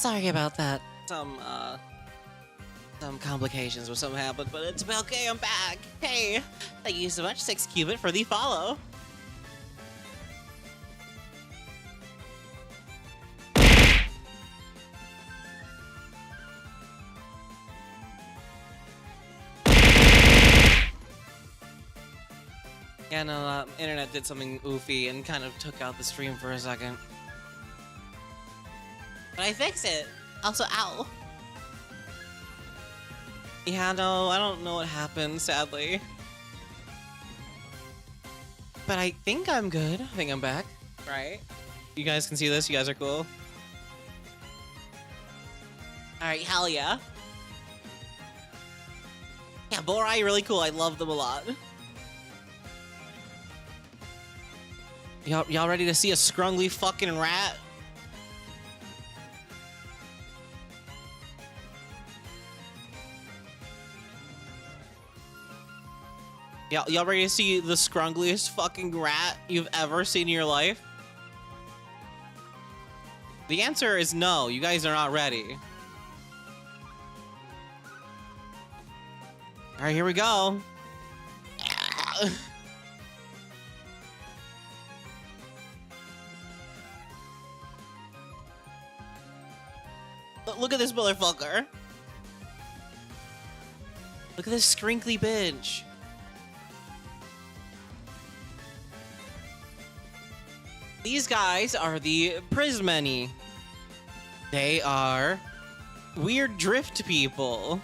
Sorry about that. Some complications or something happened, but it's okay, I'm back. Hey, thank you so much, 6Cubit, for the follow. Yeah, no, internet did something oofy and kind of took out the stream for a second. But I fixed it. Also, ow. Yeah, no, I don't know what happened, sadly. But I think I'm good. I think I'm back, right? You guys can see this? You guys are cool? Alright, hell yeah. Yeah, Borai really cool. I love them a lot. Y'all ready to see a scrungly fucking rat? Y'all ready to see the scrungliest fucking rat you've ever seen in your life? The answer is no. You guys are not ready. All right, here we go. Look at this motherfucker. Look at this scrinkly bitch. These guys are the Prismeni. They are weird drift people.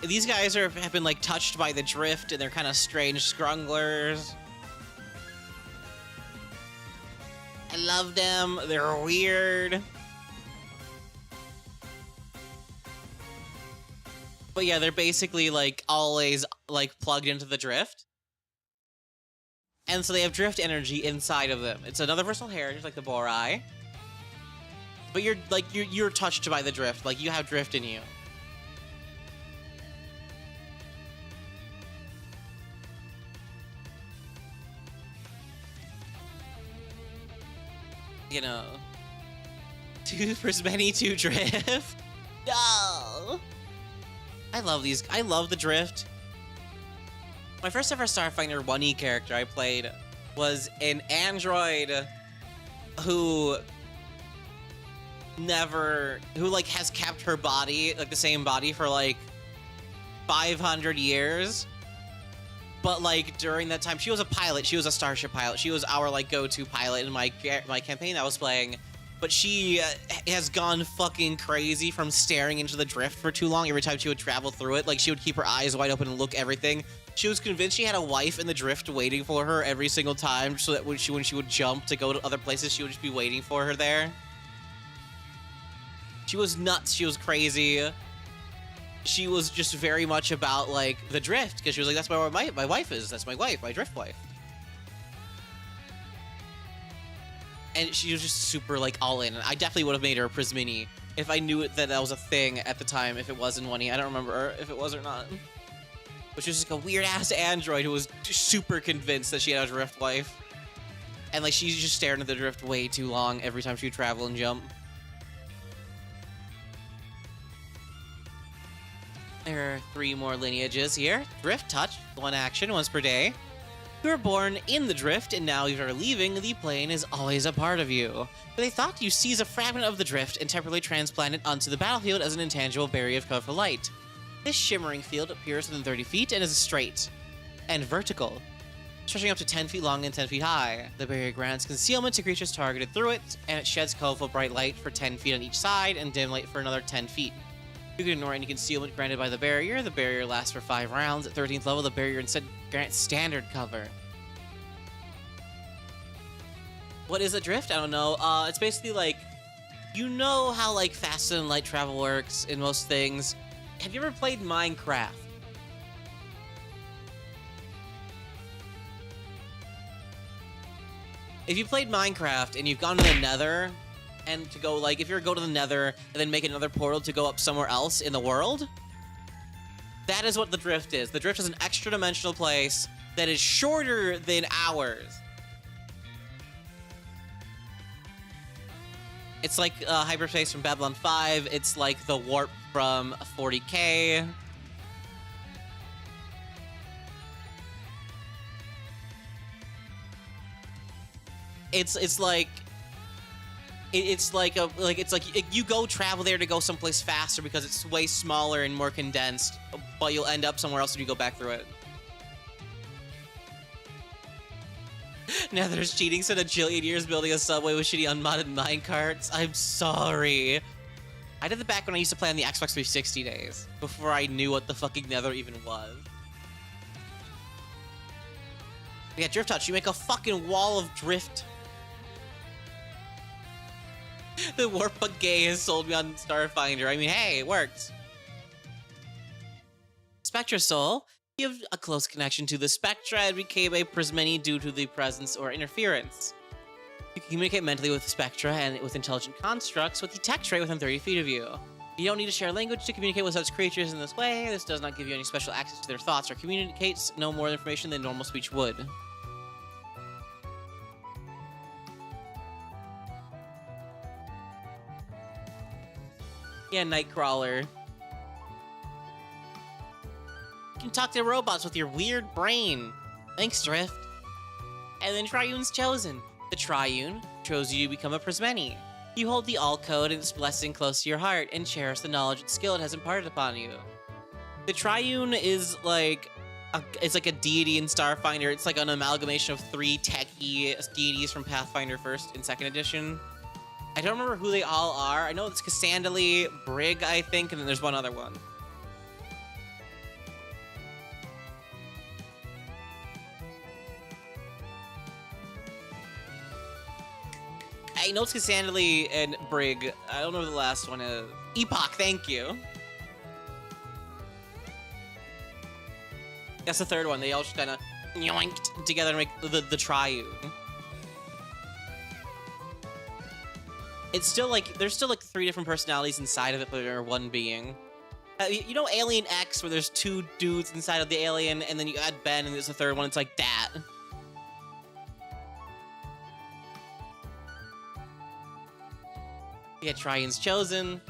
These guys have been like touched by the drift, and they're kind of strange scrunglers. I love them. They're weird. But yeah, they're basically like always like plugged into the drift. And so they have drift energy inside of them. It's another versatile heritage like the Borai. But you're touched by the drift. Like you have drift in you. You know, two Prismeni, two drift. No. I love these. I love the drift. My first ever Starfinder 1E character I played was an android who like has kept her body, like the same body for like 500 years. But like during that time, she was a pilot. She was a starship pilot. She was our like go-to pilot in my campaign I was playing. But she has gone fucking crazy from staring into the drift for too long. Every time she would travel through it, like she would keep her eyes wide open and look everything. She was convinced she had a wife in the drift waiting for her every single time, so that when she would jump to go to other places, she would just be waiting for her there. She was nuts. She was crazy. She was just very much about like the drift, because she was like, that's where my wife is. That's my wife, my drift wife. And she was just super like all in. I definitely would have made her a Prismeni if I knew that was a thing at the time. If it was in 1E, I don't remember if it was or not. But she was just like a weird ass android who was super convinced that she had a drift wife, and like she's just staring at the drift way too long every time she would travel and jump. There are 3 more lineages here. Drift touch, 1 action, once per day. You were born in the drift, and now you are leaving, the plane is always a part of you. But they thought you seize a fragment of the drift and temporarily transplant it onto the battlefield as an intangible barrier of colorful light. This shimmering field appears within 30 feet and is straight and vertical, stretching up to 10 feet long and 10 feet high. The barrier grants concealment to creatures targeted through it, and it sheds colorful bright light for 10 feet on each side and dim light for another 10 feet. You can ignore any concealment granted by the barrier. The barrier lasts for 5 rounds. At 13th level, the barrier instead grants standard cover. What is a drift? I don't know. It's basically like, you know how like fast and light travel works in most things. Have you ever played Minecraft? If you played Minecraft and you've gone to the Nether, and to go like, if you're go to the Nether and then make another portal to go up somewhere else in the world, that is what the drift is. The drift is an extra dimensional place that is shorter than ours. It's like hyperspace from Babylon 5. It's like the warp from 40K. It's like you go travel there to go someplace faster because it's way smaller and more condensed, but you'll end up somewhere else if you go back through it. Now there's cheating, spent a jillion years building a subway with shitty unmodded minecarts. I'm sorry. I did the back when I used to play on the Xbox 360 days, before I knew what the fucking Nether even was. Yeah, Drift Touch, you make a fucking wall of drift. The Warp Bug Gay has sold me on Starfinder. I mean, hey, it worked. Spectra Soul. You have a close connection to the Spectra and became a Prismani due to the presence or interference. You can communicate mentally with the Spectra and with intelligent constructs with the tech tray within 30 feet of you. You don't need to share language to communicate with such creatures in this way. This does not give you any special access to their thoughts or communicates no more information than normal speech would. Yeah, Nightcrawler. You can talk to robots with your weird brain. Thanks, Drift. And then Triune's chosen. The Triune chose you to become a Prismani. You hold the All Code and its blessing close to your heart and cherish the knowledge and skill it has imparted upon you. The Triune is like it's like a deity in Starfinder. It's like an amalgamation of 3 techie deities from Pathfinder 1st and 2nd edition. I don't remember who they all are. I know it's Cassandra, Brig, I think, and then there's one other one. I know it's Cassandra and Brig. I don't know who the last one is. Epoch, thank you. That's the third one. They all just kind of yoinked together to make the Triune. It's still like, there's still like 3 different personalities inside of it, but they're one being. You know Alien X, where there's 2 dudes inside of the alien, and then you add Ben, and there's a third one, it's like that. You get Triune's chosen.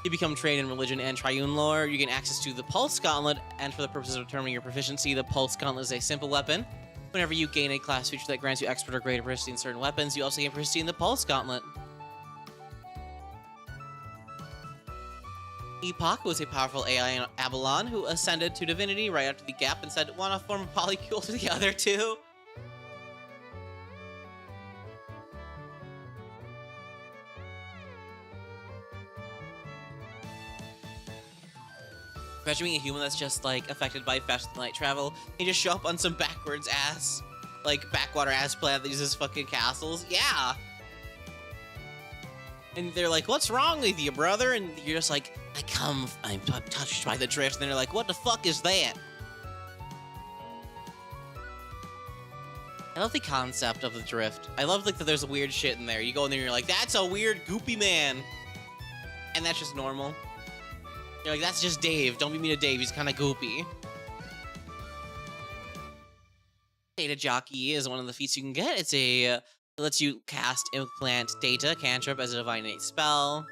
You become trained in religion and Triune lore. You gain access to the Pulse Gauntlet, and for the purposes of determining your proficiency, the Pulse Gauntlet is a simple weapon. Whenever you gain a class feature that grants you expert or greater proficiency in certain weapons, you also gain proficiency in the Pulse Gauntlet. Epoch was a powerful AI in Avalon who ascended to divinity right after the gap and said, "Want to form a polycule to the other 2?" Imagine being a human that's just like affected by faster than light travel. You just show up on some backwards ass, like backwater ass planet that uses fucking castles. Yeah. And they're like, "What's wrong with you, brother?" And you're just like, I'm touched by the drift. And then they're like, "What the fuck is that?" I love the concept of the drift. I love like that there's weird shit in there. You go in there and you're like, "That's a weird goopy man." And that's just normal. You're like, "That's just Dave. Don't be mean to Dave. He's kind of goopy." Data Jockey is one of the feats you can get. It's a it lets you cast Implant Data cantrip as a divine innate spell.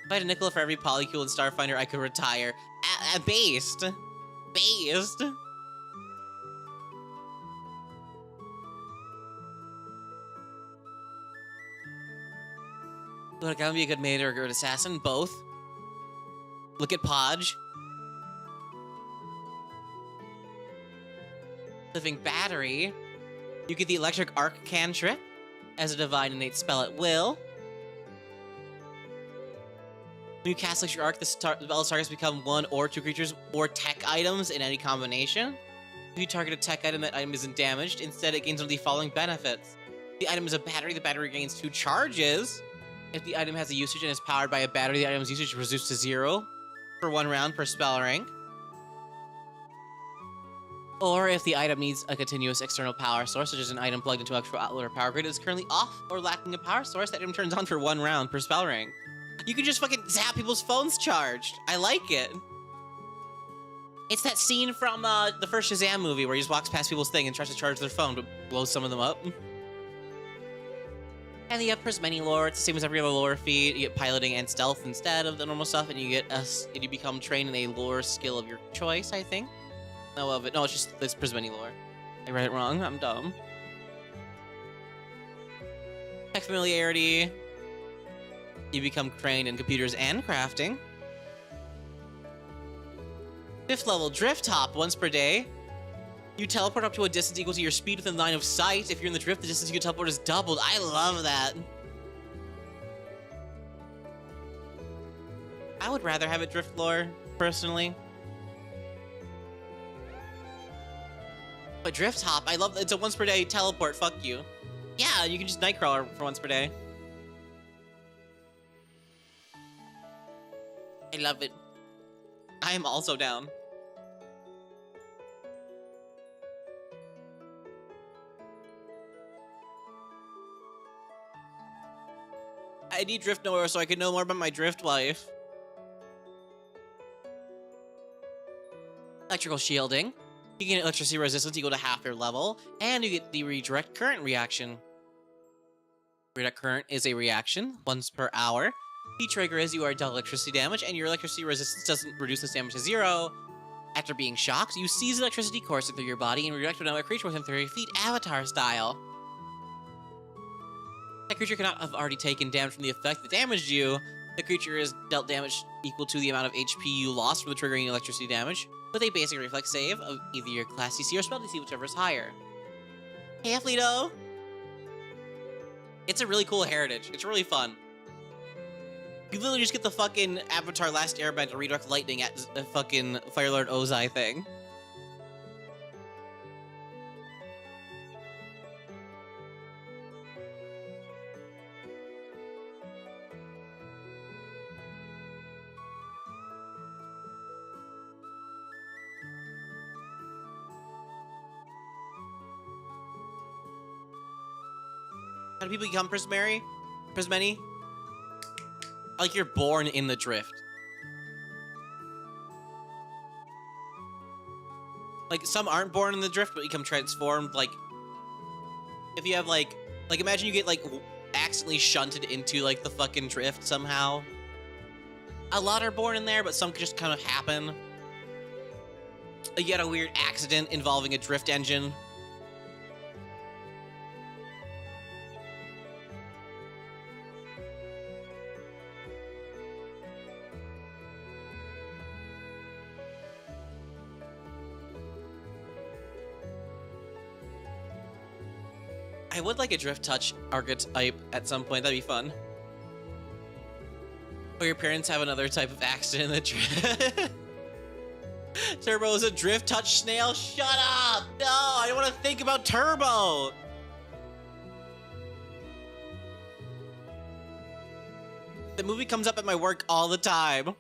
If I had a nickel for every polycule in Starfinder, I could retire. Based. Would a gun be a good maid or a good assassin? Both. Look at Podge. Living Battery. You get the Electric Arc cantrip as a divine innate spell at will. When you cast Electric Arc, the spell's targets become 1 or 2 creatures or tech items in any combination. If you target a tech item, that item isn't damaged. Instead, it gains one of the following benefits. If the item is a battery, the battery gains 2 charges. If the item has a usage and is powered by a battery, the item's usage is reduced to 0 for 1 round per spell rank. Or if the item needs a continuous external power source, such as an item plugged into an actual outlet or power grid, is currently off or lacking a power source, that item turns on for 1 round per spell rank. You can just fucking zap people's phones charged. I like it. It's that scene from the first Shazam movie where he just walks past people's thing and tries to charge their phone, but blows some of them up. And the Prismeni lore, it's the same as every other lore feat. You get piloting and stealth instead of the normal stuff, and you become trained in a lore skill of your choice, I think. No, it's just this Prismeni lore. I read it wrong. I'm dumb. Tech familiarity. You become trained in computers and crafting. 5th level, drift hop once per day. You teleport up to a distance equal to your speed within line of sight. If you're in the drift, the distance you can teleport is doubled. I love that. I would rather have a drift lore, personally. But drift hop, I love that. It's a once per day teleport. Fuck you. Yeah, you can just nightcrawler for once per day. I love it. I am also down. I need drift nowhere so I can know more about my drift life. Electrical shielding. You get electricity resistance equal to half your level, and you get the redirect current reaction. Redirect current is a reaction once per hour. The trigger is you are dealt electricity damage, and your electricity resistance doesn't reduce this damage to 0. After being shocked, you seize electricity coursing through your body and redirect to another creature within 30 feet, avatar style. That creature cannot have already taken damage from the effect that damaged you. The creature is dealt damage equal to the amount of HP you lost from the triggering electricity damage, with a basic reflex save of either your class DC or spell DC, whichever is higher. Hey, Athleto! It's a really cool heritage. It's really fun. You literally just get the fucking Avatar Last Airbender redirect lightning at the fucking Firelord Ozai thing. How do people become Prismeni? Like you're born in the drift. Like some aren't born in the drift, but become transformed. Like if you have like imagine you get like accidentally shunted into like the fucking drift somehow. A lot are born in there, but some just kind of happen. You get a weird accident involving a drift engine. I would like a drift touch archetype at some point. That'd be fun. Or your parents have another type of accident in the drift. Turbo is a drift touch snail? Shut up! No, I don't want to think about Turbo! The movie comes up at my work all the time.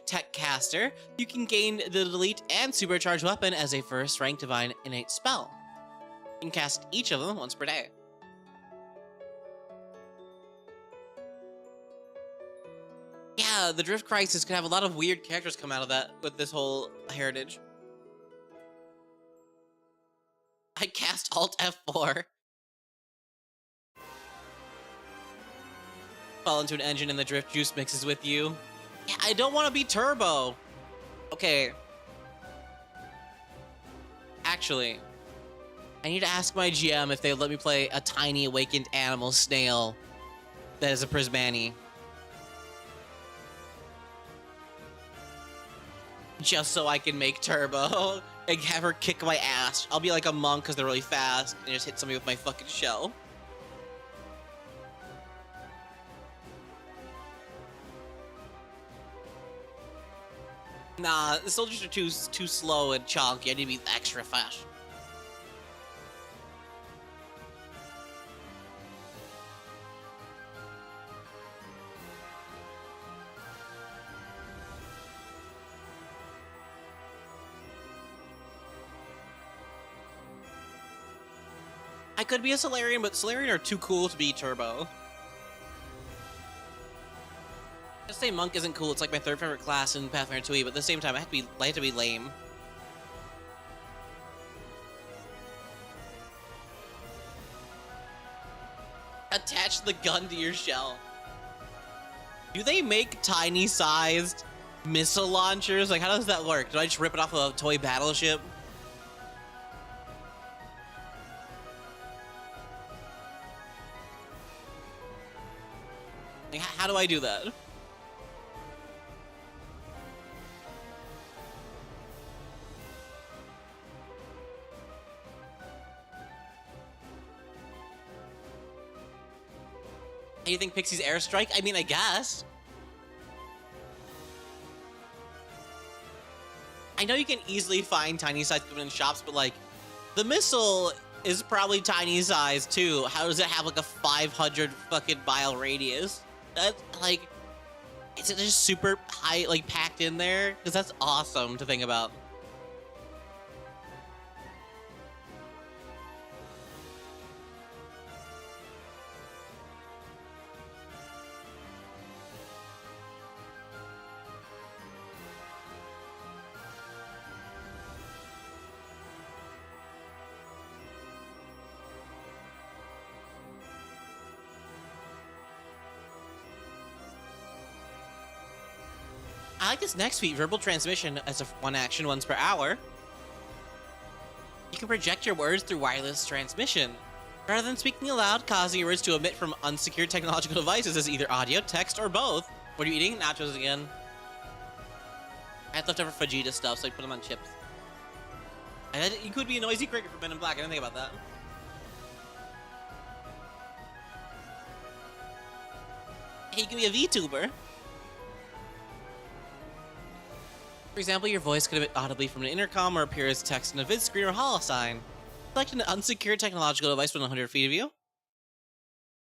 Tech Caster. You can gain the delete and supercharged weapon as a first rank divine innate spell. You can cast each of them once per day. Yeah, the Drift Crisis could have a lot of weird characters come out of that with this whole heritage. I cast Alt F4. Fall into an engine and the drift juice mixes with you. Yeah, I don't want to be Turbo. Okay. Actually, I need to ask my GM if they let me play a tiny awakened animal snail that is a Prismani. Just so I can make Turbo and have her kick my ass. I'll be like a monk because they're really fast and just hit somebody with my fucking shell. Nah, the soldiers are too slow and chunky. I need to be extra fast. I could be a Solarian, but Solarian are too cool to be Turbo. say monk isn't cool. It's like my third favorite class in Pathfinder 2e, but at the same time, I have to be lame. Attach the gun to your shell. Do they make tiny-sized missile launchers? Like, how does that work? Do I just rip it off of a toy battleship? Like, how do I do that? Do you think Pixie's airstrike? I mean, I guess. I know you can easily find tiny size equipment in shops, but like, the missile is probably tiny size too. How does it have like a 500 fucking mile radius? That's like, is it just super high, like packed in there? Because that's awesome to think about. I like this next feat, verbal transmission, as a one action once per hour. You can project your words through wireless transmission. Rather than speaking aloud, causing your words to emit from unsecured technological devices as either audio, text, or both. What are you eating? Nachos again. I had leftover fajita stuff, so I put them on chips. You could be a noisy cricket for Men in Black. I didn't think about that. Hey, you can be a VTuber. For example, your voice could emit audibly from an intercom or appear as text in a vid screen or holosign. Select an unsecured technological device within 100 feet of you.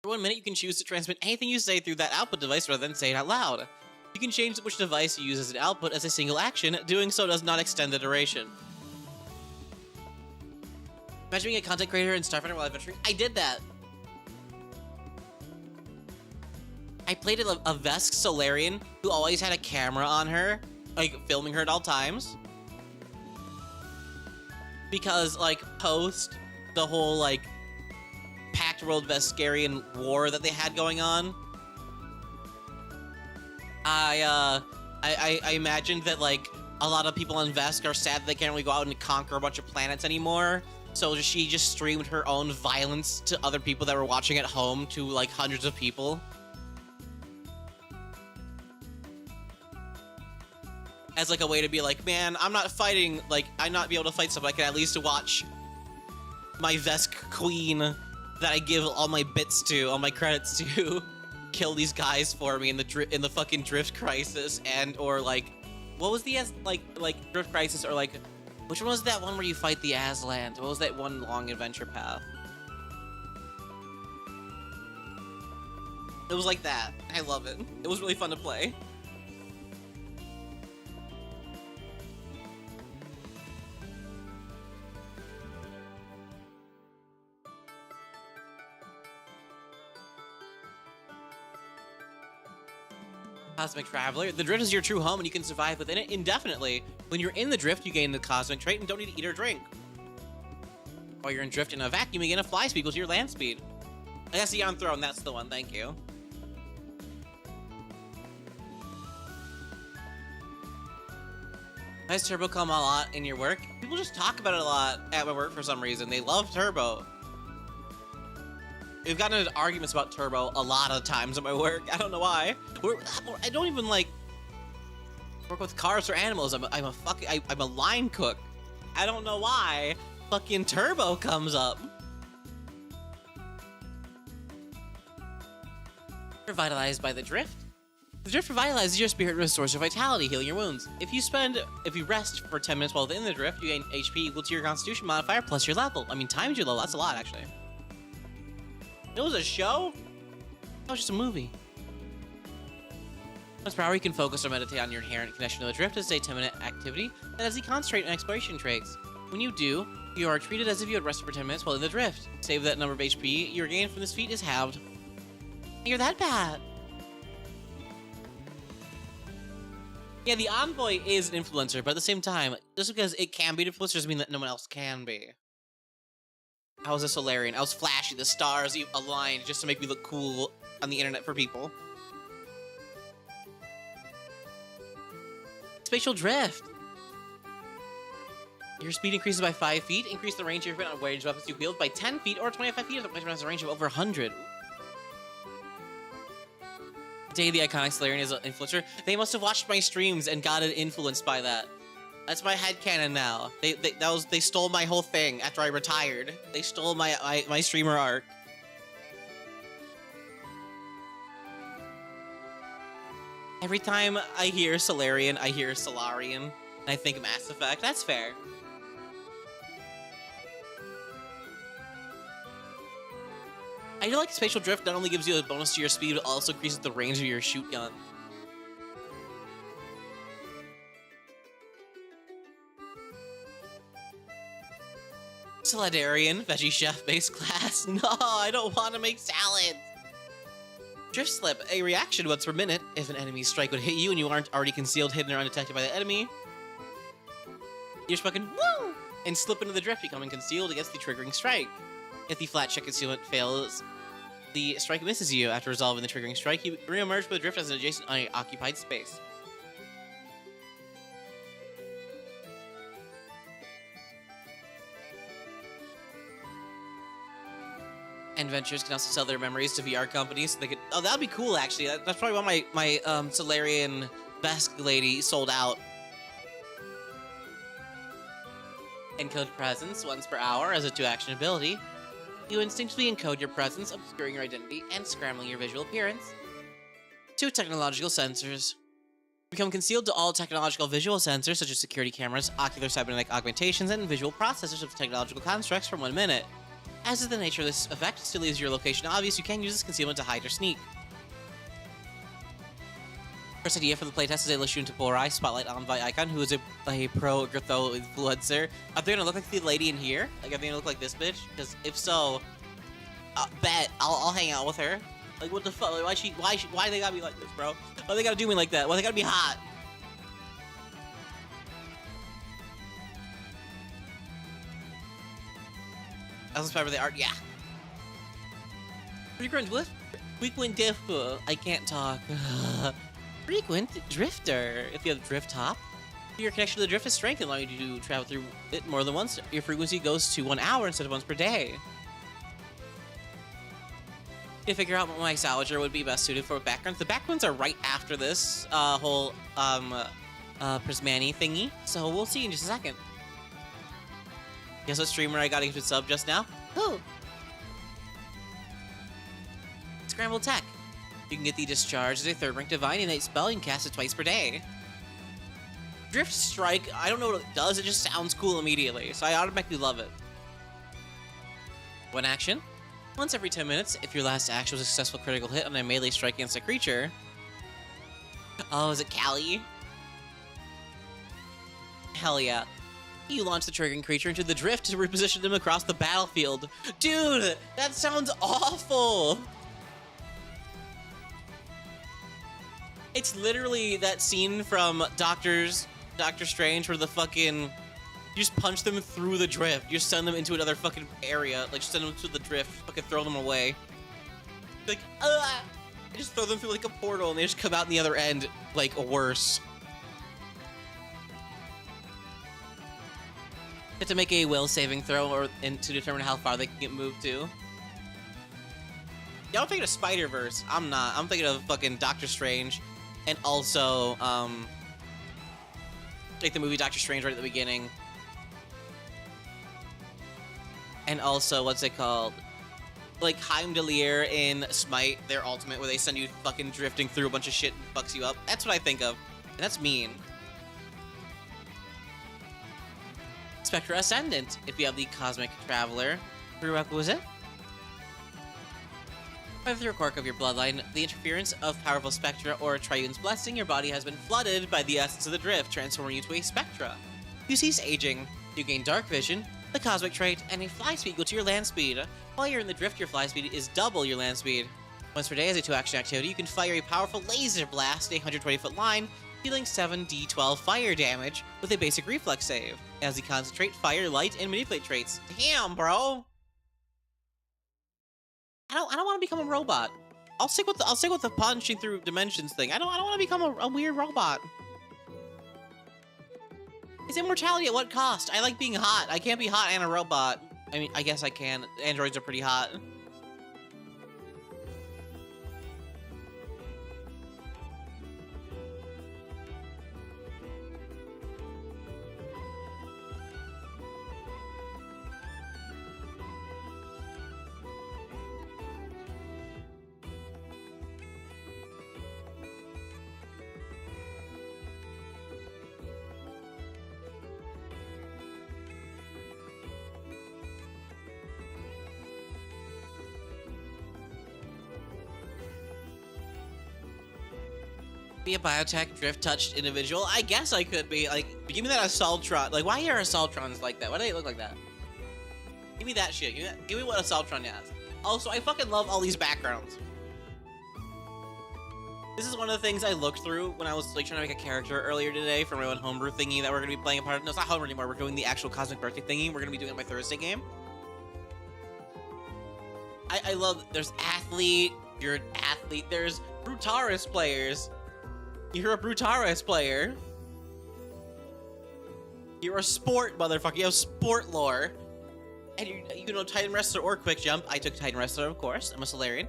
For 1 minute, you can choose to transmit anything you say through that output device rather than say it out loud. You can change which device you use as an output as a single action. Doing so does not extend the duration. Imagine being a content creator in Starfinder while adventuring. I did that. I played a Vesk Solarian who always had a camera on her, like filming her at all times, because like post the whole like Pact World Veskarian war that they had going on, I imagined that like a lot of people on Vesk are sad that they can't really go out and conquer a bunch of planets anymore, so she just streamed her own violence to other people that were watching at home, to like hundreds of people. As like a way to be like, man, I'm not fighting, like, I'm not be able to fight stuff, but I can at least watch my Vesk queen that I give all my bits to, all my credits to, kill these guys for me in the fucking Drift Crisis, and or like, what was the like Drift Crisis, or like, which one was that one where you fight the Aslan? What was that one long adventure path? It was like that. I love it. It was really fun to play. Cosmic Traveler. The Drift is your true home and you can survive within it indefinitely. When you're in the Drift, you gain the Cosmic trait and don't need to eat or drink. While you're in Drift in a vacuum, you gain a fly speed equal to your land speed. I guess the Ion Throne, that's the one, thank you. Has Turbo come a lot in your work? People just talk about it a lot at my work for some reason. They love Turbo. We've gotten into arguments about Turbo a lot of times at my work. I don't know why. I don't even like work with cars or animals. I'm a line cook. I don't know why fucking Turbo comes up. Revitalized by the Drift. The Drift revitalizes your spirit and restores your vitality, healing your wounds. If you rest for 10 minutes while within the Drift, you gain HP equal to your Constitution modifier plus your level. I mean, times your level. That's a lot, actually. It was a show? That was just a movie. Once per hour, you can focus or meditate on your inherent connection to the Drift as a 10-minute activity that has the concentrate and exploration traits. When you do, you are treated as if you had rested for 10 minutes while in the Drift. Save that number of HP you regain from this feat is halved. You're that bad. Yeah, the Envoy is an influencer, but at the same time, just because it can be an influencer doesn't mean that no one else can be. I was a Solarian. I was flashy. The stars aligned just to make me look cool on the internet for people. Spatial drift. Your speed increases by 5 feet. Increase the range of your on range weapons you wield by 10 feet or 25 feet if the weapon has a range of over 100. Day the iconic Solarian is an influencer. They must have watched my streams and gotten influenced by that. That's my headcanon now. They stole my whole thing after I retired. They stole my streamer arc. Every time I hear Solarian, I hear Solarian, and I think Mass Effect. That's fair. I feel like spatial drift not only gives you a bonus to your speed, but also increases the range of your shoot gun. Solidarian, veggie chef base class. No, I don't want to make salad. Drift slip, a reaction once per minute. If an enemy strike would hit you and you aren't already concealed, hidden, or undetected by the enemy, you're just fucking woo! And slip into the drift, becoming concealed against the triggering strike. If the flat check concealment fails, the strike misses you. After resolving the triggering strike, you re-emerge with the drift as an adjacent unoccupied space. Adventurers can also sell their memories to VR companies. So they could. Oh, that'd be cool. Actually, that's probably why my Solarian Vesk lady sold out. Encode presence once per hour as a 2-action ability. You instinctively encode your presence, obscuring your identity and scrambling your visual appearance. 2 technological sensors. Become concealed to all technological visual sensors such as security cameras, ocular cybernetic augmentations, and visual processors of technological constructs for 1 minute. As is the nature of this effect, still leaves your location obvious, you can use this concealment to hide or sneak. First idea for the playtest is a Lishun Taporai Spotlight Envoy icon, who is a pro Gritho influencer. Are they gonna look like the lady in here? Like, are they gonna look like this bitch? Because if so, bet I'll hang out with her. Like, what the fuck? Like, why they gotta be like this, bro? Why they gotta do me like that? Why they gotta be hot? I was inspired by the art, yeah. Frequent drifter. I can't talk. Frequent drifter. If you have drift hop, your connection to the drift is strengthened, allowing you to travel through it more than once. Your frequency goes to 1 hour instead of once per day. To figure out what my salvager would be best suited for backgrounds. The backgrounds are right after this whole Prismani thingy, so we'll see in just a second. Guess what streamer I got a gifted sub just now? Who? Scrambled Tech. You can get the Discharge as a 3rd rank Divine Innate spell. You can cast it twice per day. Drift Strike, I don't know what it does, it just sounds cool immediately, so I automatically love it. 1 action. Once every 10 minutes, if your last action was a successful critical hit on a melee strike against a creature. Oh, is it Callie? Hell yeah. You launch the triggering creature into the drift to reposition them across the battlefield. Dude, that sounds awful! It's literally that scene from Doctor Strange where the fucking... You just punch them through the drift. You just send them into another fucking area. Like, just send them to the drift. Fucking throw them away. Like, ah! I just throw them through, like, a portal and they just come out in the other end, like, worse. You have to make a will saving throw to determine how far they can get moved to. Yeah, I'm thinking of Spider-Verse. I'm not. I'm thinking of fucking Doctor Strange. And also, like the movie Doctor Strange right at the beginning. And also, what's it called? Like Heimdallr in Smite, their ultimate, where they send you fucking drifting through a bunch of shit and fucks you up. That's what I think of. And that's mean. Spectra Ascendant, if you have the Cosmic Traveler prerequisite. By the quirk of your bloodline, the interference of powerful spectra or a Triune's blessing, your body has been flooded by the essence of the drift, transforming you to a spectra. You cease aging, you gain dark vision, the cosmic trait, and a fly speed equal to your land speed. While you're in the drift, your fly speed is double your land speed. Once per day as a 2-action activity, you can fire a powerful laser blast a 120-foot line dealing 7d12 fire damage with a basic reflex save, as he concentrate, fire, light, and manipulate traits. Damn, bro! I don't want to become a robot. I'll stick with the punching through dimensions thing. I don't want to become a weird robot. Is immortality at what cost? I like being hot. I can't be hot and a robot. I mean, I guess I can. Androids are pretty hot. Be a biotech drift touched individual? I guess I could be. Like, give me that Assaultron. Like, why are Assaultrons like that? Why do they look like that? Give me that shit. Give me what Assaultron has. Also, I fucking love all these backgrounds. This is one of the things I looked through when I was like trying to make a character earlier today for my own homebrew thingy that we're gonna be playing a part of. No, it's not homebrew anymore. We're doing the actual Cosmic Birthday thingy. We're gonna be doing it my Thursday game. I love. There's athlete. You're an athlete. There's Brutaris players. You're a Brutaris player. You're a sport motherfucker. You have sport lore. And you know Titan Wrestler or Quick Jump. I took Titan Wrestler, of course. I'm a Solarian.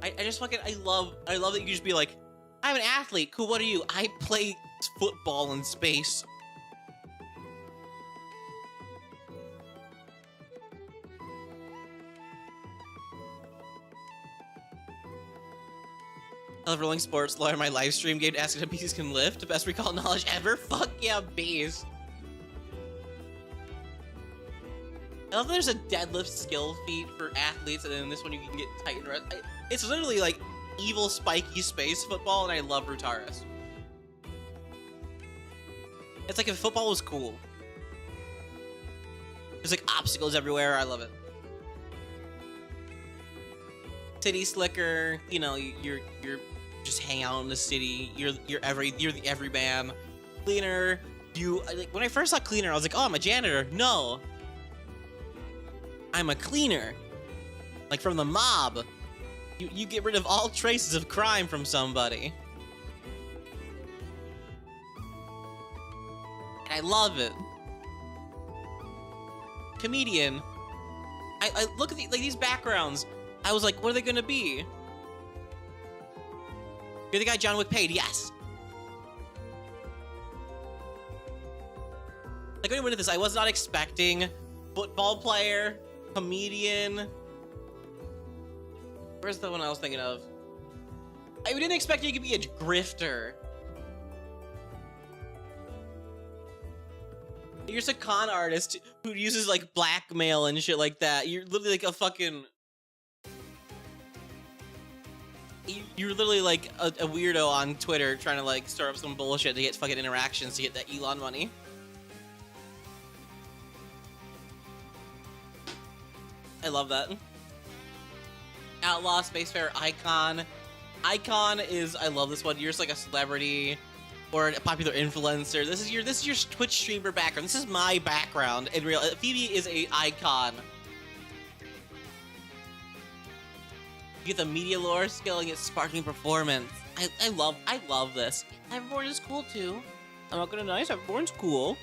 I just fucking, I love that you can just be like, I'm an athlete. Cool, what are you? I play football in space. I love rolling sports lore in my live stream game asking if bees can lift. Best recall knowledge ever. Fuck yeah, bees. I love that there's a deadlift skill feat for athletes, and then in this one you can get Titan Rest. It's literally like evil spiky space football, and I love Brutaris. It's like if football was cool. There's like obstacles everywhere. I love it. City slicker, you know, you're just hang out in the city. You're the everyman. Cleaner, like when I first saw cleaner, I was like, oh, I'm a janitor. No, I'm a cleaner, like from the mob. You get rid of all traces of crime from somebody. And I love it. Comedian. I look at these backgrounds. I was like, what are they gonna be? You're the guy John Wick paid, yes. Like, when I went into this, I was not expecting football player, comedian. Where's the one I was thinking of? I didn't expect you to be a grifter. You're just a con artist who uses like blackmail and shit like that. You're literally like a fucking... You're literally like a weirdo on Twitter trying to like stir up some bullshit to get fucking interactions to get that Elon money. I love that. Outlaw, Spacefarer, Icon. Icon is, I love this one. You're just like a celebrity or a popular influencer. This is your Twitch streamer background. This is my background in real. Phoebe is a icon. You get the media lore skill and get sparkling performance. I love this. Everborn is cool too. I'm not gonna nice. Everborn's cool.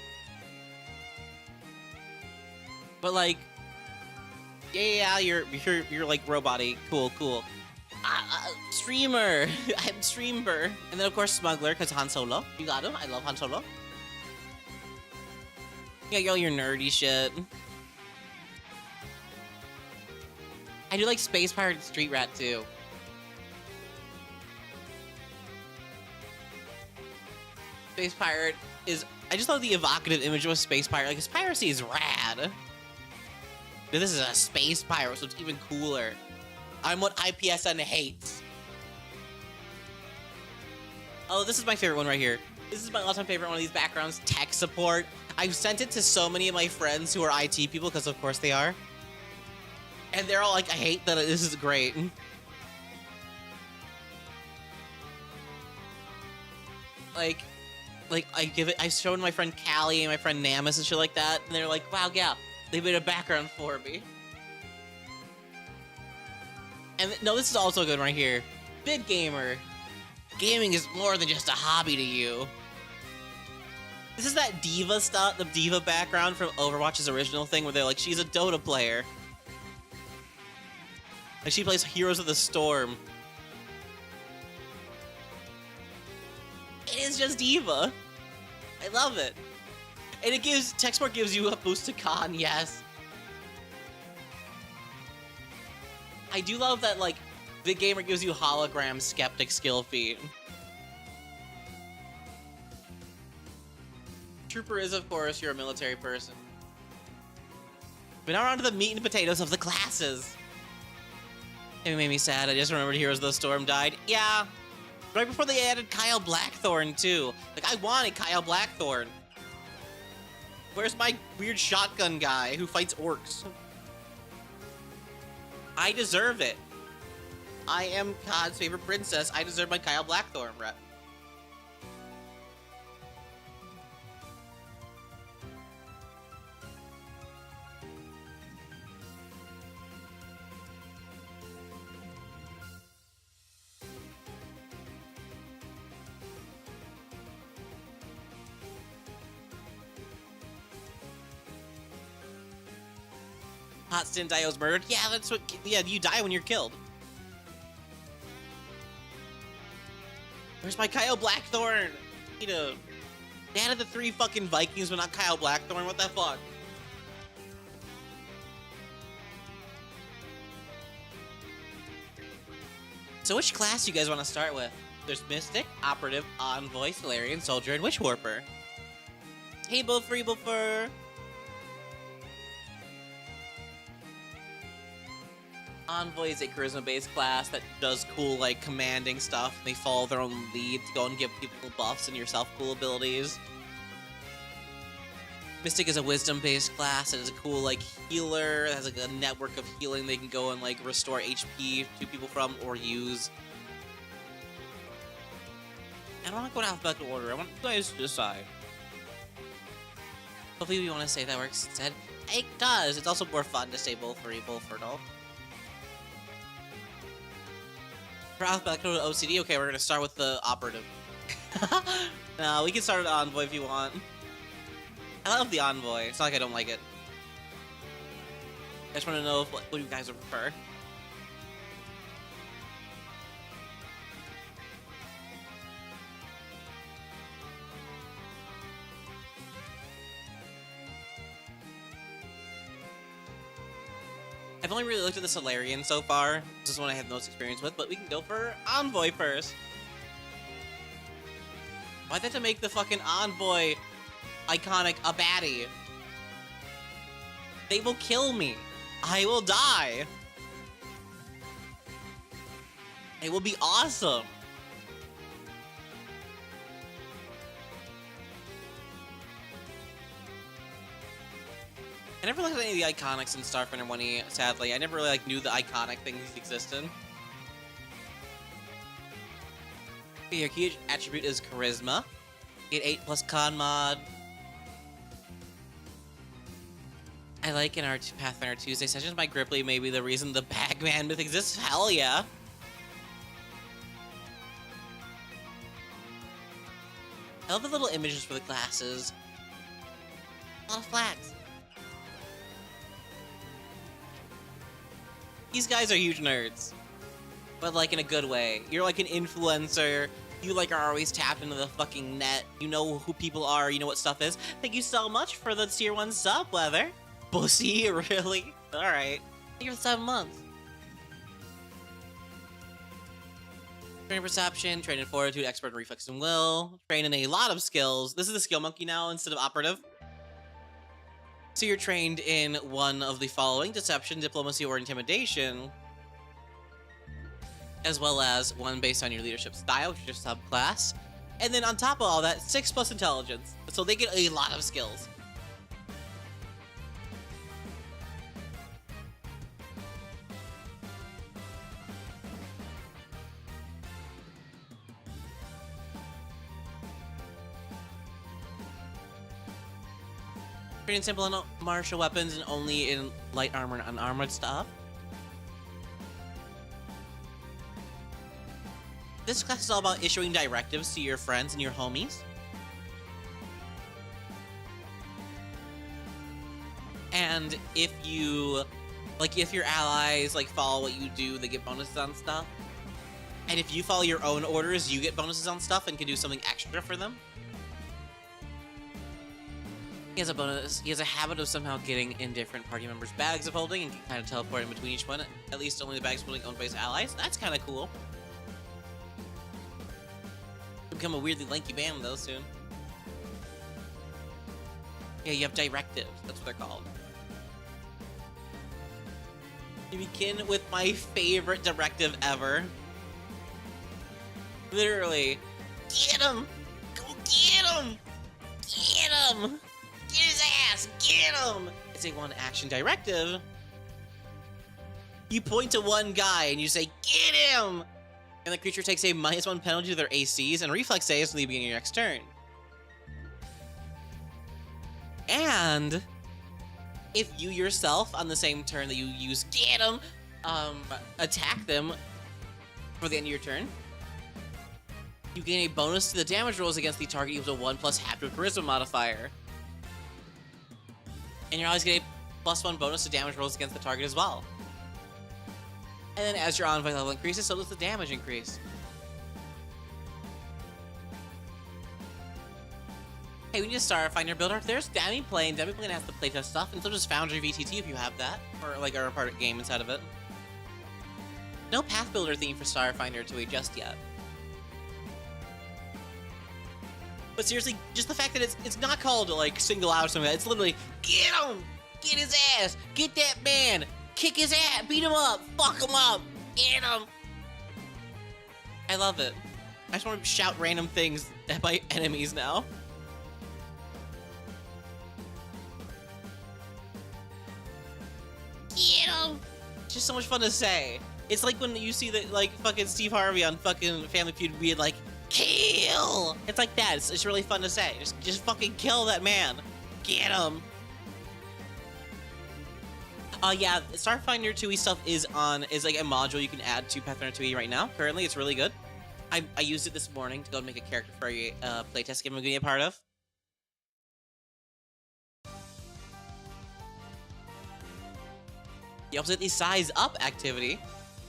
But like, yeah, you're like robot-y. Cool. Streamer. I'm streamer. And then of course Smuggler, because Han Solo. You got him. I love Han Solo. You got all your nerdy shit. I do like Space Pirate and Street Rat too. Space Pirate is... I just love the evocative image of a Space Pirate. Like, his piracy is rad. But this is a Space Pirate, so it's even cooler. I'm what IPSN hates. Oh, this is my favorite one right here. This is my all-time favorite one of these backgrounds. Tech support. I've sent it to so many of my friends who are IT people, because of course they are. And they're all like, I hate that this is great. Like I showed my friend Callie and my friend Namus and shit like that, and they're like, wow, yeah, they made a background for me. And no, this is also good right here. Big gamer. Gaming is more than just a hobby to you. This is that diva stuff, the diva background from Overwatch's original thing where they're like, she's a Dota player. Like she plays Heroes of the Storm. It is just diva. I love it. And it gives, Textbook gives you a boost to con, yes. I do love that, like, the gamer gives you hologram skeptic skill feat. Trooper is, of course, you're a military person. But now we're on to the meat and potatoes of the classes. It made me sad. I just remembered Heroes of the Storm died. Yeah. Right before they added Kyle Blackthorn, too. Like, I wanted Kyle Blackthorn. Where's my weird shotgun guy who fights orcs? I deserve it. I am God's favorite princess. I deserve my Kyle Blackthorn rep. Hot Stint Dio's murdered? Yeah, that's what. Yeah, you die when you're killed. Where's my Kyle Blackthorn? You know, they added the 3 fucking Vikings, but not Kyle Blackthorn. What the fuck? So, which class do you guys want to start with? There's Mystic, Operative, Envoy, Solarian, Soldier, and Witch Warper. Hey, Bullfur. Envoy is a charisma-based class that does cool, like, commanding stuff. They follow their own lead to go and give people buffs and yourself cool abilities. Mystic is a wisdom-based class. It is a cool, like, healer. It has, like, a network of healing they can go and, like, restore HP to people from or use. I don't want to go in alphabetical order. I want you guys to decide. Hopefully we want to say that works instead. It does. It's also more fun to say Bullfur. For alphabetical OCD, okay, we're gonna start with the Operative. No, we can start with Envoy if you want. I love the Envoy. It's not like I don't like it. I just want to know what you guys would prefer. I've only really looked at the Solarian so far. This is one I have the most experience with, but we can go for Envoy first. Why'd they have to make the fucking Envoy iconic a baddie? They will kill me. I will die. It will be awesome. I never looked at any of the iconics in Starfinder 1E, sadly. I never really knew the iconic things existed. Your key attribute is Charisma. Get 8+ Con mod. I like in our Pathfinder Tuesday sessions, my Gripply may be the reason the Bagman myth exists. Hell yeah. I love the little images for the classes. A lot of flags. These guys are huge nerds, but like in a good way. You're like an influencer. You like are always tapped into the fucking net. You know who people are. You know what stuff is. Thank you so much for the tier 1 sub, Weather. Bussy, really? All right. Thank you for 7 months. Train in Perception, Train in Fortitude, Expert in Reflex and Will. Train in a lot of skills. This is the skill monkey now instead of Operative. So you're trained in one of the following: Deception, Diplomacy, or Intimidation, as well as one based on your leadership style, which is your subclass. And then on top of all that, 6+ Intelligence. So they get a lot of skills. Pretty simple in martial weapons and only in light armor and unarmored stuff. This class is all about issuing directives to your friends and your homies. And if your allies follow what you do, they get bonuses on stuff. And if you follow your own orders, you get bonuses on stuff and can do something extra for them. He has a bonus. He has a habit of somehow getting in different party members' bags of holding and can kind of teleport in between each one. At least only the bags of holding owned by his allies. That's kind of cool. He'll become a weirdly lanky band though soon. Yeah, you have directives. That's what they're called. We begin with my favorite directive ever. Literally, get him! Go get him! Get him! Get his ass! Get him! It's a one-action directive. You point to one guy and you say, get him! And the creature takes a -1 penalty to their ACs and reflex saves until the beginning of your next turn. And if you yourself, on the same turn that you use get him, attack them for the end of your turn, you gain a bonus to the damage rolls against the target equals a 1+ half to a charisma modifier. And you're always getting a +1 bonus to damage rolls against the target as well. And then as your envoy level increases, so does the damage increase. Hey, we need a Starfinder builder. There's Demiplane. Demiplane has the playtest stuff, and so does Foundry VTT if you have that, or a part of the game inside of it. No path builder theme for Starfinder to just yet. But seriously, just the fact that it's not called single out or something like that. It's literally get him, get his ass, get that man, kick his ass, beat him up, fuck him up, get him. I love it. I just want to shout random things at my enemies now. Get him. It's just so much fun to say. It's like when you see that fucking Steve Harvey on fucking Family Feud being like, kill! It's like that. It's really fun to say. Just fucking kill that man. Get him. Yeah, Starfinder 2e stuff is a module you can add to Pathfinder 2e right now. Currently, it's really good. I used it this morning to go make a character for a playtest game I'm going to be a part of. You also get the Size Up activity,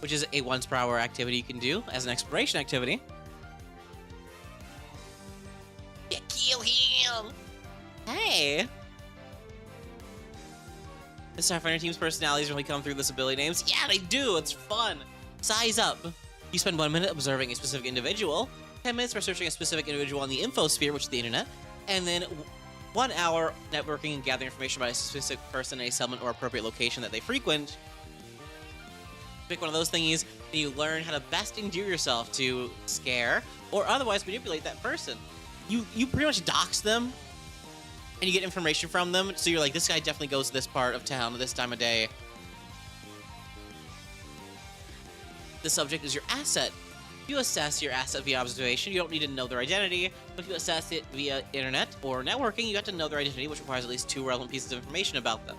which is a once per hour activity you can do as an exploration activity. Yeah, kill him! Hey! The Starfinder team's personalities really come through this ability names. Yeah, they do! It's fun! Size Up. You spend 1 minute observing a specific individual, 10 minutes for searching a specific individual on the infosphere, which is the internet, and then 1 hour networking and gathering information about a specific person, a settlement, or appropriate location that they frequent. Pick one of those thingies, and you learn how to best endear yourself to scare or otherwise manipulate that person. You pretty much dox them, and you get information from them, so you're like, this guy definitely goes to this part of town at this time of day. The subject is your asset. You assess your asset via observation. You don't need to know their identity, but if you assess it via internet or networking, you have to know their identity, which requires at least 2 relevant pieces of information about them.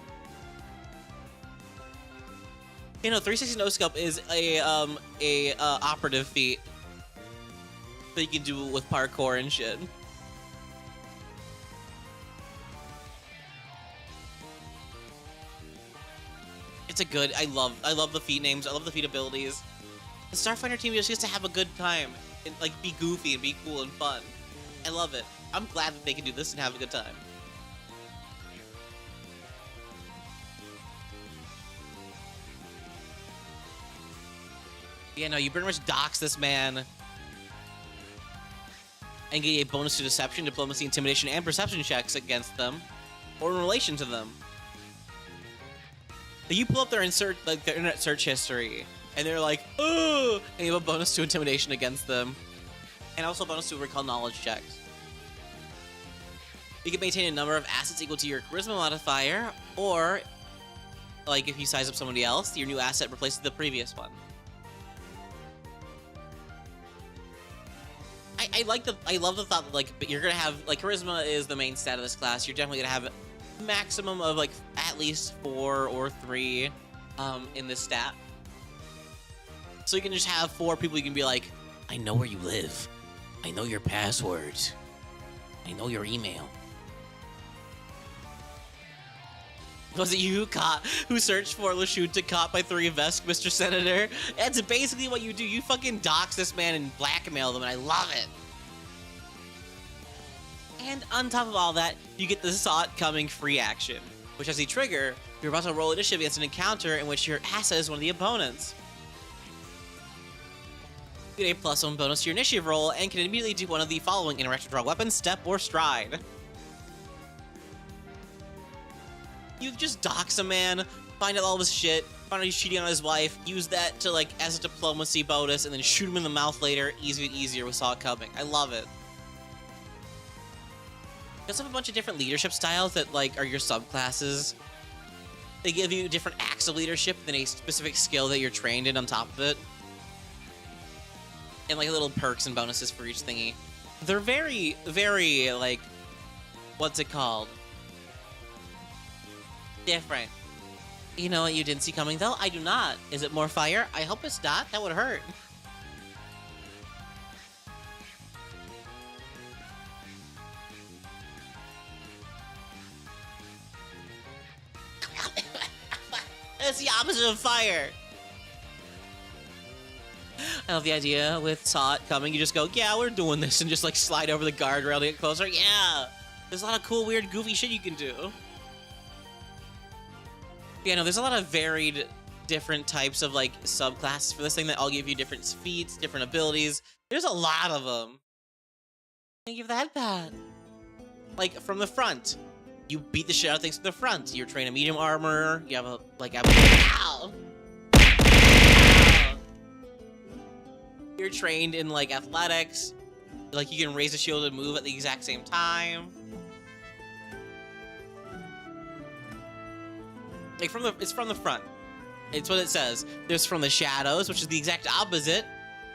360 no scope is a operative feat that you can do with parkour and shit. It's a good. I love the feat names. I love the feat abilities. The Starfinder team just gets to have a good time and be goofy and be cool and fun. I love it. I'm glad that they can do this and have a good time. Yeah, no, you pretty much dox this man and get a bonus to deception, diplomacy, intimidation, and perception checks against them or in relation to them. You pull up their internet search history, and they're like, "Oh!" and you have a bonus to intimidation against them, and also a bonus to recall knowledge checks. You can maintain a number of assets equal to your charisma modifier, or if you size up somebody else, your new asset replaces the previous one. I love the thought that you're gonna have charisma is the main stat of this class. You're definitely gonna have maximum of like at least 4 or 3 in this stat. So you can just have 4 people you can be like, I know where you live. I know your password. I know your email. Was it you who searched for Lashunta caught by 3 vests, Mr. Senator? That's basically what you do. You fucking dox this man and blackmail them, and I love it. And on top of all that, you get the Saw It Coming free action, which has the trigger, you're about to roll initiative against an encounter in which your asset is one of the opponents. You get a +1 bonus to your initiative roll and can immediately do one of the following: interact with draw weapon, step, or stride. You just dox a man, find out all of his shit, find out he's cheating on his wife, use that to like as a diplomacy bonus, and then shoot him in the mouth later. Easier with Saw It Coming. I love it. You also have a bunch of different leadership styles that like are your subclasses. They give you different acts of leadership than a specific skill that you're trained in on top of it. And like little perks and bonuses for each thingy. They're very, very like, what's it called? Different. You know what you didn't see coming though? I do not. Is it more fire? I hope it's not. That would hurt. It's the opposite of fire. I love the idea with Saw It Coming. You just go, yeah, we're doing this, and just like slide over the guardrail to get closer. Yeah. There's a lot of cool, weird, goofy shit you can do. Yeah, no, there's a lot of varied, different types of like subclasses for this thing that all give you different feats, different abilities. There's a lot of them. Think of that bad. Like from the front, you beat the shit out of things from the front. You're trained in medium armor. You have a like ow! Ow! You're trained in like athletics. Like you can raise a shield and move at the exact same time. Like it's from the front. It's what it says. There's from the shadows, which is the exact opposite.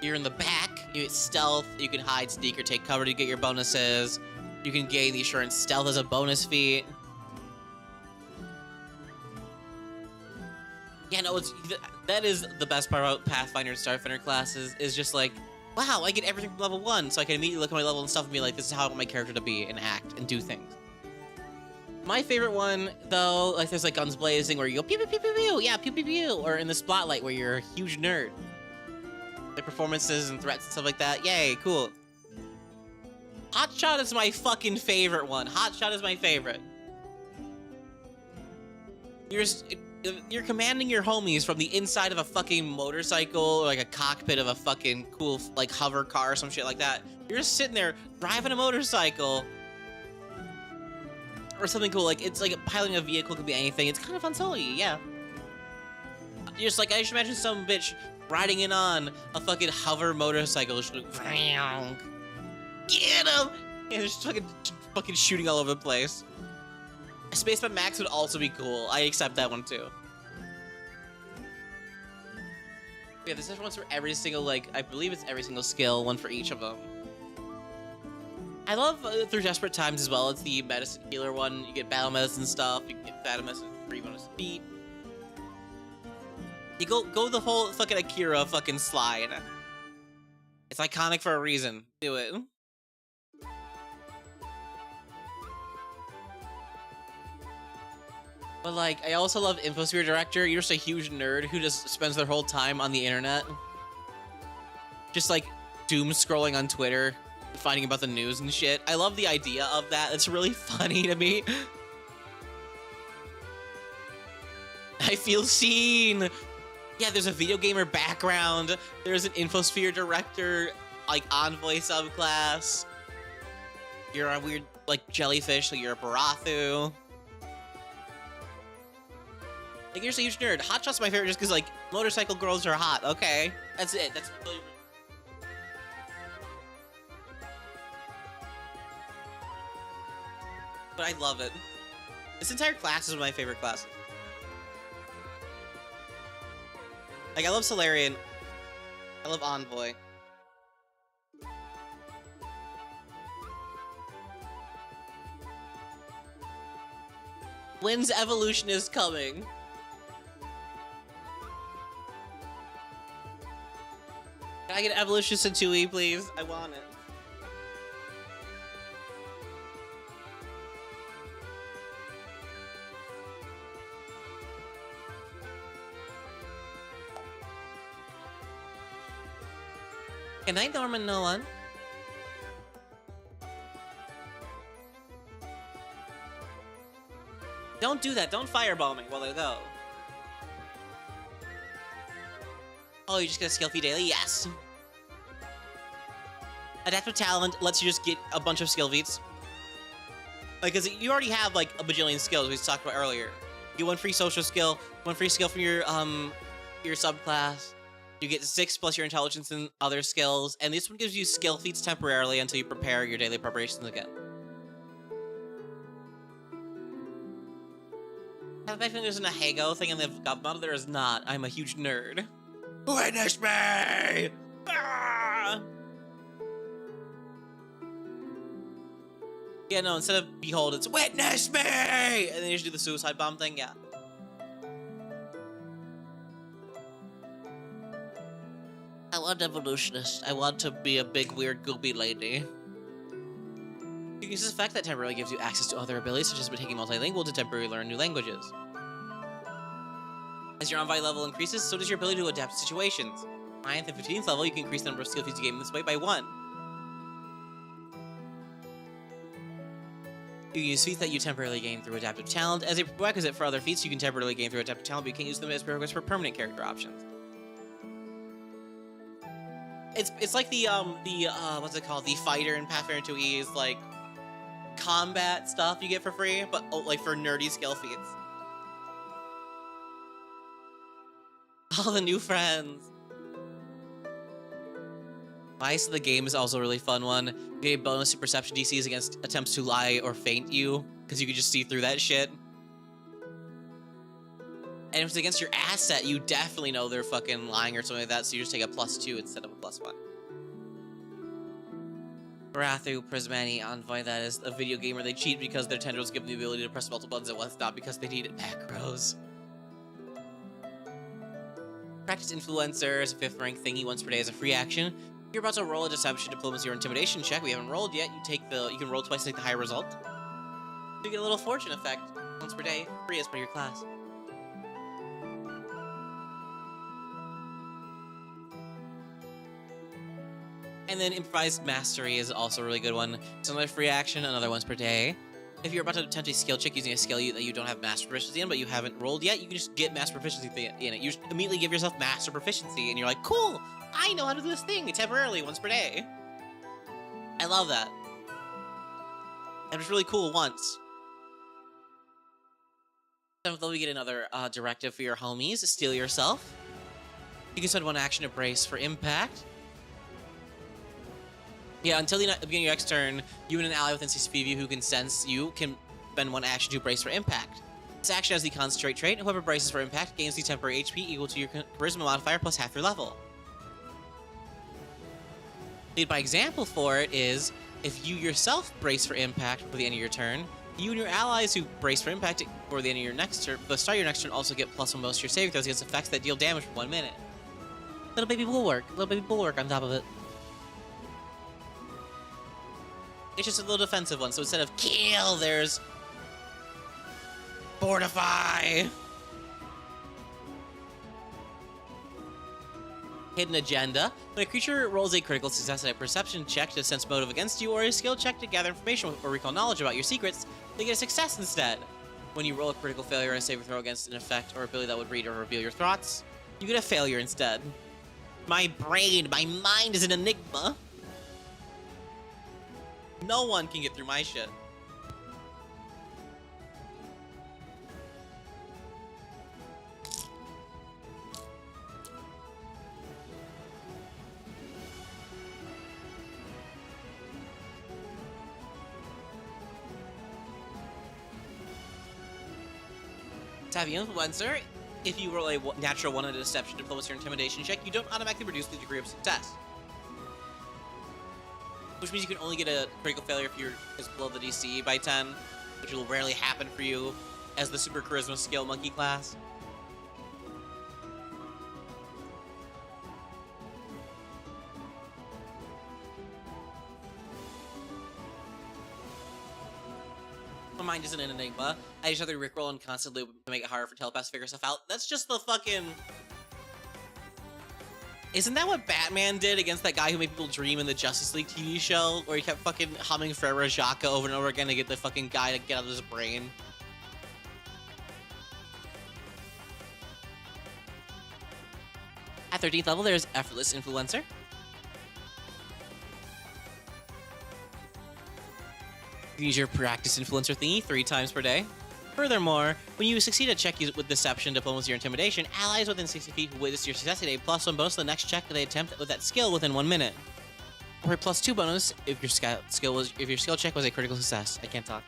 You're in the back. You get stealth. You can hide, sneak, or take cover to get your bonuses. You can gain the assurance stealth as a bonus feat. Yeah, no, that is the best part about Pathfinder and Starfinder classes is just like, wow, I get everything from level 1, so I can immediately look at my level and stuff and be like, this is how I want my character to be and act and do things. My favorite one, though, like there's like Guns Blazing where you go pew pew pew pew pew, yeah, pew pew pew, or in the Spotlight where you're a huge nerd. Like performances and threats and stuff like that. Yay, cool. Hotshot is my fucking favorite one. Hotshot is my favorite. You're commanding your homies from the inside of a fucking motorcycle or like a cockpit of a fucking cool like hover car or some shit like that. You're just sitting there driving a motorcycle. Or something cool, like it's like piloting a vehicle could be anything. It's kind of fun solo, yeah. You're just like, I just imagine some bitch riding in on a fucking hover motorcycle, just like, get him! And just fucking shooting all over the place. Spaceman Max would also be cool. I accept that one too. Yeah, this is ones for every single, like, I believe it's every single skill, one for each of them. I love Through Desperate Times as well. It's the medicine healer one. You get battle medicine stuff. You get battle medicine free bonus feat. You go the whole fucking Akira fucking slide. It's iconic for a reason. Do it. But like, I also love Infosphere Director. You're just a huge nerd who just spends their whole time on the internet. Just like doom scrolling on Twitter. Finding about the news and shit. I love the idea of that. It's really funny to me. I feel seen. Yeah, there's a video gamer background. There's an Infosphere Director, like, envoy subclass. You're a weird, like, jellyfish, so you're a Barathu. Like, you're just a huge nerd. Hotshot's my favorite just because, like, motorcycle girls are hot. Okay. That's it. That's really... But I love it. This entire class is one of my favorite classes. Like, I love Solarian. I love Envoy. Wynn's evolution is coming. Can I get evolution Santui, please? I want it. Good night, Norman Nolan. Don't do that. Don't fireball me while I go. Oh, you just get a skill feed daily? Yes. Adaptive talent lets you just get a bunch of skill feats. Like, cause you already have like a bajillion skills we talked about earlier. You get one free social skill, one free skill from your subclass. You get 6 plus your intelligence and other skills, and this one gives you skill feats temporarily until you prepare your daily preparations again. I think there's an Ahego thing in the government. There is not. I'm a huge nerd. Witness me! Ah! Yeah, no, instead of behold, it's witness me! And then you just do the suicide bomb thing, yeah. I want evolutionist. I want to be a big, weird, goopy lady. You can use this effect that temporarily gives you access to other abilities, such as taking multilingual to temporarily learn new languages. As your envoy level increases, so does your ability to adapt to situations. 9th and 15th level, you can increase the number of skill feats you gain this way by 1. You can use feats that you temporarily gain through adaptive talent. As a prerequisite for other feats, you can temporarily gain through adaptive talent, but you can't use them as prerequisites for permanent character options. It's like the what's it called? The fighter in Pathfinder 2E's like combat stuff you get for free, but like for nerdy skill feats. All the new friends. Vice of the game is also a really fun one. You get a bonus to perception DCs against attempts to lie or feint you, because you can just see through that shit. And if it's against your asset, you definitely know they're fucking lying or something like that, so you just take a +2 instead of a +1. Rathu Prismani Envoy, that is a video game where they cheat because their tendrils give them the ability to press multiple buttons at once, not because they needed macros. Practice Influencer is a 5th rank thingy once per day as a free action. You're about to roll a deception, diplomacy, or intimidation check. We haven't rolled yet. You can roll twice to take the higher result. You get a little fortune effect once per day, free as per your class. And then Improvised Mastery is also a really good one. It's another free action, another once per day. If you're about to attempt a skill check using a skill that you don't have master proficiency in, but you haven't rolled yet, you can just get master proficiency in it. You just immediately give yourself master proficiency, and you're like, cool, I know how to do this thing temporarily once per day. I love that. And it's really cool once. 7th level, you get another directive for your homies. Steal yourself. You can spend 1 action to brace for impact. Yeah, until the beginning of your next turn, you and an ally within 60 feet of you who can sense you can spend 1 action to brace for impact. This action has the concentrate trait. Whoever braces for impact gains the temporary HP equal to your charisma modifier plus half your level. Lead by example for it is, if you yourself brace for impact for the end of your turn, you and your allies who brace for impact for the end of your next turn, the start of your next turn, also get +1 bonus to your saving throws against effects that deal damage for 1 minute. Little baby bulwark on top of it. It's just a little defensive one, so instead of kill, there's fortify. Hidden agenda. When a creature rolls a critical success at a perception check to sense motive against you, or a skill check to gather information or recall knowledge about your secrets, they get a success instead. When you roll a critical failure and a saving throw against an effect or ability that would read or reveal your thoughts, you get a failure instead. My brain, my mind is an enigma. No one can get through my shit. Savvy Influencer, if you roll a natural 1 on a deception, diplomacy, or intimidation check, you don't automatically reduce the degree of success. Which means you can only get a critical failure if you're below the DC by 10, which will rarely happen for you. as the super charisma skill monkey class. My mind isn't an enigma. I just have to rickroll and constantly to make it harder for telepaths to figure stuff out. That's just the fucking... Isn't that what Batman did against that guy who made people dream in the Justice League TV show? Where he kept fucking humming Frere Jacques over and over again to get the fucking guy to get out of his brain? At 13th level, there's Effortless Influencer. You can use your practice influencer thingy 3 times per day. Furthermore, when you succeed a check with deception, diplomacy, or intimidation, allies within 60 feet who witness your success get a +1 bonus to the next check that they attempt with that skill within 1 minute, or a +2 bonus if your skill check was a critical success. I can't talk.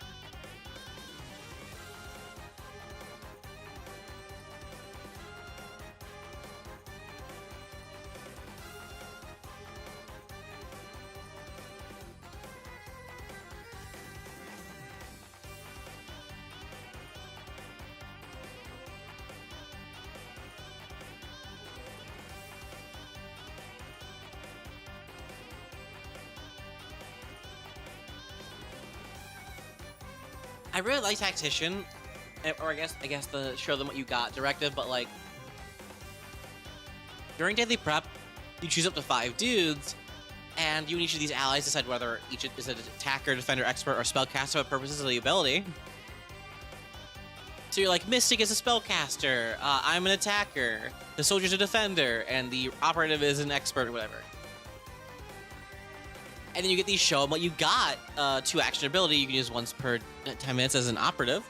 I really like Tactician, or I guess the show them what you got directive, but like during daily prep, you choose up to 5 dudes, and you and each of these allies decide whether each is an attacker, defender, expert, or spellcaster for purposes of the ability. So you're like, Mystic is a spellcaster, I'm an attacker, the soldier's a defender, and the operative is an expert or whatever. And then you get these show them what you got 2 action ability. You can use once per 10 minutes as an operative.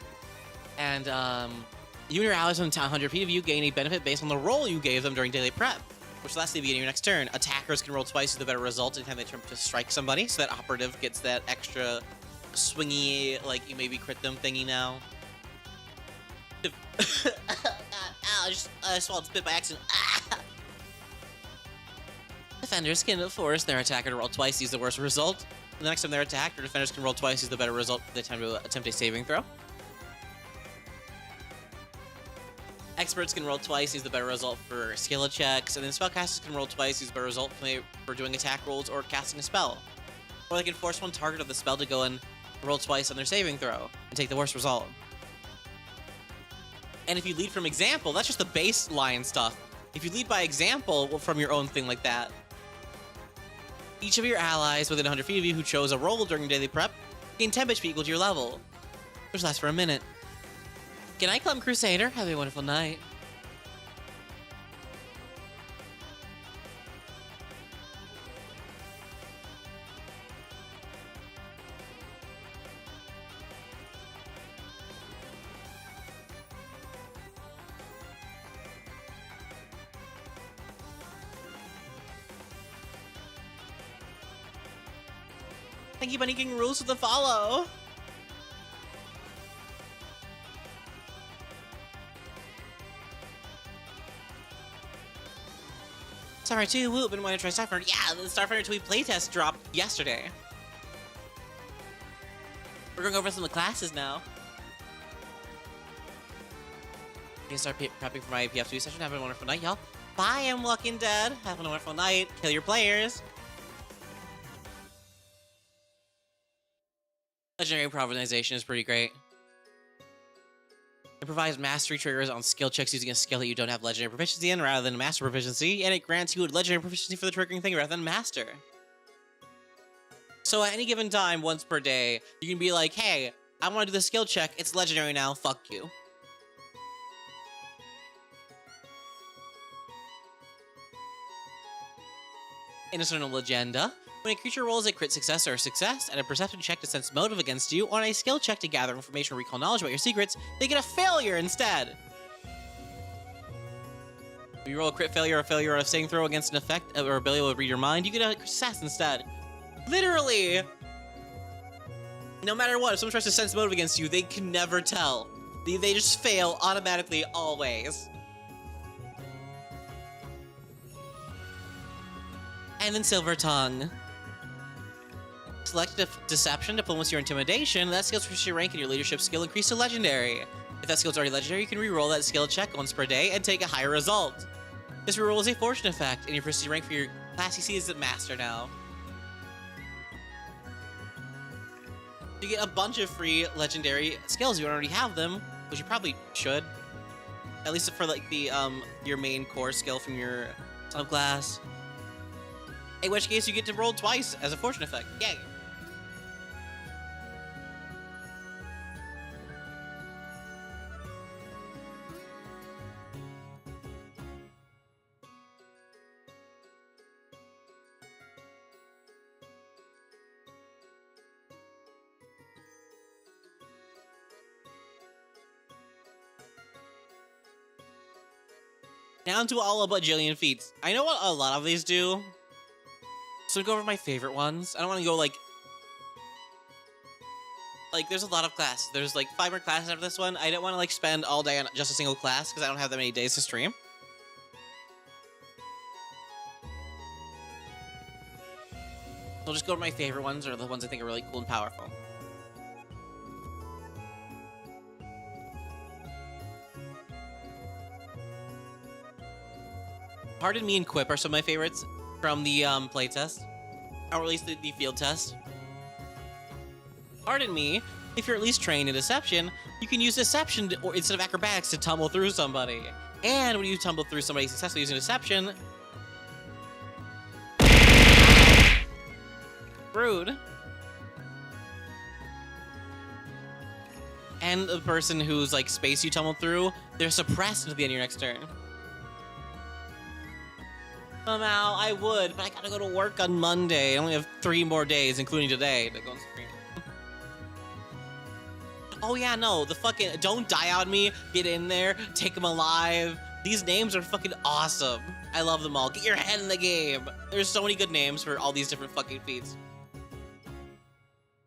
And you and your allies within 100 feet of you gain a benefit based on the roll you gave them during daily prep, which lasts to the beginning of your next turn. Attackers can roll twice with the better result anytime they attempt to strike somebody, so that operative gets that extra swingy, like you maybe crit them thingy now. Ow, I swallowed spit by accident. Defenders can force their attacker to roll twice, use the worst result. The next time they're attacked, or defenders can roll twice, use the better result for the time to attempt a saving throw. Experts can roll twice, use the better result for skill checks, and then spellcasters can roll twice, use the better result for doing attack rolls or casting a spell. Or they can force one target of the spell to go and roll twice on their saving throw and take the worst result. And if you lead from example, that's just the baseline stuff. If you lead by example from your own thing like that, each of your allies within 100 feet of you who chose a roll during daily prep gain 10 HP equal to your level, which lasts for a minute. Good night, Club Crusader. Have a wonderful night. Thank you, Bunny King Rules, for the follow. Sorry, too. Woo, been wanting to try Starfinder. Yeah, the Starfinder 2 playtest dropped yesterday. We're going over some of the classes now. I'm gonna start prepping for my PF2 session. Have a wonderful night, y'all. Bye, I'm Walking Dead. Have a wonderful night. Kill your players. Legendary improvisation is pretty great. It provides mastery triggers on skill checks using a skill that you don't have legendary proficiency in rather than master proficiency, and it grants you a legendary proficiency for the triggering thing rather than master. So at any given time, once per day, you can be like, hey, I want to do the skill check, it's legendary now, fuck you. Innocent Legenda. When a creature rolls a crit success or a success, and a perception check to sense motive against you, or on a skill check to gather information or recall knowledge about your secrets, they get a failure instead. If you roll a crit failure or a failure on a saving throw against an effect or ability to read your mind, you get a success instead. Literally! No matter what, if someone tries to sense motive against you, they can never tell. They just fail automatically always. And then Silver Tongue. Select Deception, Diplomacy, or Intimidation. That skill's for your rank and your leadership skill increase to Legendary. If that skill's already legendary, you can reroll that skill check once per day and take a higher result. This reroll is a fortune effect, and your proficiency rank for your class you see is the master now. You get a bunch of free legendary skills. You already have them, which you probably should. At least for like the your main core skill from your subclass. In which case you get to roll twice as a fortune effect. Yay! Down to all a bajillion feats. I know what a lot of these do. So go over my favorite ones. I don't want to go like there's a lot of classes. There's like 5 more classes after this one. I don't want to like spend all day on just a single class because I don't have that many days to stream. So I'll just go over my favorite ones or the ones I think are really cool and powerful. Pardon Me and Quip are some of my favorites from the playtest, or at least the field test. Pardon Me, if you're at least trained in Deception, you can use Deception instead of Acrobatics to tumble through somebody. And when you tumble through somebody successfully using Deception... Rude. And the person whose like space you tumble through, they're suppressed until the end of your next turn. Somehow, I would, but I gotta go to work on Monday. I only have 3 more days, including today, to go and stream. Oh yeah, no, the fucking Don't Die On Me, get in there, take them alive. These names are fucking awesome. I love them all. Get your head in the game. There's so many good names for all these different fucking feats.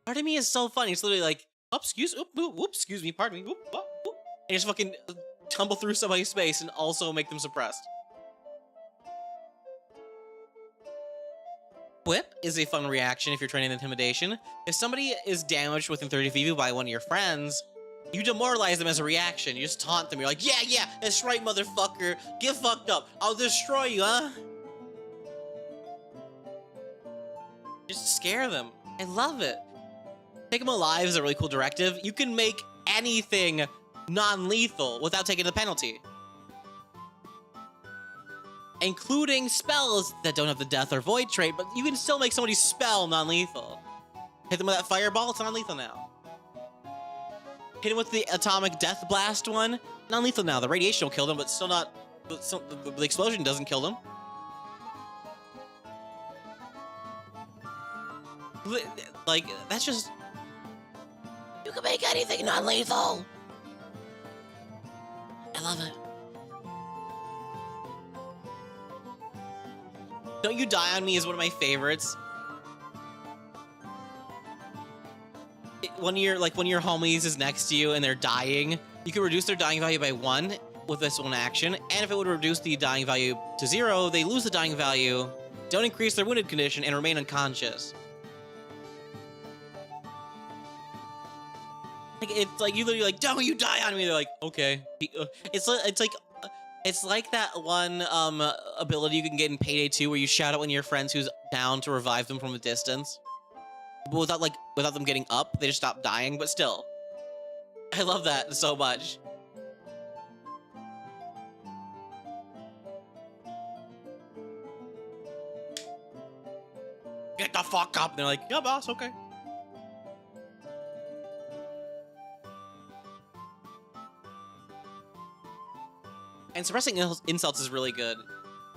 Part of me is so funny. It's literally like, excuse me, pardon me, whoop, whoop, whoop. And just fucking tumble through somebody's space and also make them suppressed. Whip is a fun reaction if you're training Intimidation. If somebody is damaged within 30 feet of you by one of your friends, you demoralize them as a reaction. You just taunt them. You're like, yeah, that's right, motherfucker. Get fucked up. I'll destroy you, huh? Just scare them. I love it. Take them alive is a really cool directive. You can make anything non-lethal without taking the penalty, including spells that don't have the death or void trait, but you can still make somebody's spell non-lethal. Hit them with that fireball, it's non-lethal now. Hit him with the atomic death blast one, non-lethal now. The radiation will kill them, but still not. The explosion doesn't kill them. Like, that's just... You can make anything non-lethal. I love it. Don't You Die On Me is one of my favorites. When your homies is next to you and they're dying, you can reduce their dying value by 1 with this one action. And if it would reduce the dying value to 0, they lose the dying value, don't increase their wounded condition, and remain unconscious. Like, it's like you literally like, don't you die on me. They're like, okay. It's like that one ability you can get in Payday 2 where you shout out one of your friends who's down to revive them from a distance. But without them getting up, they just stop dying, but still. I love that so much. Get the fuck up! And they're like, yeah, boss, okay. And suppressing insults is really good.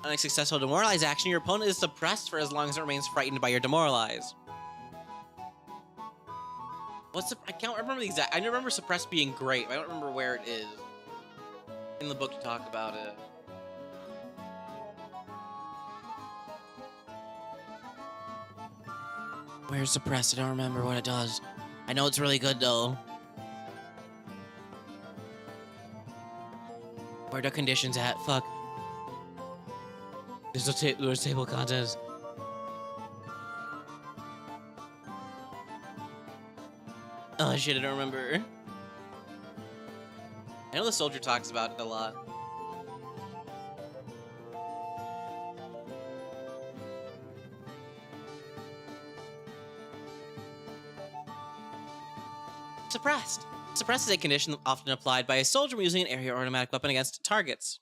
On a successful demoralize action, your opponent is suppressed for as long as it remains frightened by your demoralize. I can't remember the exact... I remember suppressed being great, but I don't remember where it is in the book to talk about it. Where's suppressed? I don't remember what it does. I know it's really good, though. Where are the conditions at? Fuck. There's table contents. Oh shit, I don't remember. I know the soldier talks about it a lot. Suppressed. Suppressed is a condition often applied by a soldier when using an area or automatic weapon against targets.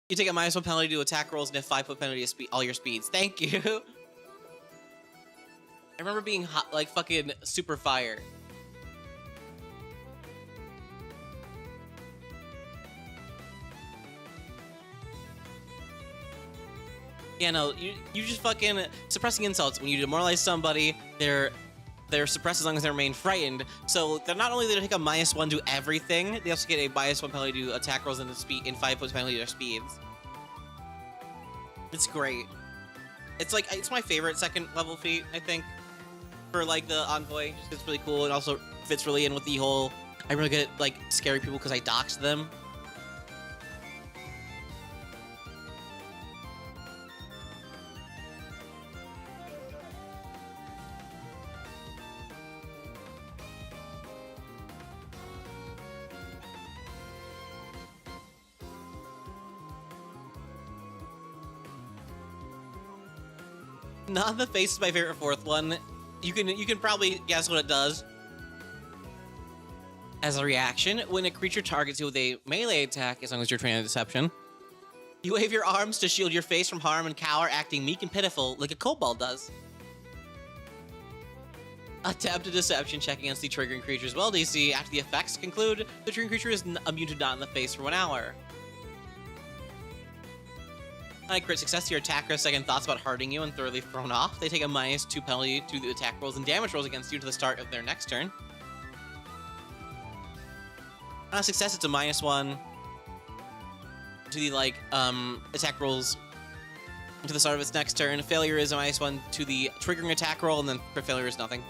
You take a -1 penalty to attack rolls and a 5-foot penalty to all your speeds. Thank you. I remember being hot, like fucking super fire. Yeah, no, you just fucking suppressing insults. When you demoralize somebody, they're suppressed as long as they remain frightened. So they're not only going to take a -1 to everything, they also get a -1 penalty to attack rolls and the speed in 5-foot penalty to their speeds. It's great. It's like it's my favorite second level feat, I think, for like the envoy. Just 'cause it's really cool and also fits really in with the whole. I really get like scary people because I doxed them. Not in the face is my favorite fourth one. You can probably guess what it does. As a reaction, when a creature targets you with a melee attack, as long as you're trained in deception, you wave your arms to shield your face from harm and cower, acting meek and pitiful like a kobold does. Attempt a deception check against the triggering creature's well DC. After the effects conclude, the triggering creature is immune to dot in the face for 1 hour. On a crit success, your attacker has second thoughts about hurting you and thoroughly thrown off. They take a -2 penalty to the attack rolls and damage rolls against you to the start of their next turn. On a success, it's a -1 to the attack rolls to the start of its next turn. Failure is a -1 to the triggering attack roll, and then crit failure is nothing.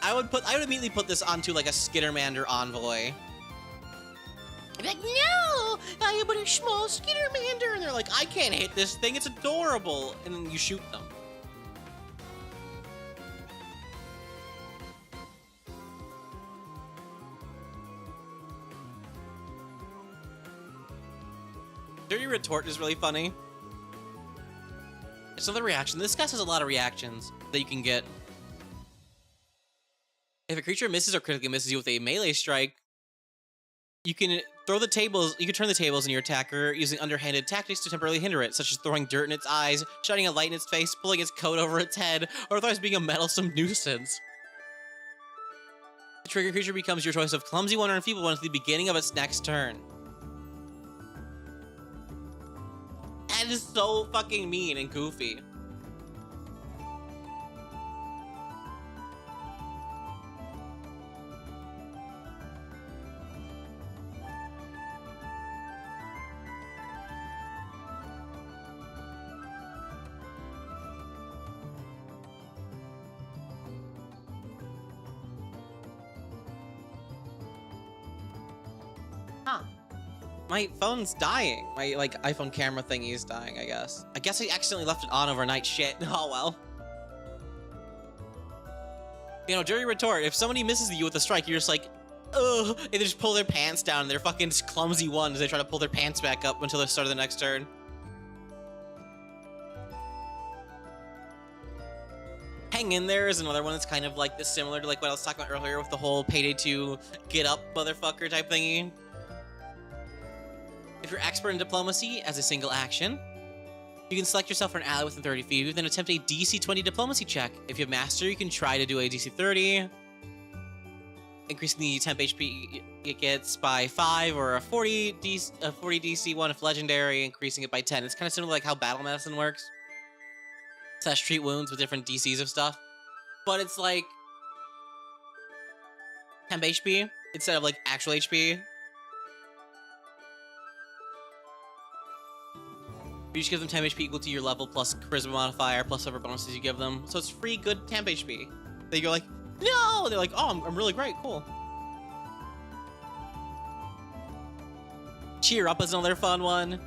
I would immediately put this onto like a Skittermander envoy. I'd be like, no, I am but a small Skittermander, and they're like, I can't hit this thing, it's adorable, and then you shoot them. Dirty Retort is really funny. It's another reaction. This guy has a lot of reactions that you can get. If a creature misses or critically misses you with a melee strike, you can throw the tables. You can turn the tables in your attacker using underhanded tactics to temporarily hinder it, such as throwing dirt in its eyes, shining a light in its face, pulling its coat over its head, or otherwise being a meddlesome nuisance. The trigger creature becomes your choice of clumsy one or enfeebled one at the beginning of its next turn. That is so fucking mean and goofy. Huh. My phone's dying. My iPhone camera thingy is dying, I guess. I guess I accidentally left it on overnight. Shit. Oh well. You know, Dirty Retort, if somebody misses you with a strike, you're just like, ugh, and they just pull their pants down, and they're fucking clumsy ones. They try to pull their pants back up until the start of the next turn. Hang in There is another one that's kind of like this, similar to like what I was talking about earlier with the whole payday to get up motherfucker type thingy. If you're expert in diplomacy as a single action, you can select yourself for an ally within 30 feet of you, then attempt a DC 20 diplomacy check. If you have master, you can try to do a DC 30, increasing the temp HP it gets by 5, or a 40 DC one if legendary, increasing it by 10. It's kind of similar to like how battle medicine works. / treat wounds with different DCs of stuff. But it's like temp HP instead of like actual HP. You just give them temp HP equal to your level plus charisma modifier plus whatever bonuses you give them. So it's free good temp HP. They go like, no! They're like, oh, I'm really great, cool. Cheer Up is another fun one.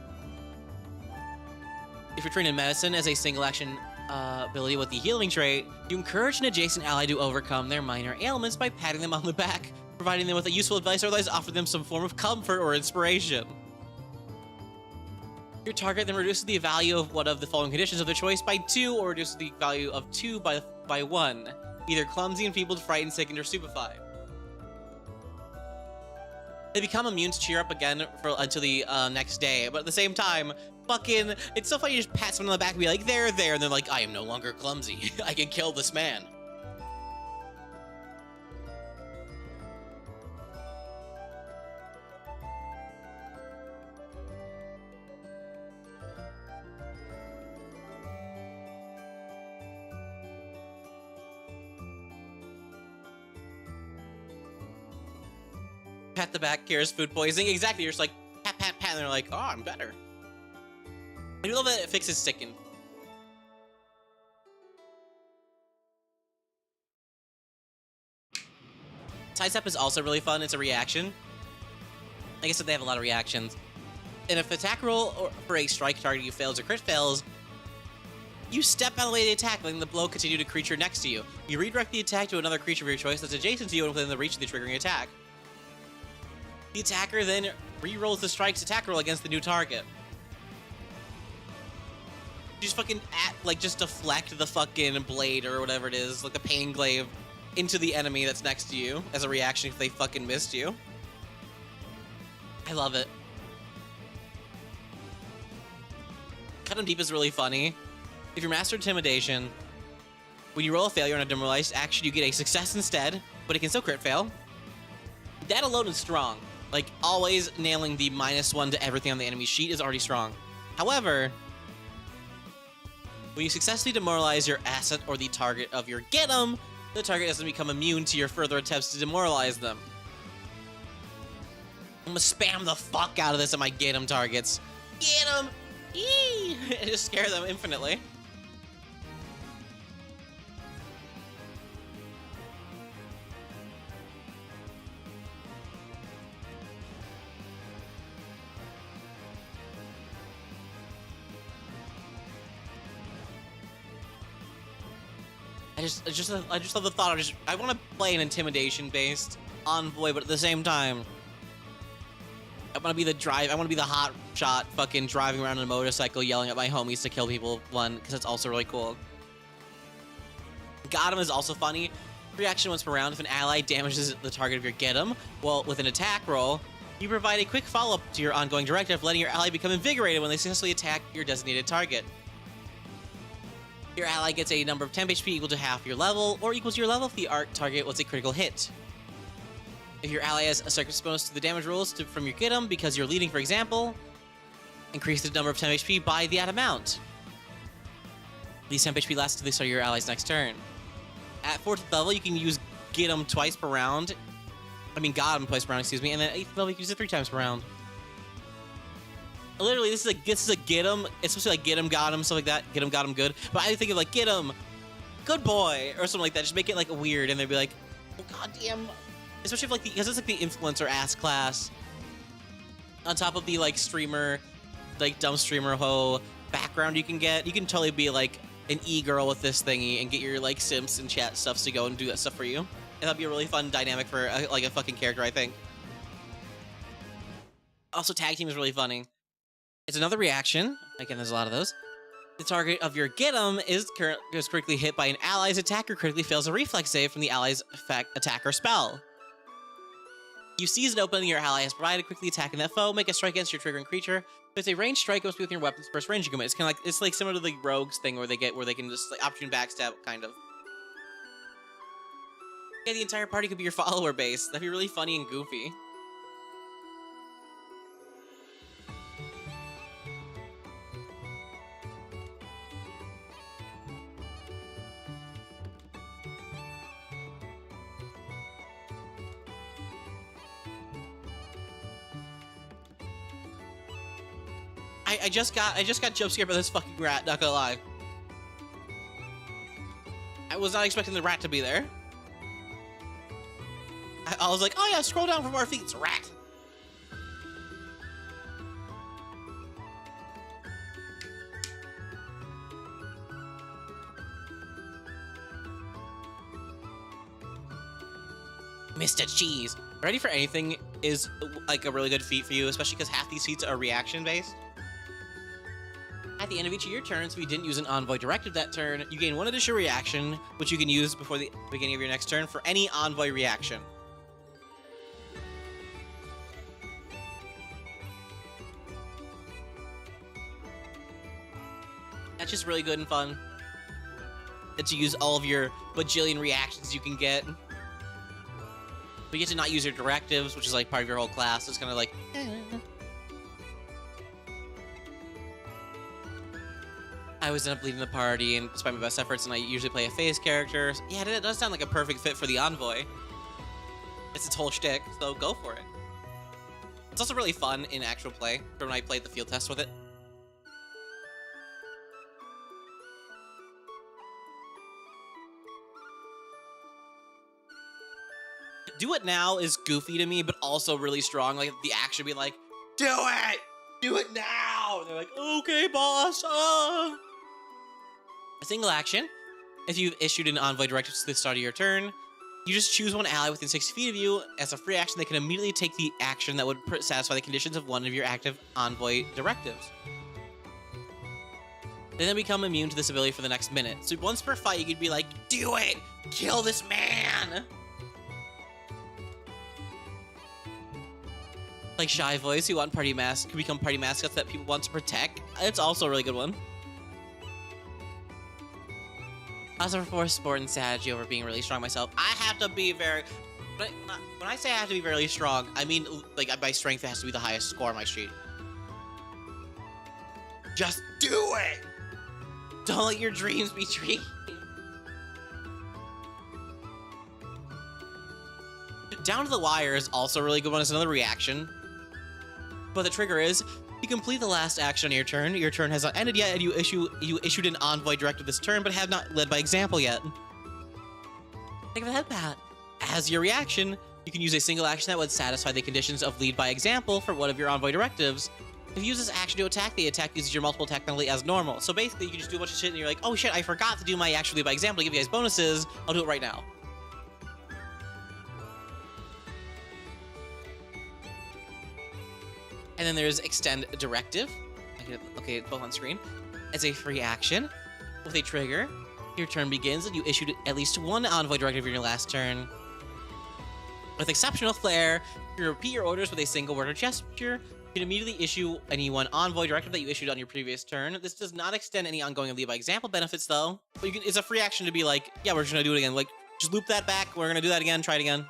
If you're trained in medicine as a single action ability with the healing trait, you encourage an adjacent ally to overcome their minor ailments by patting them on the back. providing them with a useful advice or otherwise offer them some form of comfort or inspiration. Your target then reduces the value of one of the following conditions of their choice by 2 or reduces the value of 2 by 1. Either clumsy, enfeebled, frightened, sickened, or stupefied. They become immune to cheer up again until the next day, but at the same time, fucking, it's so funny you just pat someone on the back and be like, there, and they're like, I am no longer clumsy. I can kill this man. Pat the back, cures food poisoning. Exactly, you're just like, pat, pat, pat, and they're like, oh, I'm better. I do love that it fixes sickened. Sidestep is also really fun. It's a reaction. Like I said, they have a lot of reactions. And if attack roll for a strike target you fails or crit fails, you step out of the way of the attack, letting the blow continue to creature next to you. You redirect the attack to another creature of your choice that's adjacent to you and within the reach of the triggering attack. The attacker then re-rolls the strike's attack roll against the new target. You just fucking just deflect the fucking blade or whatever it is, like the pain glaive, into the enemy that's next to you as a reaction if they fucking missed you. I love it. Cut 'em deep is really funny. If you're Master Intimidation, when you roll a failure on a demoralized action, you get a success instead, but it can still crit fail. That alone is strong. Like, always nailing the -1 to everything on the enemy sheet is already strong. However, when you successfully demoralize your asset or the target of your get 'em, the target doesn't become immune to your further attempts to demoralize them. I'm gonna spam the fuck out of this at my get 'em targets. Get 'em! Eee! And just scare them infinitely. I just love the thought of I want to play an intimidation-based envoy, but at the same time, I want to be the hot shot fucking driving around on a motorcycle yelling at my homies to kill people, because it's also really cool. Got 'em is also funny. Reaction once per round. If an ally damages the target of your get 'em, well, with an attack roll, you provide a quick follow-up to your ongoing directive, letting your ally become invigorated when they successfully attack your designated target. Your ally gets a number of temp HP equal to half your level, or equal to your level if the arc target was a critical hit. If your ally has a circus bonus to the damage rolls from your get 'em because you're leading, for example, increase the number of temp HP by that amount. These temp HP last to the start of your ally's next turn. At 4th level, you can use get 'em twice per round. Got 'em twice per round, excuse me, and then at 8th level, you can use it 3 times per round. Literally, this is a get 'em. It's supposed to be like get 'em, got 'em, stuff like that. Get 'em, got 'em, good. But I think of like get 'em, good boy, or something like that. Just make it like weird, and they'd be like, oh goddamn. Especially if because it's like the influencer ass class. On top of the like streamer, like dumb streamer ho background you can get, you can totally be like an e-girl with this thingy and get your like simps and chat stuffs to go and do that stuff for you. And that'd be a really fun dynamic for like a fucking character, I think. Also, tag team is really funny. It's another reaction. Again, there's a lot of those. The target of your get 'em is critically hit by an ally's attack or critically fails a reflex save from the ally's attack or spell. You seize an opening your ally has provided, quickly attacking that foe, make a strike against your triggering creature. If it's a ranged strike, it must be within your weapon's first range you can make. It's kind of like, it's like similar to the rogues thing where they can just like opportune backstab, kind of. Yeah, the entire party could be your follower base. That'd be really funny and goofy. I just got jump scared by this fucking rat, not gonna lie. I was not expecting the rat to be there. I was like, oh yeah, scroll down from our feet, it's a rat. Mr. Cheese. Ready for anything is like a really good feat for you, especially because half these feats are reaction based. At the end of each of your turns, if you didn't use an envoy directive that turn, you gain one additional reaction, which you can use before the beginning of your next turn for any envoy reaction. That's just really good and fun. And to use all of your bajillion reactions you can get. But you get to not use your directives, which is like part of your whole class. It's kind of like, I always end up leading the party, and despite my best efforts, and I usually play a phase character. So yeah, it does sound like a perfect fit for the envoy. It's its whole shtick, so go for it. It's also really fun in actual play, from when I played the field test with it. Do It Now is goofy to me, but also really strong. Like, the action be like, do it! Do it now! And they're like, okay, boss! A single action. If you've issued an envoy directive to the start of your turn, you just choose one ally within 60 feet of you. As a free action, they can immediately take the action that would satisfy the conditions of one of your active envoy directives. They then become immune to this ability for the next minute. So once per fight, you could be like, do it! Kill this man! Like Shy Voice, who want party can become party mascots that people want to protect. It's also a really good one. I also prefer sport and strategy over being really strong myself. I have to be very... When I say I have to be really strong, I mean, like, my strength has to be the highest score on my sheet. Just do it! Don't let your dreams be dreams. Down to the Wire is also a really good one. It's another reaction. But the trigger is, you complete the last action on your turn. Your turn has not ended yet, and you issued an envoy directive this turn, but have not led by example yet. Think of a head pat. As your reaction, you can use a single action that would satisfy the conditions of lead by example for one of your envoy directives. If you use this action to attack, the attack uses your multiple attack penalty as normal. So basically, you can just do a bunch of shit, and you're like, oh shit, I forgot to do my actual lead by example to give you guys bonuses. I'll do it right now. And then there's Extend Directive. Okay, both on screen. As a free action, with a trigger, your turn begins and you issued at least one envoy directive in your last turn. With Exceptional Flair, you repeat your orders with a single word or gesture. You can immediately issue any one envoy directive that you issued on your previous turn. This does not extend any ongoing lead by example benefits, though. But it's a free action to be like, yeah, we're just gonna do it again. Like, just loop that back. We're gonna do that again. Try it again.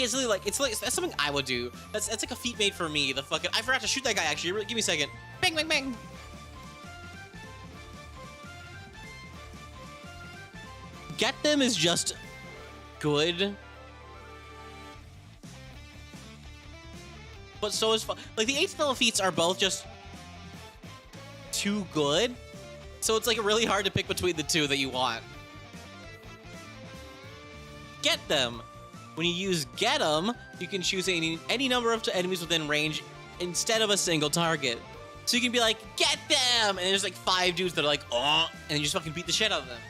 It's really like, that's something I would do. That's like a feat made for me. The fucking, I forgot to shoot that guy actually. Give me a second. Bang, bang, bang. Get Them is just good. But so is fun. Like, the 8th level feats are both just too good. So it's like really hard to pick between the two that you want. Get Them. When you use Get 'em, you can choose any number of enemies within range instead of a single target. So you can be like, get them! And there's like 5 dudes that are like, oh, and you just fucking beat the shit out of them.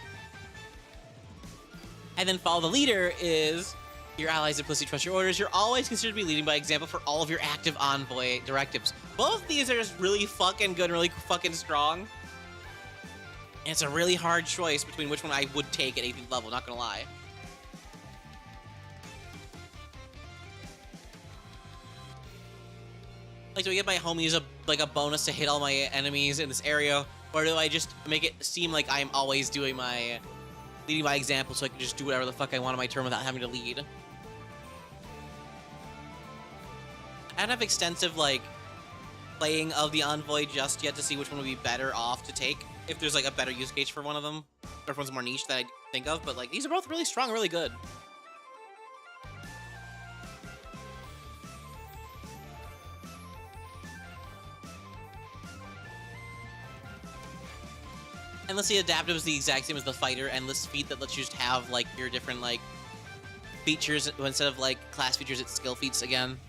And then Follow the Leader is your allies implicitly trust your orders. You're always considered to be leading by example for all of your active envoy directives. Both these are just really fucking good and really fucking strong. And it's a really hard choice between which one I would take at 18th level, not gonna lie. Like, do I get my homies a bonus to hit all my enemies in this area? Or do I just make it seem like I'm always doing leading by example so I can just do whatever the fuck I want on my turn without having to lead? I don't have extensive, like, playing of the envoy just yet to see which one would be better off to take. If there's, like, a better use case for one of them. Or if one's more niche that I think of. But, like, these are both really strong, really good. Unless the adaptive is the exact same as the fighter endless feat that lets you just have, like, your different, like, features instead of, like, class features, it's skill feats again.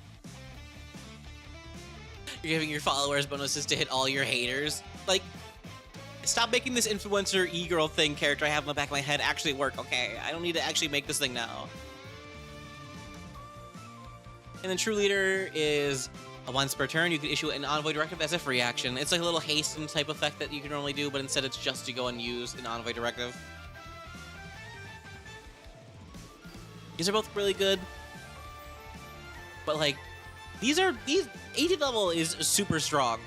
You're giving your followers bonuses to hit all your haters. Like, stop making this influencer e-girl thing character I have in the back of my head actually work, okay? I don't need to actually make this thing now. And then True Leader is a once per turn. You can issue an Envoy Directive as a free action. It's like a little hasten type effect that you can normally do, but instead it's just to go and use an Envoy Directive. These are both really good. But like, these 18th level is super strong.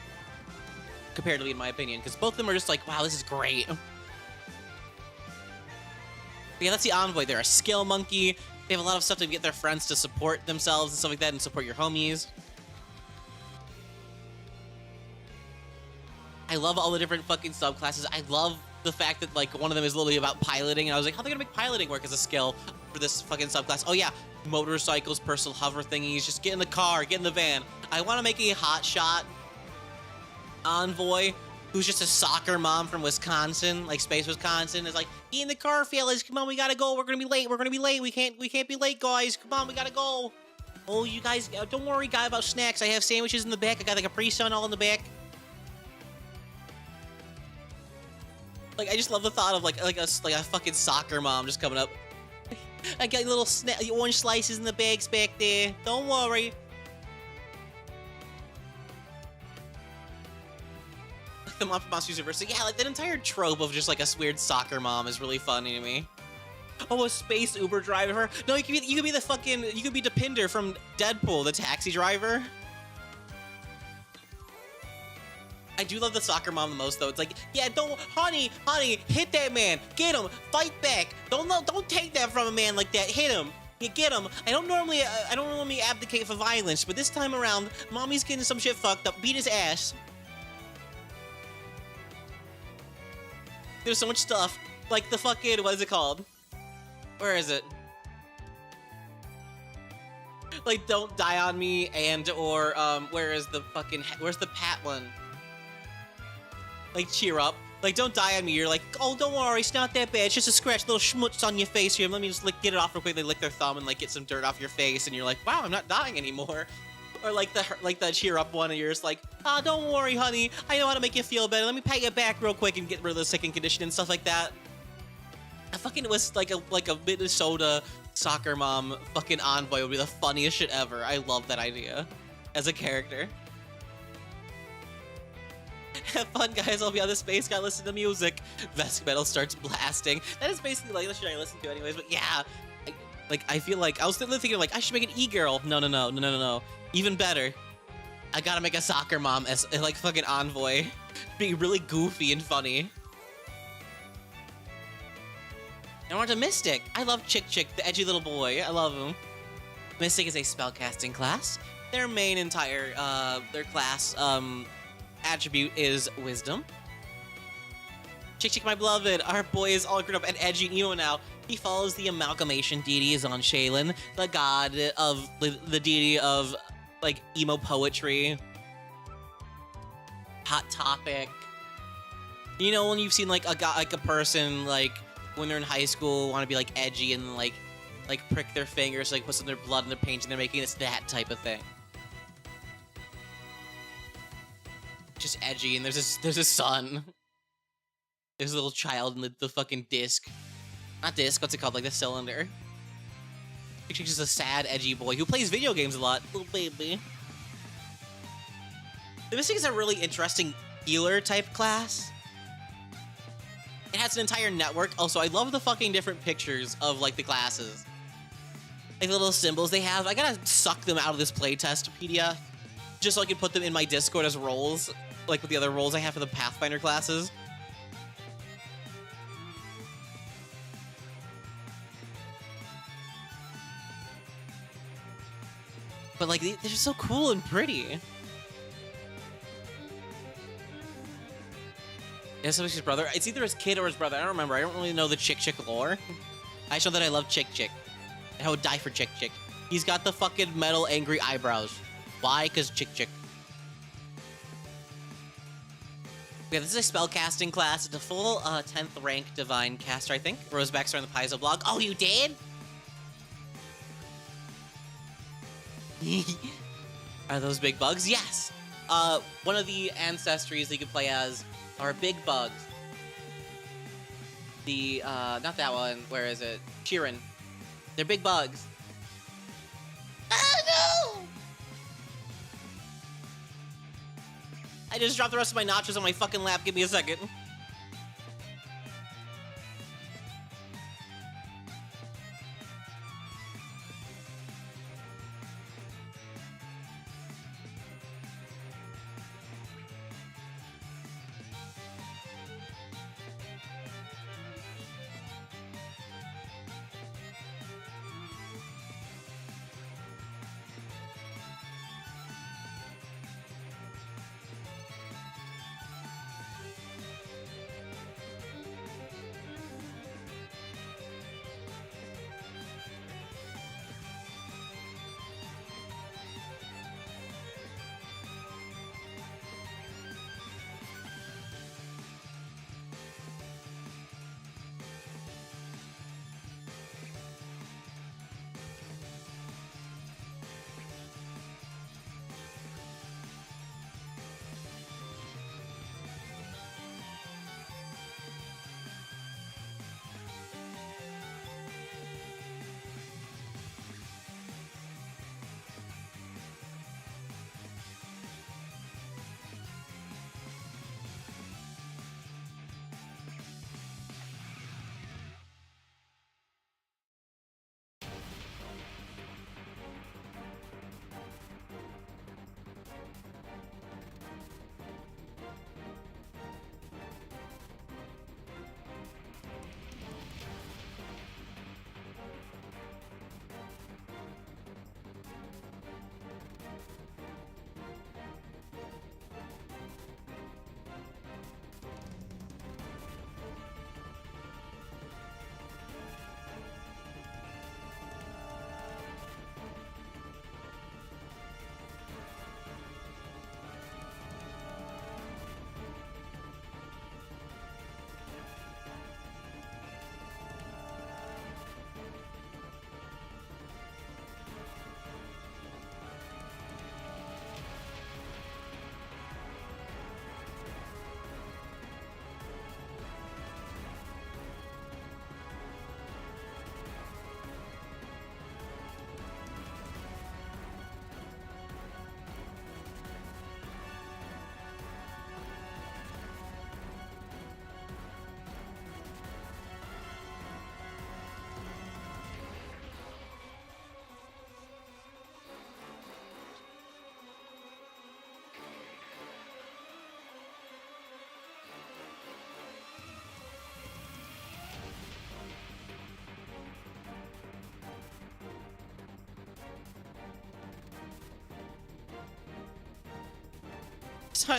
Comparatively, in my opinion, because both of them are just like, wow, this is great. Yeah, that's the Envoy. They're a skill monkey. They have a lot of stuff to get their friends to support themselves and stuff like that, and support your homies. I love all the different fucking subclasses. I love the fact that like one of them is literally about piloting, and I was like, how are they gonna make piloting work as a skill for this fucking subclass? Oh yeah, motorcycles, personal hover thingies. Just get in the car, get in the van. I want to make a hotshot Envoy who's just a soccer mom from Wisconsin, like Space Wisconsin, is like, get in the car, fellas. Come on, we gotta go. We're gonna be late. We're gonna be late. We can't be late, guys. Come on, we gotta go. Oh, you guys, don't worry, guy, about snacks. I have sandwiches in the back. I got like a Capri-Sun all in the back. Like, I just love the thought of like a fucking soccer mom just coming up. I got little orange slices in the bags back there. Don't worry. The mom from Monsters University. Yeah, like that entire trope of just like a weird soccer mom is really funny to me. Oh, a space Uber driver. No, you could be the fucking, you could be Depinder from Deadpool, the taxi driver. I do love the soccer mom the most though. It's like, yeah, honey, hit that man, get him, fight back. Don't take that from a man like that. Hit him. You get him. I don't normally abdicate for violence, but this time around, mommy's getting some shit fucked up. Beat his ass. There's so much stuff. Like the fucking, what is it called? Where is it? Like, don't die on me, or where's the Pat one? Like, cheer up. Like, don't die on me. You're like, oh, don't worry, it's not that bad. It's just a scratch, little schmutz on your face here. Let me just get it off real quick. They lick their thumb and like get some dirt off your face, and you're like, wow, I'm not dying anymore. Or like the cheer up one, and you're just like, ah, oh, don't worry, honey. I know how to make you feel better. Let me pat your back real quick and get rid of the second condition and stuff like that. I fucking was like a Minnesota soccer mom fucking Envoy would be the funniest shit ever. I love that idea as a character. Have fun, guys. I'll be on the space guy. Listen to music. Vesk metal starts blasting. That is basically like the shit I listen to anyways. But yeah, I feel like I was thinking like I should make an e-girl. No. Even better, I gotta make a soccer mom as like fucking Envoy, being really goofy and funny. I want a Mystic. I love Chick, the edgy little boy. I love him. Mystic is a spellcasting class. Their main entire their class attribute is Wisdom. Chick, my beloved, our boy is all grown up and edgy and emo now. He follows the amalgamation deities on Shaylin, the god of the deity of like emo poetry. Hot Topic. You know, when you've seen like a person like when they're in high school want to be like edgy and like prick their fingers, like put some of their blood in the paint, and they're making this that type of thing. Just edgy, and there's a sun. There's a little child in the fucking disc. Not disc, what's it called? Like the cylinder. He's just a sad, edgy boy who plays video games a lot. Little baby. The Mystic is a really interesting healer type class. It has an entire network. Also, I love the fucking different pictures of like the classes. Like the little symbols they have. I gotta suck them out of this playtest PDF just so I can put them in my Discord as roles, like with the other roles I have for the Pathfinder classes. But like, they're just so cool and pretty. Yeah, so it's his brother. It's either his kid or his brother. I don't remember. I don't really know the Chick lore. I just know that I love Chick. And I would die for Chick. He's got the fucking metal angry eyebrows. Why? Because Chick. Yeah, this is a spellcasting class. It's a full 10th rank divine caster, I think. Rosebacks are on the Paizo blog. Oh, you did? Are those big bugs? Yes. One of the ancestries that you can play as are big bugs. The not that one. Where is it? Chirin. They're big bugs. Oh no! I just dropped the rest of my nachos on my fucking lap. Give me a second.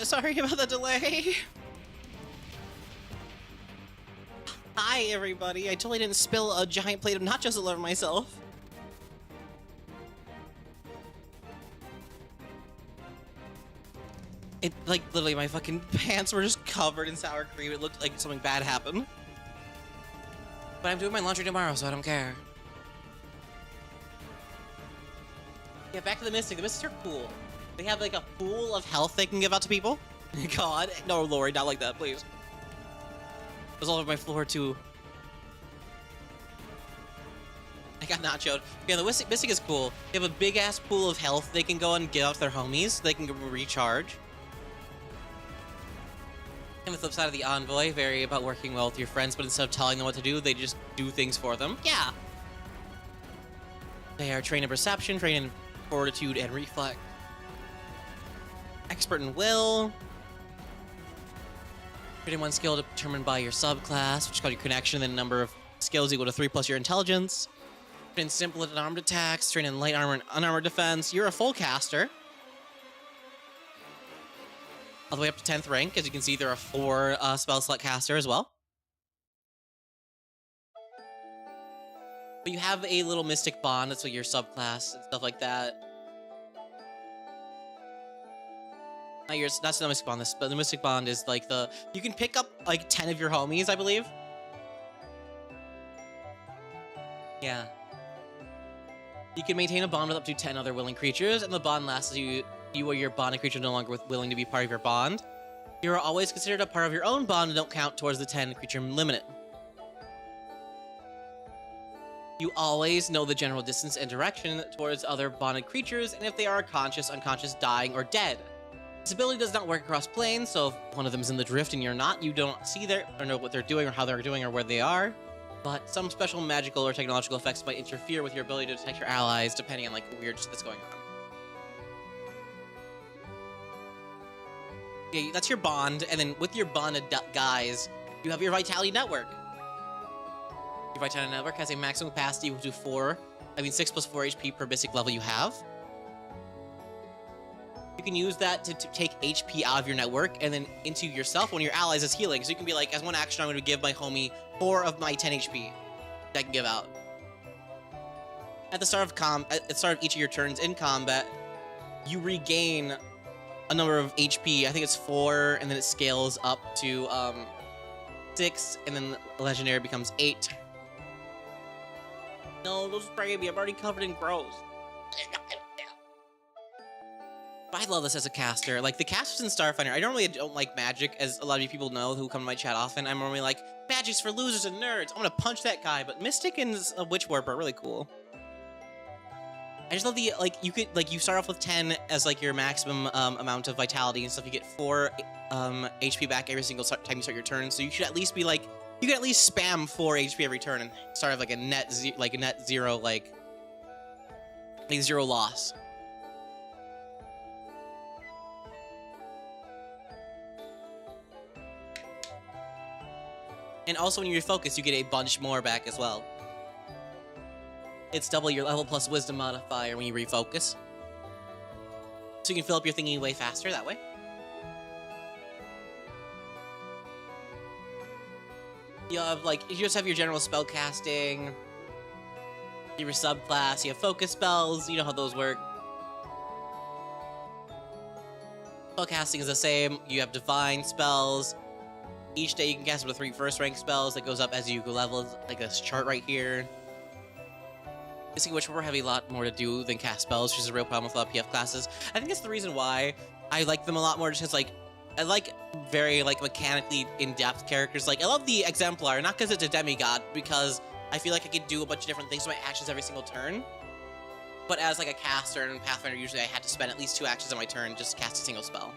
Sorry about the delay. Hi, everybody. I totally didn't spill a giant plate of nachos all over myself. It, like, literally, my fucking pants were just covered in sour cream. It looked like something bad happened. But I'm doing my laundry tomorrow, so I don't care. Yeah, back to the Mystic. The Mystics are cool. They have, like, a pool of health they can give out to people. God. No, Lori, not like that, please. It was all over my floor, too. I got nachoed. Yeah, the Mystic is cool. They have a big-ass pool of health they can go and give out to their homies. They can recharge. And the flip side of the Envoy, very about working well with your friends, but instead of telling them what to do, they just do things for them. Yeah. They are trained in perception, trained in fortitude, and reflex. Expert in will. Trained in one skill determined by your subclass, which is called your connection, then number of skills equal to 3 plus your intelligence. Trained in simple and unarmed attacks, trained in light armor and unarmored defense. You're a full caster. All the way up to 10th rank. As you can see, there are 4 spell slot caster as well. But you have a little mystic bond, that's what your subclass and stuff like that. That's not the mystic bond, but the mystic bond is like the... You can pick up like 10 of your homies, I believe. Yeah. You can maintain a bond with up to 10 other willing creatures, and the bond lasts as you or your bonded creature no longer willing to be part of your bond. You are always considered a part of your own bond and don't count towards the 10 creature limit. You always know the general distance and direction towards other bonded creatures, and if they are conscious, unconscious, dying, or dead. This ability does not work across planes, so if one of them is in the drift and you're not, you don't see their or know what they're doing or how they're doing or where they are. But some special magical or technological effects might interfere with your ability to detect your allies, depending on like weird shit that's going on. Yeah, that's your bond, and then with your bonded guys, you have your Vitality Network. Your Vitality Network has a maximum capacity equal to 6 plus 4 HP per basic level you have. You can use that to take HP out of your network and then into yourself when your allies is healing. So you can be like, as one action, I'm going to give my homie 4 of my 10 HP that I can give out. At the start of each of your turns in combat, you regain a number of HP. I think it's 4, and then it scales up to 6, and then the legendary becomes 8. No, don't spray me. I'm already covered in gross. I love this as a caster. Like, the casters in Starfinder, I normally don't like magic, as a lot of you people know who come to my chat often. I'm normally like, magic's for losers and nerds. I'm gonna punch that guy. But Mystic and Witch Warp are really cool. I just love the, like, you start off with 10 as, like, your maximum amount of vitality and stuff. You get 4 HP back every single time you start your turn. So you should at least be, like, you can at least spam 4 HP every turn and start with, like, a net zero, like zero loss. And also when you refocus, you get a bunch more back as well. It's double your level plus wisdom modifier when you refocus. So you can fill up your thingy way faster that way. You have, like, you just have your general spell casting. You have your subclass, you have focus spells, you know how those work. Spell casting is the same, you have divine spells. Each day you can cast up to 3 first rank spells that goes up as you go levels, like this chart right here. Basically, which will have a lot more to do than cast spells, which is a real problem with a lot of PF classes. I think that's the reason why I like them a lot more, just because, like, I like very, like, mechanically in-depth characters. Like, I love the Exemplar, not because it's a demigod, because I feel like I could do a bunch of different things with my actions every single turn. But as, like, a caster in Pathfinder, usually I had to spend at least 2 actions on my turn just to cast a single spell.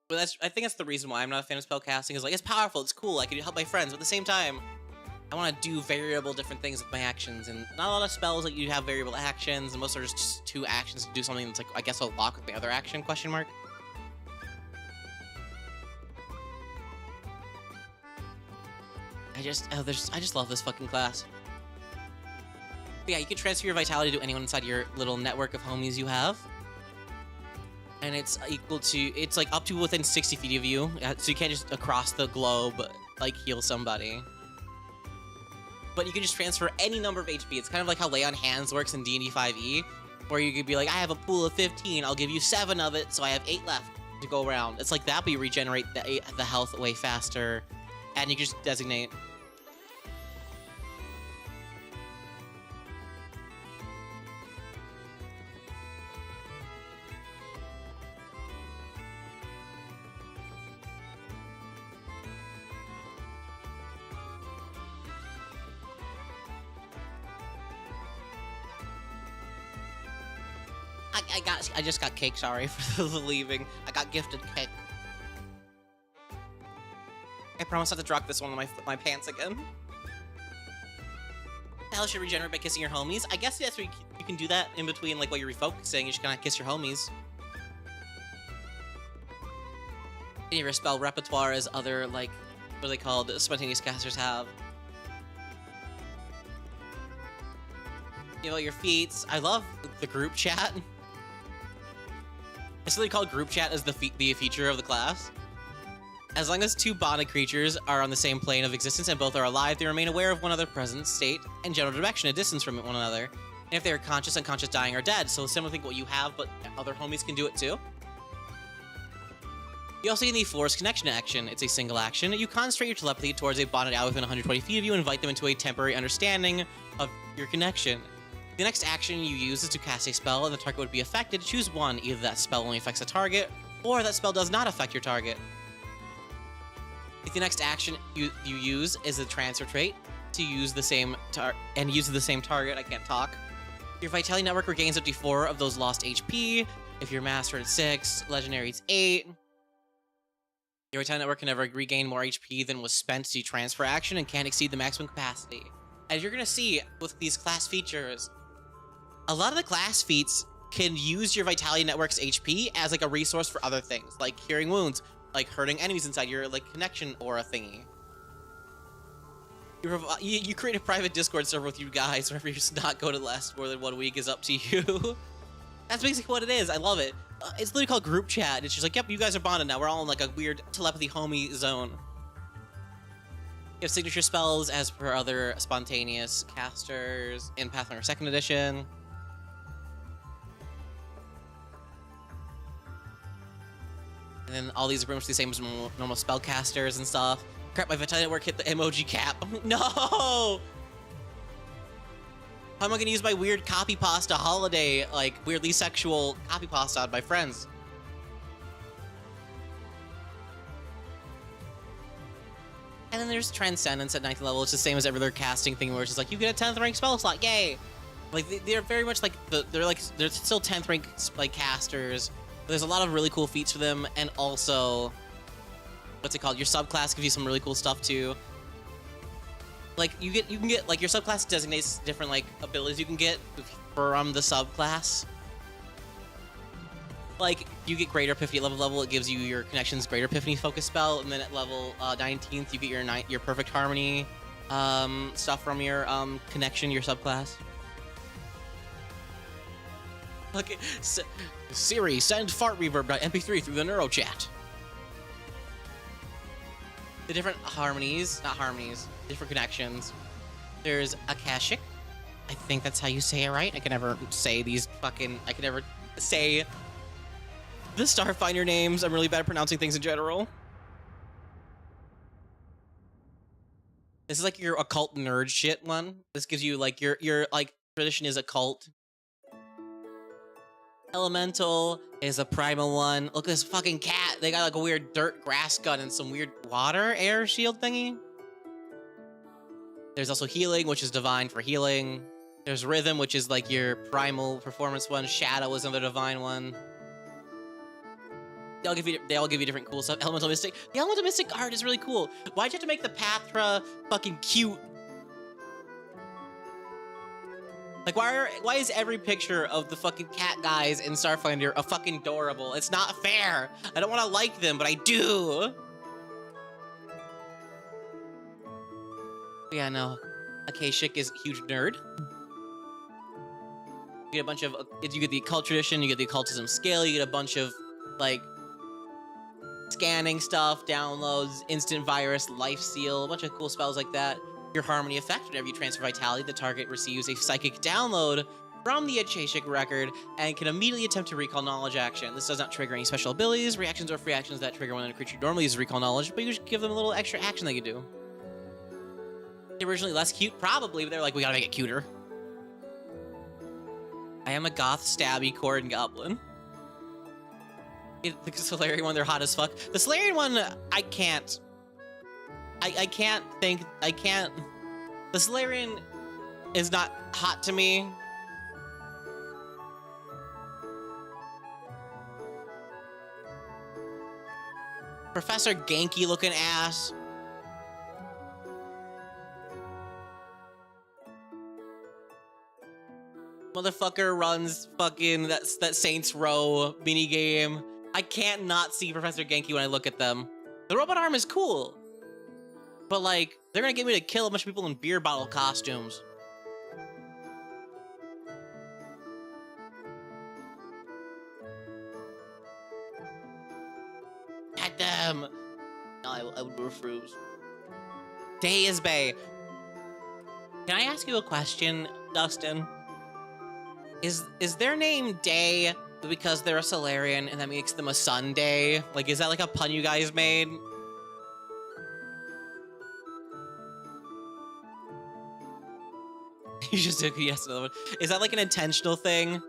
But I think that's the reason why I'm not a fan of spell casting. Is like, it's powerful, it's cool, I can help my friends, but at the same time, I want to do variable different things with my actions, and not a lot of spells like you have variable actions, and most are just 2 actions to do something that's like, I guess, a lock with the other action, question mark. I just love this fucking class. But yeah, you can transfer your vitality to anyone inside your little network of homies you have. And it's equal to, it's like up to within 60 feet of you, so you can't just across the globe, like, heal somebody. But you can just transfer any number of HP. It's kind of like how Lay on Hands works in D&D 5e, where you could be like, I have a pool of 15, I'll give you 7 of it, so I have 8 left to go around. It's like that, but you regenerate the health way faster, and you just designate. I just got cake, sorry for the leaving. I got gifted cake. I promise not to drop this one on my pants again. The hell should regenerate by kissing your homies? I guess that's where you can do that in between, like, while you're refocusing. You just kind of kiss your homies. And your spell repertoire as other, like, what are they called? Spontaneous casters have. You know, your feats. I love the group chat. It's literally called group chat as the feature of the class. As long as 2 bonded creatures are on the same plane of existence and both are alive, they remain aware of one another's present state and general direction at distance from one another. And if they are conscious, unconscious, dying, or dead. So similar thing to what you have, but other homies can do it too. You also need the Force Connection action. It's a single action. You concentrate your telepathy towards a bonded ally within 120 feet of you and invite them into a temporary understanding of your connection. The next action you use is to cast a spell, and the target would be affected. Choose one. Either that spell only affects the target, or that spell does not affect your target. If the next action you use is a transfer trait to use the same target, I can't talk. Your Vitality Network regains up to 4 of those lost HP. If you're Master at 6, Legendary it's 8. Your Vitality Network can never regain more HP than was spent to transfer action and can't exceed the maximum capacity. As you're gonna see with these class features, a lot of the class feats can use your Vitality Network's HP as like a resource for other things, like curing wounds, like hurting enemies inside your like connection aura thingy. You create a private Discord server with you guys whenever you're not going to last more than 1 week is up to you. That's basically what it is. I love it. It's literally called group chat. It's just like, yep, you guys are bonded now. We're all in like a weird telepathy homie zone. You have signature spells as per other spontaneous casters in Pathfinder 2nd Edition. And then all these are pretty much the same as normal spellcasters and stuff. Crap, my Vitality Network hit the emoji cap. No! How am I gonna use my weird copy pasta holiday, like weirdly sexual copy pasta on my friends? And then there's Transcendence at 9th level. It's the same as every other casting thing where it's just like, you get a 10th rank spell slot, yay! Like, they're very much like, they're still 10th rank like casters. There's a lot of really cool feats for them, and also, what's it called? Your subclass gives you some really cool stuff too. Like you can get like your subclass designates different like abilities you can get from the subclass. Like you get greater epiphany at level, it gives you your connections greater epiphany focus spell, and then at level 19th you get your perfect harmony stuff from your connection, your subclass. Okay, Siri, send fart reverb.mp3 through the neuro chat. The different different connections. There's Akashic. I think that's how you say it, right? I can never say the Starfinder names. I'm really bad at pronouncing things in general. This is like your occult nerd shit one. This gives you like your like tradition is occult. Elemental is a primal one. Look at this fucking cat. They got like a weird dirt grass gun and some weird water air shield thingy. There's also healing, which is divine for healing. There's rhythm, which is like your primal performance one. Shadow is another divine one. They all give you different cool stuff. Elemental Mystic. The Elemental Mystic art is really cool. Why'd you have to make the Patra fucking cute? Like, why is every picture of the fucking cat guys in Starfinder a fucking adorable? It's not fair. I don't want to like them, but I do. Yeah, no. Akashic is a huge nerd. You get a bunch of, you get the occult tradition, you get the occultism scale, you get a bunch of, like, scanning stuff, downloads, instant virus, life seal, a bunch of cool spells like that. Your harmony effect, whenever you transfer vitality, the target receives a psychic download from the Akashic record and can immediately attempt to recall knowledge action. This does not trigger any special abilities, reactions, or free actions that trigger when a creature normally uses recall knowledge, but you just give them a little extra action they can do. They're originally less cute, probably, but they're like, we gotta make it cuter. I am a goth stabby Corrin goblin. The Solarian one, they're hot as fuck. The Solarian one, I can't. The Solarian is not hot to me. Professor Genki looking ass. Motherfucker runs fucking that Saints Row minigame. I can't not see Professor Genki when I look at them. The robot arm is cool. But, like, they're gonna get me to kill a bunch of people in beer bottle costumes. At them! No, I would refuse. Day is Bay. Can I ask you a question, Dustin? Is their name Day because they're a Solarian and that makes them a Sunday? Like, is that like a pun you guys made? You just took yes another one. Is that like an intentional thing?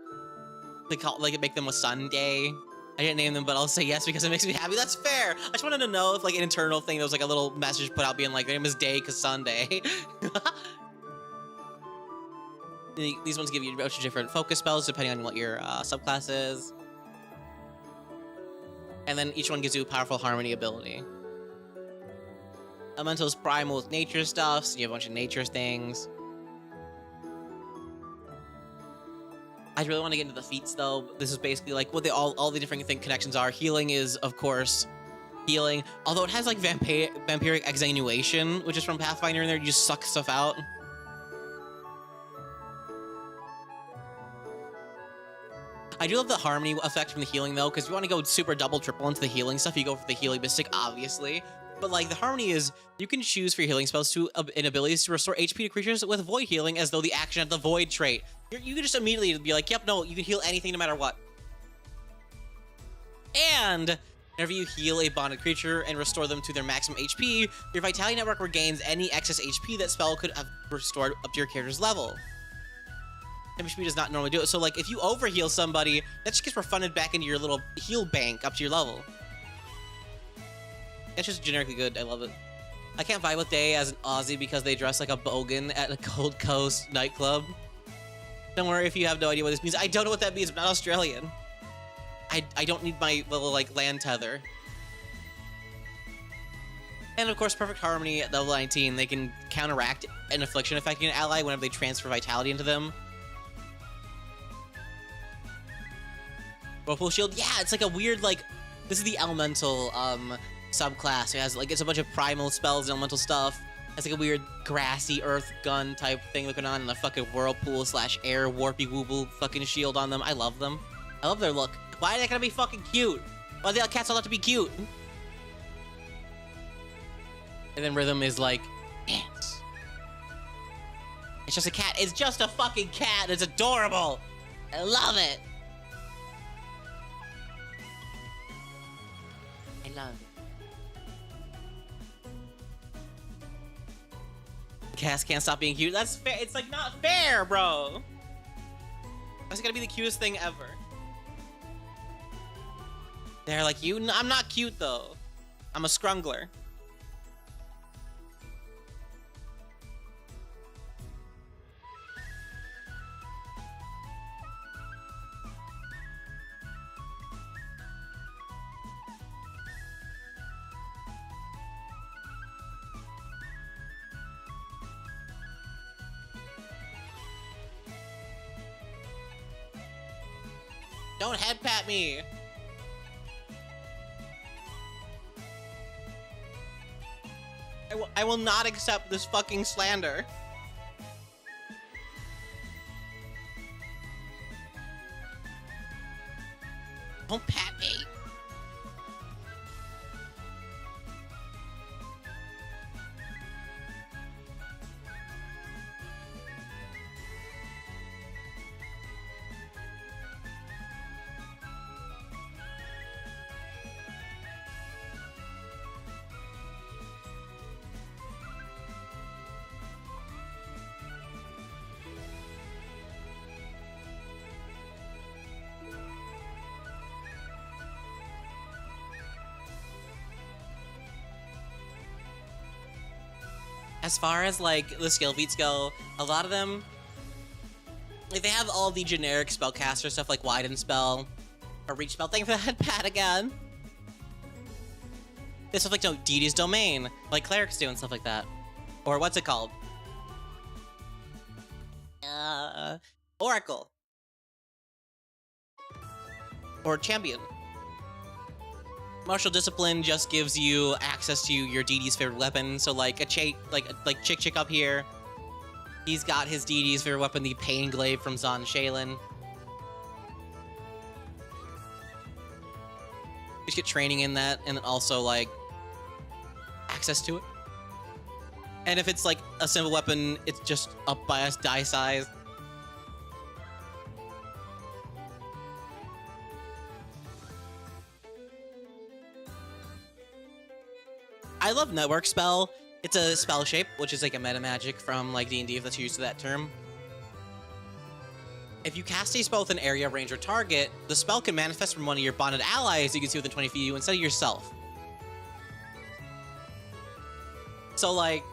Like make them a Sunday? I didn't name them, but I'll say yes because it makes me happy. That's fair. I just wanted to know if like an internal thing, there was like a little message put out being like, their name is Day because Sunday. These ones give you a bunch of different focus spells depending on what your subclass is. And then each one gives you a powerful harmony ability. Elemental's primal with nature stuff, so you have a bunch of nature things. I really want to get into the feats though. This is basically like what all the different connections are. Healing is, of course, healing. Although it has like vampiric extenuation, which is from Pathfinder in there. You just suck stuff out. I do love the harmony effect from the healing though, because if you want to go super double, triple into the healing stuff, you go for the healing mystic, obviously. But like the harmony is, you can choose for your healing spells and abilities to restore HP to creatures with void healing as though the action had the void trait. You can just immediately be like, yep, no, you can heal anything no matter what. And whenever you heal a bonded creature and restore them to their maximum HP, your Vitality Network regains any excess HP that spell could have restored up to your character's level. HP does not normally do it, so like if you overheal somebody, that just gets refunded back into your little heal bank up to your level. It's just generically good. I love it. I can't vibe with Day as an Aussie because they dress like a bogan at a Gold Coast nightclub. Don't worry if you have no idea what this means. I don't know what that means. I'm not Australian. I don't need my little like land tether. And of course, Perfect Harmony at level 19. They can counteract an affliction affecting an ally whenever they transfer vitality into them. Whirlpool Shield. Yeah, it's like a weird like. This is the elemental subclass. It has like it's a bunch of primal spells and elemental stuff. It's like a weird grassy earth gun type thing looking on, and the fucking whirlpool / air warpy wooble fucking shield on them. I love them. I love their look. Why are they gonna be fucking cute? Why do the cats all have to be cute? And then Rhythm is like, dance. It's just a cat. It's just a fucking cat. It's adorable. I love it. I love it. Cats can't stop being cute. That's fair. It's like not fair, bro. That's gonna be the cutest thing ever. They're like, I'm not cute though. I'm a scrungler. Don't head pat me. I will not accept this fucking slander. Don't pat me. As far as like the skill feats go, a lot of them, like they have all the generic spellcaster stuff like Widen Spell or Reach Spell. Thank you for that, Pat, again. There's stuff like Deity's Domain, like clerics do and stuff like that. Or what's it called? Oracle. Or Champion. Martial Discipline just gives you access to your deity's favorite weapon. So like a Chick up here, he's got his deity's favorite weapon, the Pain Glaive from Zon Shaylin. You just get training in that, and also like access to it. And if it's like a simple weapon, it's just up by a die size. I love Network Spell. It's a spell shape, which is like a meta magic from like D&D, if that's used to that term. If you cast a spell with an area, range, or target, the spell can manifest from one of your bonded allies you can see within 20 feet of you instead of yourself. So like,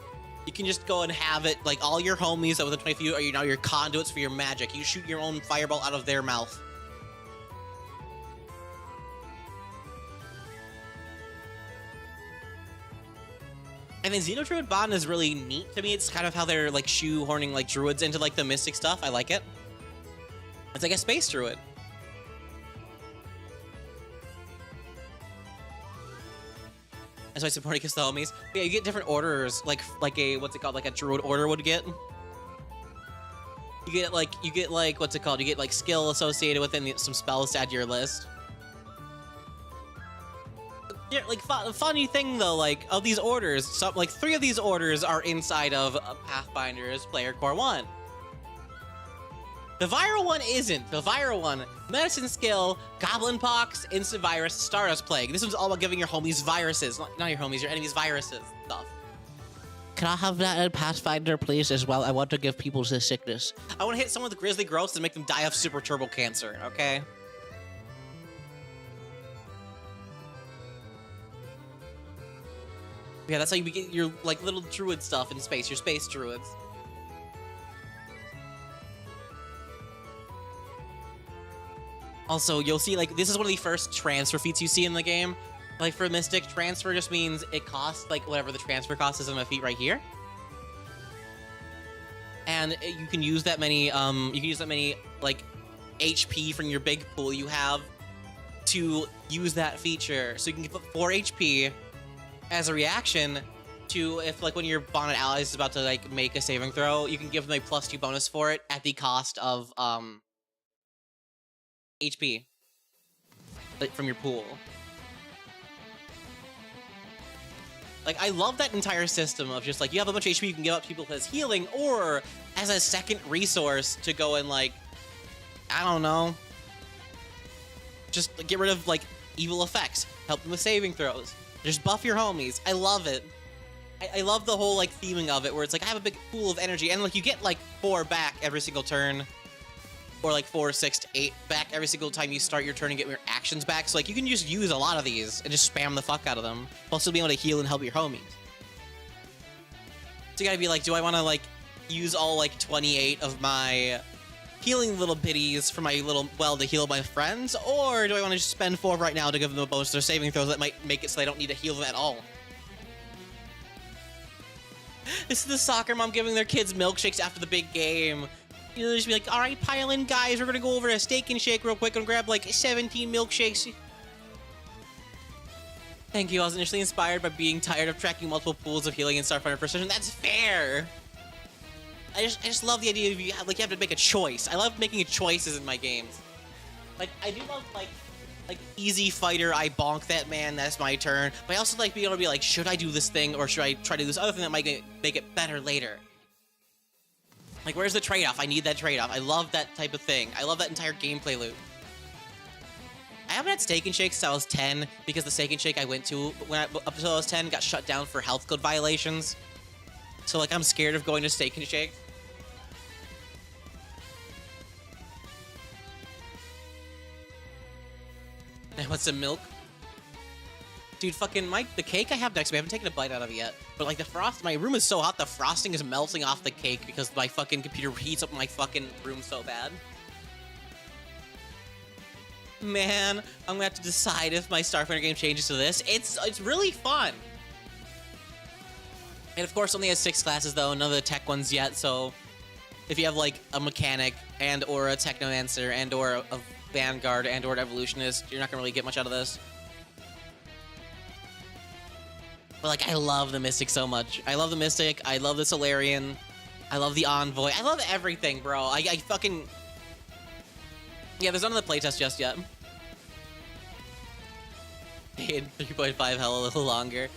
You can just go and have it, like, all your homies that within 20 feet are now your conduits for your magic. You shoot your own fireball out of their mouth. And then Xenodruid Bond is really neat to me. It's kind of how they're, like, shoehorning, like, druids into, like, the mystic stuff. I like it. It's like a space druid. That's why supporting against the homies. But yeah, you get different orders, like a, what's it called, like a druid order would get. You get like, what's it called? You get like skill associated within some spells to add to your list. Yeah, like funny thing though, like of these orders, like 3 of these orders are inside of Pathfinder's Player Core 1. The viral one isn't. The viral one, medicine skill, goblin pox, instant virus, stardust plague. This one's all about giving your homies viruses, not your homies, your enemies viruses stuff. Can I have that in Pathfinder, please, as well? I want to give people this sickness. I want to hit someone with grizzly growths and make them die of super turbo cancer, okay? Yeah, that's how you get your, like, little druid stuff in space, your space druids. Also, you'll see, like, this is one of the first transfer feats you see in the game. Like, for Mystic, transfer just means it costs, like, whatever the transfer cost is on a feat right here. And you can use that many, like, HP from your big pool you have to use that feature. So you can put 4 HP as a reaction to if, like, when your bonded ally is about to, like, make a saving throw, you can give them a +2 bonus for it at the cost of, HP. Like, from your pool. Like, I love that entire system of just, like, you have a bunch of HP you can give up to people as healing, or as a second resource to go and, like, I don't know, just get rid of, like, evil effects. Help them with saving throws. Just buff your homies. I love it. I love the whole, like, theming of it, where it's like, I have a big pool of energy, and, like, you get, like, 4 back every single turn. Or, like, 4, 6 to 8 back every single time you start your turn and get your actions back. So, like, you can just use a lot of these and just spam the fuck out of them, while still being able to heal and help your homies. So you gotta be like, do I want to, like, use all, like, 28 of my healing little biddies for my little well to heal my friends? Or do I want to just spend 4 right now to give them a bonus to their saving throws that might make it so I don't need to heal them at all? This is the soccer mom giving their kids milkshakes after the big game. You know, just be like, all right, pile in, guys. We're gonna go over to Steak and Shake real quick and grab like 17 milkshakes. Thank you. I was initially inspired by being tired of tracking multiple pools of healing in Starfinder first session. That's fair. I just love the idea of you have to make a choice. I love making choices in my games. Like, I do love like easy fighter. I bonk that man. That's my turn. But I also like being able to be like, should I do this thing or should I try to do this other thing that might make it better later? Like, where's the trade-off? I need that trade-off. I love that type of thing. I love that entire gameplay loop. I haven't had Steak and Shake since I was 10, because the Steak and Shake I went to up until I was 10 got shut down for health code violations. So, like, I'm scared of going to Steak and Shake. I want some milk. Dude, fucking the cake I have next to me, I haven't taken a bite out of it yet. But, like, my room is so hot, the frosting is melting off the cake because my fucking computer heats up my fucking room so bad. Man, I'm gonna have to decide if my Starfinder game changes to this. It's really fun. And of course, only has 6 classes though, none of the tech ones yet. So if you have like a mechanic and or a technomancer and or a vanguard and or an evolutionist, you're not gonna really get much out of this. But, like, I love the Mystic so much. I love the Mystic. I love the Solarian. I love the Envoy. I love everything, bro. I fucking... Yeah, there's none of the playtest just yet. In 3.5 hell a little longer.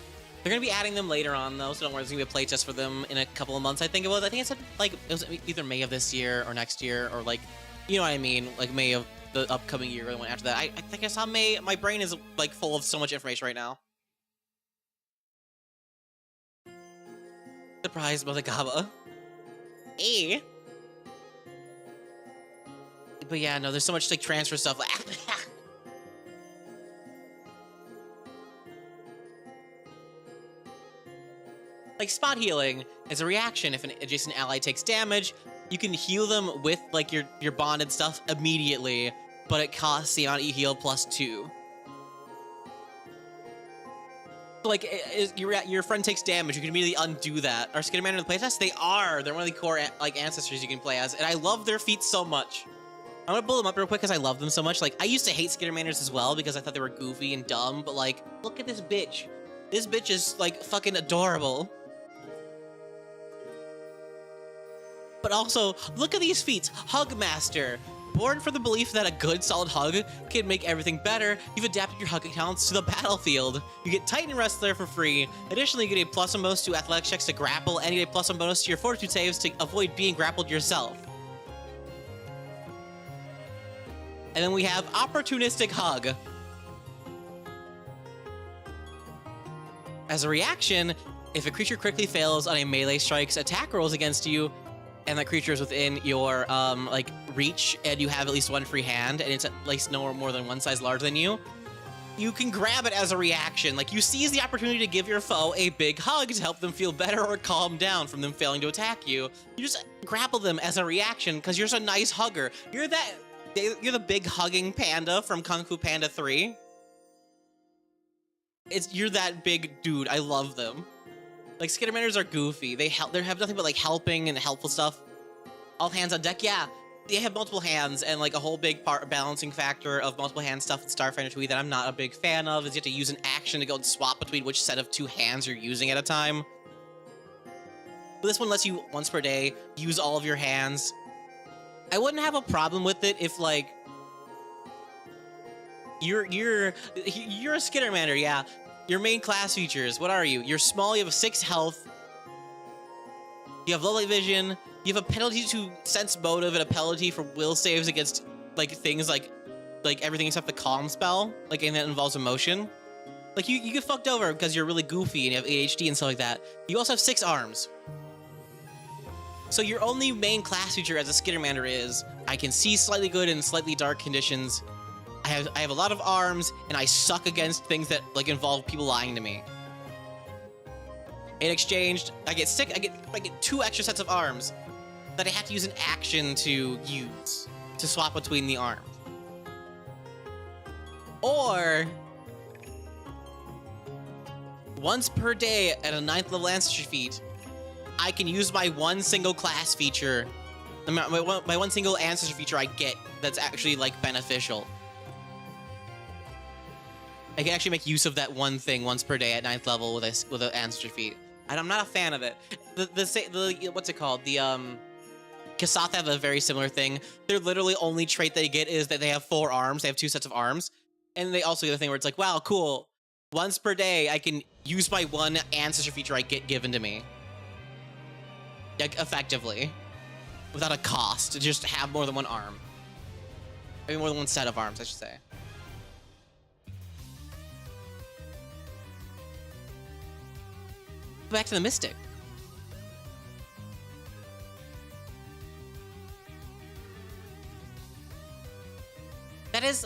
They're gonna be adding them later on, though, so don't worry. There's gonna be a playtest for them in a couple of months, I think it was. I think it said, like, it was either May of this year or next year, or, like, you know what I mean? Like, May of the upcoming year or the one after that. I think I saw May. My brain is, like, full of so much information right now. Surprised by the GABA. Eh? But yeah, no, there's so much like transfer stuff. Like spot healing is a reaction. If an adjacent ally takes damage, you can heal them with like your bonded stuff immediately, but it costs the amount you heal +2. So like your friend takes damage, you can immediately undo that. Are Skittermander in the playtest? They are. They're one of the core like ancestors you can play as, and I love their feats so much. I'm gonna pull them up real quick because I love them so much. Like I used to hate Skittermanders as well because I thought they were goofy and dumb, but like look at this bitch. This bitch is like fucking adorable. But also, look at these feats. Hug Master. Born for the belief that a good, solid hug can make everything better, you've adapted your hug accounts to the battlefield. You get Titan Wrestler for free. Additionally, you get a +1 bonus to athletics checks to grapple, and you get a +1 bonus to your fortitude saves to avoid being grappled yourself. And then we have Opportunistic Hug. As a reaction, if a creature quickly fails on a melee strike's attack rolls against you, and that creature is within your like reach, and you have at least one free hand, and it's at least no more than one size larger than you, you can grab it as a reaction. Like you seize the opportunity to give your foe a big hug to help them feel better or calm down from them failing to attack you. You just grapple them as a reaction because you're just a nice hugger. You're the big hugging panda from Kung Fu Panda 3. You're that big dude. I love them. Like, Skittermanders are goofy. They have nothing but, like, helping and helpful stuff. All hands on deck, yeah. They have multiple hands, and, like, a whole big balancing factor of multiple hand stuff in Starfinder 2 that I'm not a big fan of is you have to use an action to go and swap between which set of 2 hands you're using at a time. But this one lets you, once per day, use all of your hands. I wouldn't have a problem with it if, like, you're a Skittermander, yeah. Your main class features, what are you? You're small, you have 6 health, you have low light vision, you have a penalty to sense motive and a penalty for will saves against like things like everything except the calm spell, like anything that involves emotion. Like you get fucked over because you're really goofy and you have ADHD and stuff like that. You also have 6 arms. So your only main class feature as a Skittermander is I can see slightly good in slightly dark conditions. I have a lot of arms, and I suck against things that like involve people lying to me. In exchange, I get 2 extra sets of arms that I have to use an action to use to swap between the arms. Or once per day at a 9th level ancestry feat, I can use my one single class feature, my one single ancestry feature I get that's actually like beneficial. I can actually make use of that one thing once per day at 9th level with an ancestry feat. And I'm not a fan of it. What's it called? The Kassath have a very similar thing. Their literally only trait they get is that they have 4 arms. They have 2 sets of arms. And they also get a thing where it's like, wow, cool. Once per day, I can use my one ancestry feature I get given to me. Like, effectively. Without a cost to just have more than one arm. I mean, more than one set of arms, I should say. Back to the Mystic. That is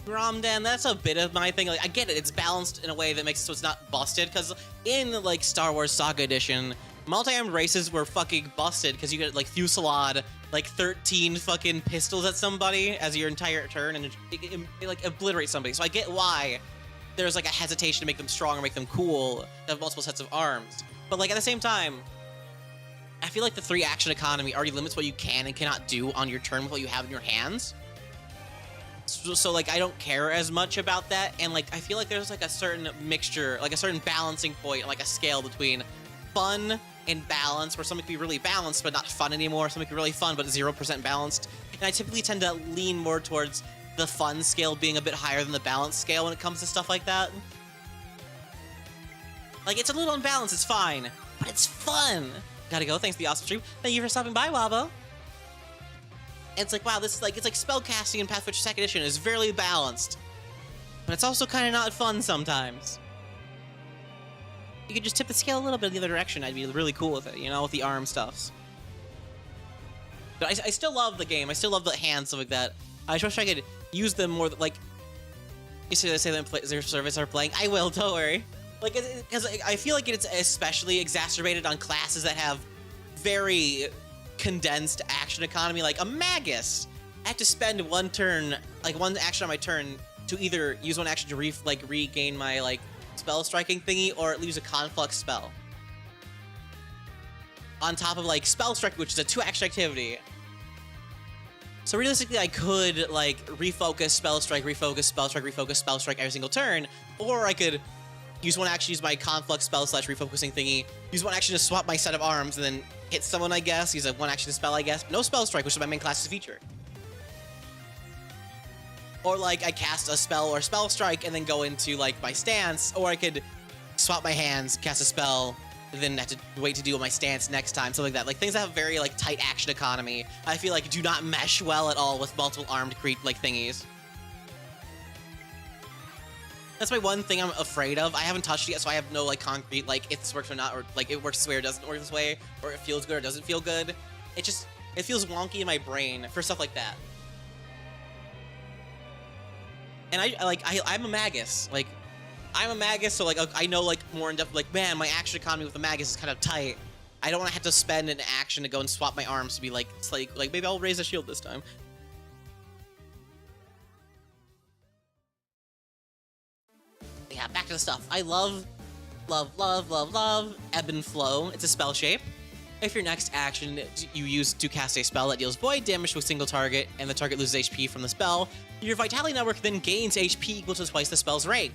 Ramdan. That's a bit of my thing. Like, I get it. It's balanced in a way that makes it so it's not busted. Because in like Star Wars Saga Edition, multi-armed races were fucking busted because you get like Fusillade, like 13 fucking pistols at somebody as your entire turn, and it like obliterates somebody. So I get why there's like a hesitation to make them strong or make them cool to have multiple sets of arms. But like at the same time, I feel like the 3 action economy already limits what you can and cannot do on your turn with what you have in your hands. So like I don't care as much about that, and like I feel like there's like a certain mixture, like a certain balancing point, like a scale between fun and balance, where something can be really balanced but not fun anymore, something can be really fun but 0% balanced. And I typically tend to lean more towards the fun scale being a bit higher than the balance scale when it comes to stuff like that. Like, it's a little unbalanced, it's fine, but it's fun. Gotta go, thanks for the awesome stream. Thank you for stopping by, Wabo. And it's like, wow, this is like, it's like spellcasting in Pathfinder 2nd Edition is very balanced, but it's also kind of not fun sometimes. You could just tip the scale a little bit in the other direction, I'd be really cool with it, you know, with the arm stuffs. But I still love the game, I still love the hands, stuff like that. I just wish I could use them more, like, you say them play their service are playing. I will, don't worry. Like, because I feel like it's especially exacerbated on classes that have very condensed action economy, like a Magus. I have to spend one turn, like one action on my turn, to either use one action to regain my like spell striking thingy, or lose a conflux spell. On top of like spell strike, which is a 2-action activity. So realistically, I could like refocus spell strike, refocus spell strike, refocus spell strike every single turn, or I could use one action, use my conflux spell / refocusing thingy, use one action to swap my set of arms, and then hit someone, I guess, use a one action spell, I guess. No spell strike, which is my main class's feature. Or like I cast a spell or spell strike and then go into like my stance, or I could swap my hands, cast a spell, and then have to wait to do my stance next time, something like that. Like things that have very like tight action economy, I feel like do not mesh well at all with multiple armed like thingies. That's my one thing I'm afraid of. I haven't touched it yet, so I have no like concrete like if this works or not, or like it works this way or doesn't work this way, or it feels good or doesn't feel good. It feels wonky in my brain for stuff like that. And I'm a Magus. Like I'm a Magus, so like I know like more in depth. Like man, my action economy with the Magus is kind of tight. I don't want to have to spend an action to go and swap my arms to be like it's like maybe I'll raise a shield this time. Yeah, back to the stuff. I love Ebb and Flow. It's a spell shape. If your next action you use to cast a spell that deals void damage to a single target and the target loses HP from the spell, your Vitality Network then gains HP equal to twice the spell's rank.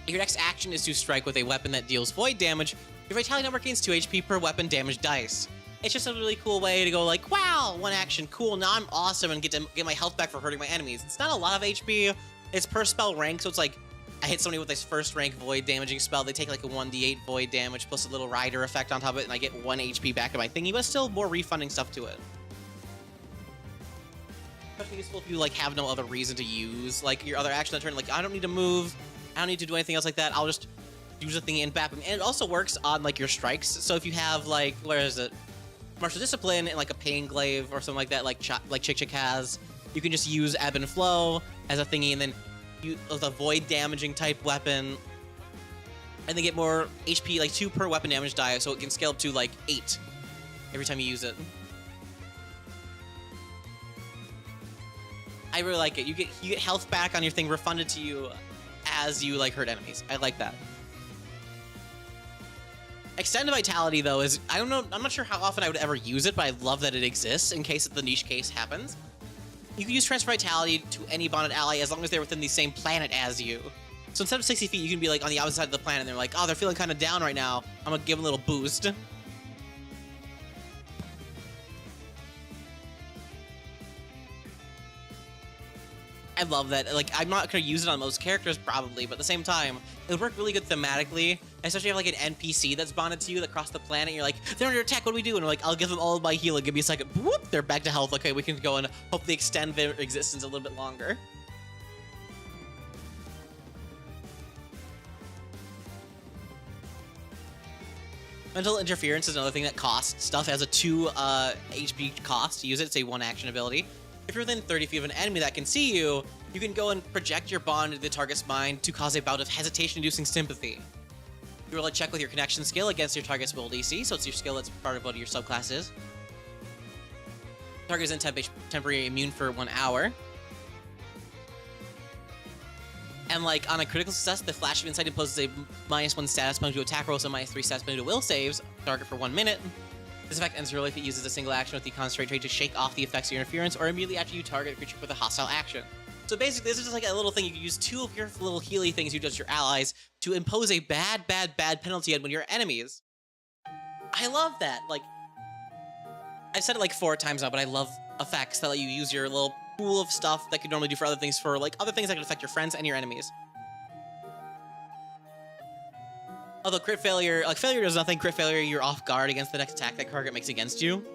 If your next action is to strike with a weapon that deals void damage, your Vitality Network gains 2 HP per weapon damage dice. It's just a really cool way to go like, wow, one action, cool, now I'm awesome and get to get my health back for hurting my enemies. It's not a lot of HP. It's per spell rank, so it's like, I hit somebody with this first rank void damaging spell, they take like a 1d8 void damage plus a little rider effect on top of it, and I get 1 HP back in my thingy, but still more refunding stuff to it. Especially useful if you like have no other reason to use like your other action on turn, like I don't need to move, I don't need to do anything else like that, I'll just use the thingy and back. And it also works on like your strikes, so if you have like, where is it? Martial Discipline and like a Pain Glaive or something like that, like Chick has, you can just use Ebb and Flow as a thingy, and then use a void damaging type weapon, and they get more HP, like 2 per weapon damage die, so it can scale up to like 8 every time you use it. I really like it. You get health back on your thing refunded to you as you like hurt enemies. I like that. Extended Vitality though is, I don't know, I'm not sure how often I would ever use it, but I love that it exists in case the niche case happens. You can use Transfer Vitality to any bonded ally as long as they're within the same planet as you. So instead of 60 feet, you can be like on the opposite side of the planet, and they're like, oh, they're feeling kind of down right now, I'm gonna give them a little boost. I love that. Like, I'm not gonna use it on most characters probably, but at the same time, it would work really good thematically, especially if you have like an NPC that's bonded to you across the planet. You're like, they're under attack, what do we do? And I'm like, I'll give them all my healing, give me a second, whoop, they're back to health. Okay, we can go and hopefully extend their existence a little bit longer. Mental Interference is another thing that costs stuff. It has a 2 HP cost to use it. It's a 1 action ability. If you're within 30 feet of an enemy that can see you, you can go and project your bond into the target's mind to cause a bout of hesitation-inducing sympathy. You roll a check with your connection skill against your target's will DC, so it's your skill that's part of what your subclass is. Target is then temporarily immune for 1 hour. And like on a critical success, the Flash of Insight imposes a -1 status penalty to attack rolls and -3 status penalty to will saves. Target for 1 minute. This effect ends early if it uses a single action with the Concentrate trait to shake off the effects of your interference, or immediately after you target a creature with a hostile action. So basically, this is just like a little thing. You can use 2 of your little healy things you do to your allies to impose a bad penalty on one of your enemies. I love that. Like, I've said it like 4 times now, but I love effects that let you use your little pool of stuff that you normally do for other things, for like other things that can affect your friends and your enemies. Although crit failure, like failure does nothing. Crit failure, you're off guard against the next attack that target makes against you.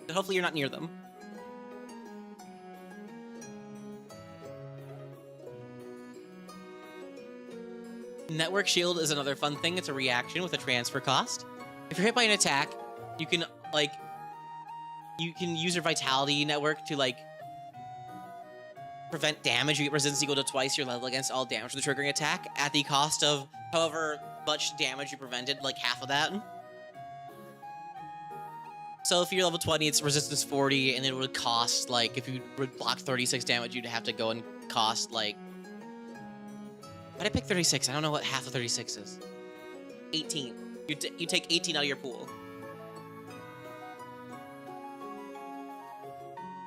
But hopefully you're not near them. Network Shield is another fun thing. It's a reaction with a transfer cost. If you're hit by an attack, you can use your Vitality Network to like prevent damage. You get resistance equal to twice your level against all damage with the triggering attack at the cost of however much damage you prevented, like half of that. So if you're level 20, it's resistance 40, and it would cost, like, if you would block 36 damage, you'd have to go and cost, like... Why'd I pick 36? I don't know what half of 36 is. 18. You take 18 out of your pool.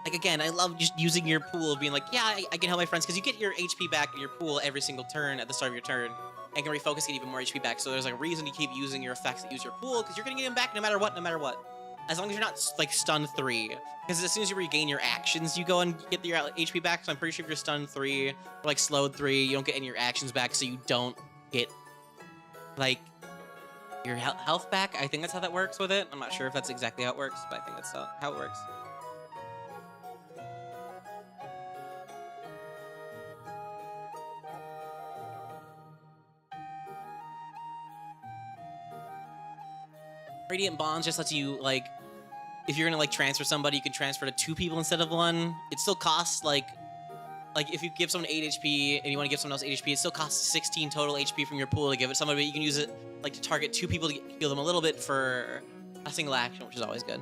Like, again, I love just using your pool, being like, yeah, I can help my friends, because you get your HP back in your pool every single turn at the start of your turn, and can refocus, get even more HP back. So there's like a reason to keep using your effects that use your pool, because you're going to get them back no matter what, no matter what. As long as you're not, like, stun 3. Because as soon as you regain your actions, you go and get your HP back. So I'm pretty sure if you're stun 3, or, like, slowed 3, you don't get any of your actions back, so you don't get, like, your health back. I think that's how that works with it. I'm not sure if that's exactly how it works, but I think that's how it works. Radiant Bonds just lets you, like, if you're gonna, like, transfer somebody, you can transfer to 2 people instead of 1. It still costs, like if you give someone 8 HP and you want to give someone else 8 HP, it still costs 16 total HP from your pool to give it to somebody, but you can use it, like, to target 2 people to heal them a little bit for a single action, which is always good.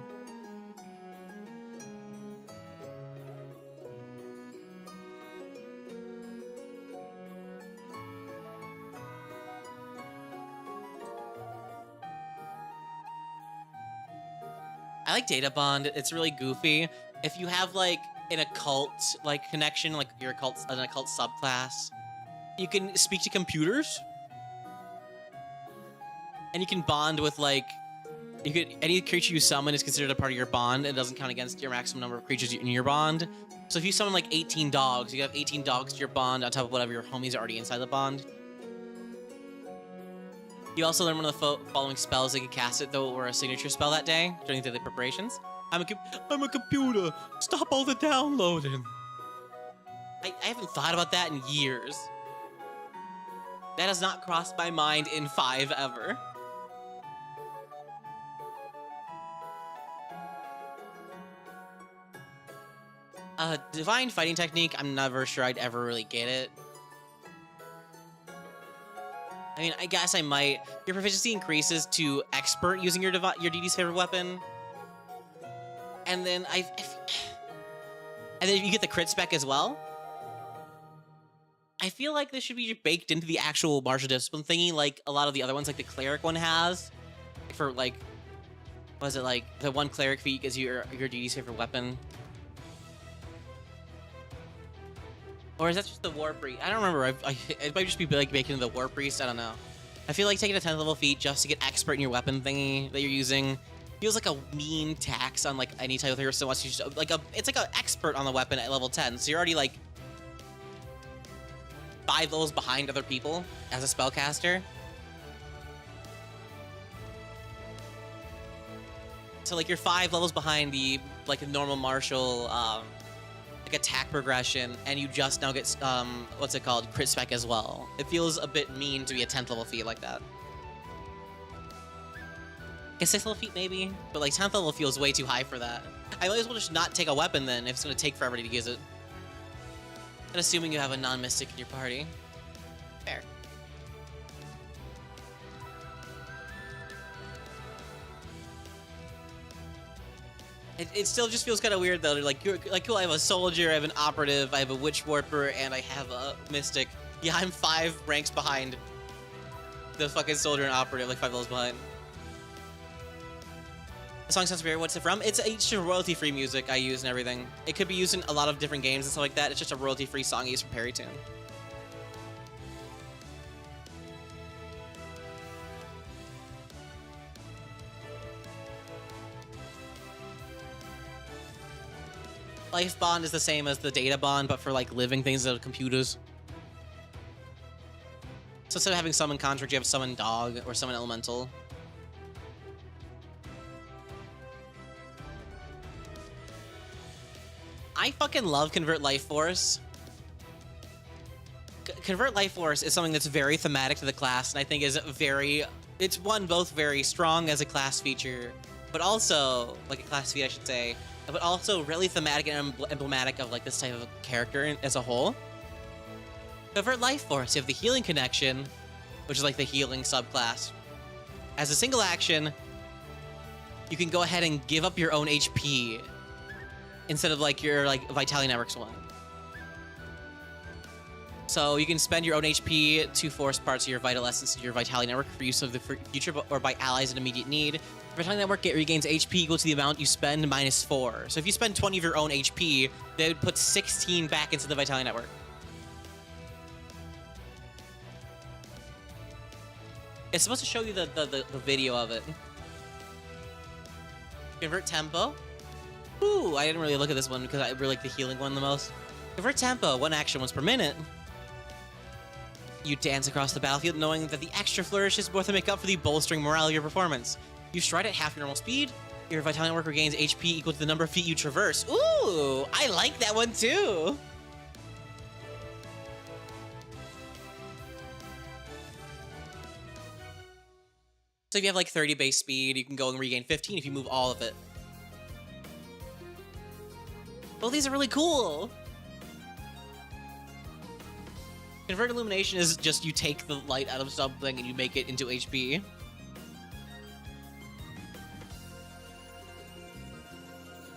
I like Data Bond. It's really goofy. If you have, like, an occult, like, connection, like your an occult subclass, you can speak to computers, and you can bond with, like, any creature you summon is considered a part of your bond. It doesn't count against your maximum number of creatures in your bond. So if you summon, like, 18 dogs, you have 18 dogs to your bond on top of whatever your homies are already inside the bond. You also learn one of the following spells that you can cast it, though, or a signature spell that day during the daily preparations. I'm a computer. Stop all the downloading. I haven't thought about that in years. That has not crossed my mind in 5 ever. Divine Fighting Technique, I'm never sure I'd ever really get it. I mean, I guess I might. Your proficiency increases to expert using your DD's favorite weapon. And then and then you get the crit spec as well. I feel like this should be baked into the actual martial discipline thingy, like a lot of the other ones, like the cleric one has. For, like, was it like the one cleric feat gives you your DD's favorite weapon? Or is that just the War Priest? I don't remember. It might just be like baked into the War Priest. I don't know. I feel like taking a 10th level feat just to get expert in your weapon thingy that you're using feels like a mean tax on, like, any type of hero. So it's like it's like an expert on the weapon at level 10. So you're already, like, 5 levels behind other people as a spellcaster. So, like, you're 5 levels behind the, like, normal martial like attack progression, and you just now get what's it called, crit spec as well. It feels a bit mean to be a 10th level feat like that. Like a 6th level feat maybe, but, like, 10th level feels way too high for that. I might as well just not take a weapon then if it's gonna take forever to use it. And assuming you have a non-mystic in your party. Fair. It still just feels kind of weird though. Like, you're like, cool, I have a soldier, I have an operative, I have a witch warper, and I have a mystic. Yeah, I'm 5 ranks behind the fucking soldier and operative, like 5 levels behind. The song sounds weird. What's it from? It's just royalty-free music I use and everything. It could be used in a lot of different games and stuff like that. It's just a royalty-free song I use for Parrytune. Life bond is the same as the data bond, but for, like, living things that are computers. So instead of having summon construct, you have summon dog or summon elemental. I fucking love Convert Life Force. Convert Life Force is something that's very thematic to the class, and I think is it's both very strong as a class feature, but also, like a class feat, I should say, but also really thematic and emblematic of like this type of character as a whole. Convert Life Force, you have the Healing Connection, which is like the healing subclass. As a single action, you can go ahead and give up your own HP instead of like your like Vitality Networks one. So you can spend your own HP to force parts of your Vital Essence into your Vitality Network for use of the future or by allies in immediate need. Vitality Network regains HP equal to the amount you spend -4. So if you spend 20 of your own HP, they would put 16 back into the Vitality Network. It's supposed to show you the video of it. Convert Tempo. Ooh, I didn't really look at this one because I really like the healing one the most. Convert Tempo, 1 action once per minute. You dance across the battlefield knowing that the extra flourish is worth to make up for the bolstering morale of your performance. You stride at half your normal speed. Your Vitality Network regains HP equal to the number of feet you traverse. Ooh, I like that one too. So if you have like 30 base speed, you can go and regain 15 if you move all of it. Well, these are really cool. Convert Illumination is just you take the light out of something and you make it into HP.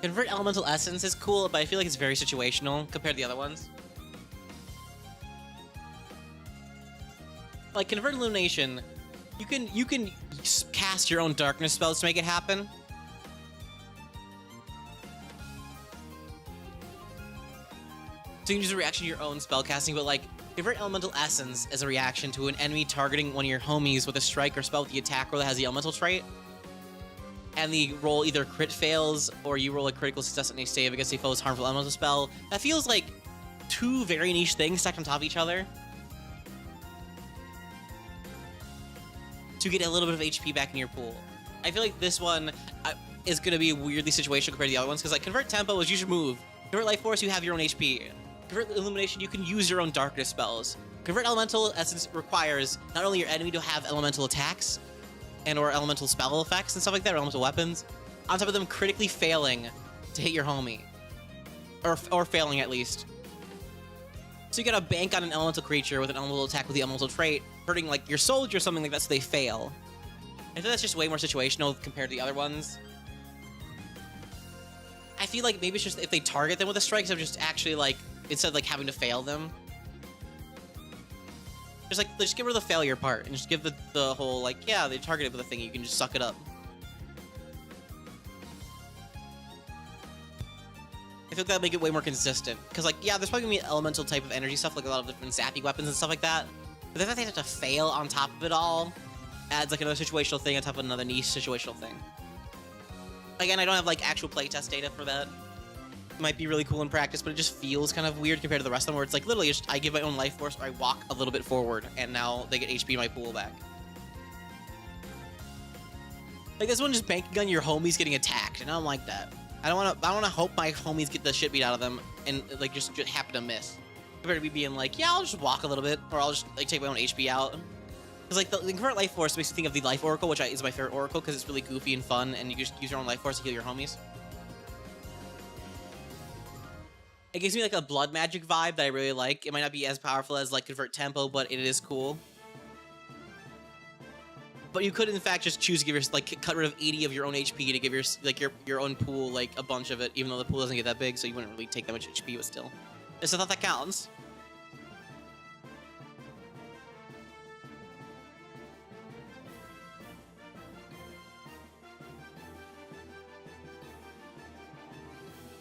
Convert Elemental Essence is cool, but I feel like it's very situational compared to the other ones. Like Convert Illumination, you can cast your own darkness spells to make it happen. So you can use a reaction to your own spell casting, but like Convert Elemental Essence as a reaction to an enemy targeting one of your homies with a strike or spell with the attack roll that has the elemental trait. And the roll either crit fails or you roll a critical success on a save against a foe's harmful elemental spell. That feels like 2 very niche things stacked on top of each other to get a little bit of HP back in your pool. I feel like this one is going to be weirdly situational compared to the other ones, because like Convert Tempo is use your move. Convert Life Force, you have your own HP. Convert Illumination, you can use your own darkness spells. Convert Elemental Essence requires not only your enemy to have elemental attacks and or elemental spell effects and stuff like that, or elemental weapons, on top of them critically failing to hit your homie. Or failing at least. So you gotta bank on an elemental creature with an elemental attack with the elemental trait, hurting like your soldier or something like that so they fail. I feel that's just way more situational compared to the other ones. I feel like maybe it's just if they target them with a strike, instead of just actually like, instead of like having to fail them. Just get rid of the failure part and just give the whole like, yeah, they targeted with a thing, you can just suck it up. I feel like that'll make it way more consistent. Because like, yeah, there's probably gonna be elemental type of energy stuff, like a lot of different zappy weapons and stuff like that. But the fact that they have to fail on top of it all adds like another situational thing on top of another niche situational thing. Again, I don't have like actual playtest data for that. It might be really cool in practice, but it just feels kind of weird compared to the rest of them, where it's like literally just, I give my own life force or I walk a little bit forward and now they get HP in my pool back. Like this one just banking on your homies getting attacked, and I don't like that. I don't wanna hope my homies get the shit beat out of them and like just happen to miss. Compared to me being like, yeah, I'll just walk a little bit, or I'll just like take my own HP out. Because like the Convert Life Force makes me think of the Life Oracle, which is my favorite Oracle because it's really goofy and fun, and you just use your own Life Force to heal your homies. It gives me like a blood magic vibe that I really like. It might not be as powerful as like Convert Tempo, but it is cool. But you could in fact just choose to give your like cut rid of 80 of your own HP to give your like your own pool like a bunch of it, even though the pool doesn't get that big, so you wouldn't really take that much HP, but still. Just I thought that counts.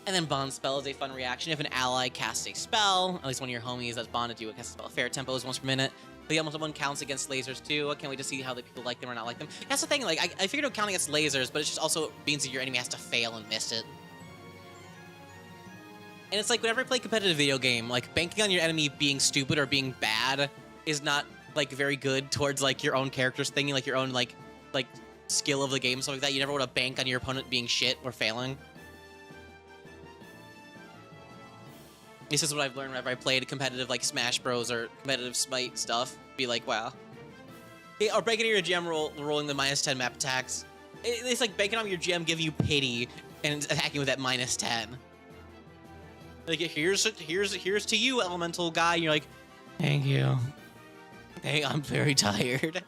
And then Bond Spell is a fun reaction. If an ally casts a spell, at least one of your homies that's bonded to you casts a spell. Fair tempo is once per minute. The elemental one counts against lasers too. I can't wait to see how the people like them or not like them. That's the thing, like, I figured it would count against lasers, but it just also means that your enemy has to fail and miss it. And it's like, whenever I play a competitive video game, like, banking on your enemy being stupid or being bad is not, like, very good towards, like, your own character's thinking, like, your own, like, skill of the game, stuff like that. You never want to bank on your opponent being shit or failing. This is what I've learned whenever I played competitive, like, Smash Bros. Or competitive Smite stuff. Be like, wow. Or banking on your GM rolling the -10 map attacks. It's like banking on your GM giving you pity and attacking with that -10. Like, here's to you, elemental guy. And you're like, thank you. Hey, I'm very tired.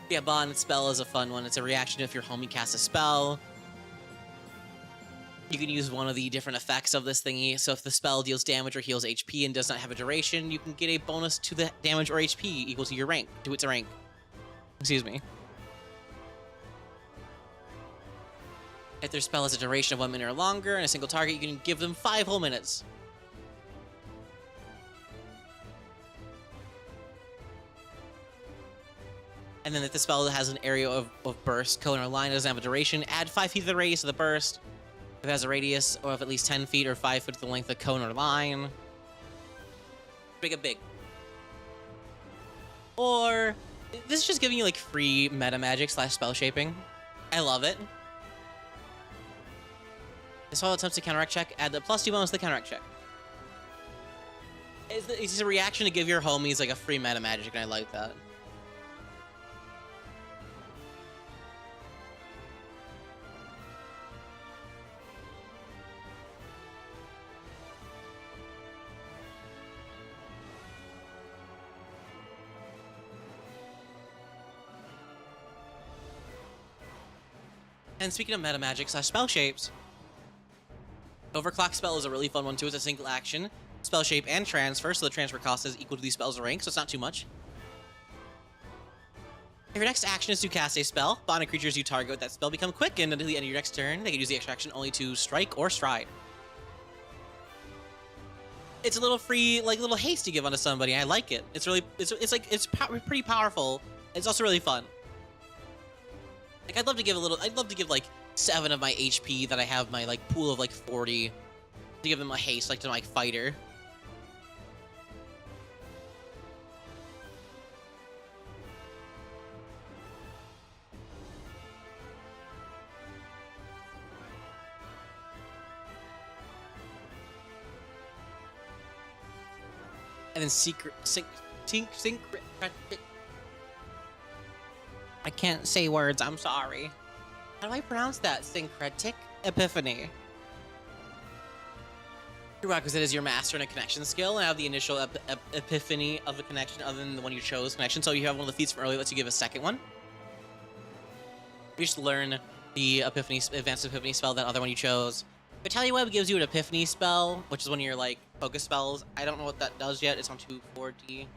Yeah, Bond spell is a fun one. It's a reaction if your homie casts a spell. You can use one of the different effects of this thingy. So if the spell deals damage or heals HP and does not have a duration, you can get a bonus to the damage or HP equal to your rank, to its rank. Excuse me. If their spell has a duration of 1 minute or longer and a single target, you can give them 5 whole minutes. And then if the spell has an area of burst, cone, or line, it doesn't have a duration, add 5 feet to the radius of the burst. If it has a radius of at least 10 feet or 5 foot to the length of the cone or line. Big. Or, this is just giving you like free meta magic / spell shaping. I love it. This all attempts to counteract check, add the +2 bonus to the counteract check. It's a reaction to give your homies like a free meta magic, and I like that. And speaking of meta magic / spell shapes, Overclock spell is a really fun one too. It's a single action, spell shape, and transfer, so the transfer cost is equal to these spells' rank, so it's not too much. If your next action is to cast a spell, bonded creatures you target with that spell become quickened until the end of your next turn. They can use the extra action only to strike or stride. It's a little free, like little haste to give onto somebody. I like it. It's really, it's pretty powerful. It's also really fun. Like I'd love to give like 7 of my HP that I have my like pool of like 40 to give them a haste like to my fighter. And then syncretic. I can't say words, I'm sorry. How do I pronounce that? Syncretic Epiphany. Your requisite is your master in a connection skill and have the initial epiphany of the connection other than the one you chose connection. So you have one of the feats from earlier lets you give a second one. You should learn the epiphany, advanced epiphany spell, that other one you chose. Vitality Web gives you an epiphany spell, which is one of your like focus spells. I don't know what that does yet. It's on 240. I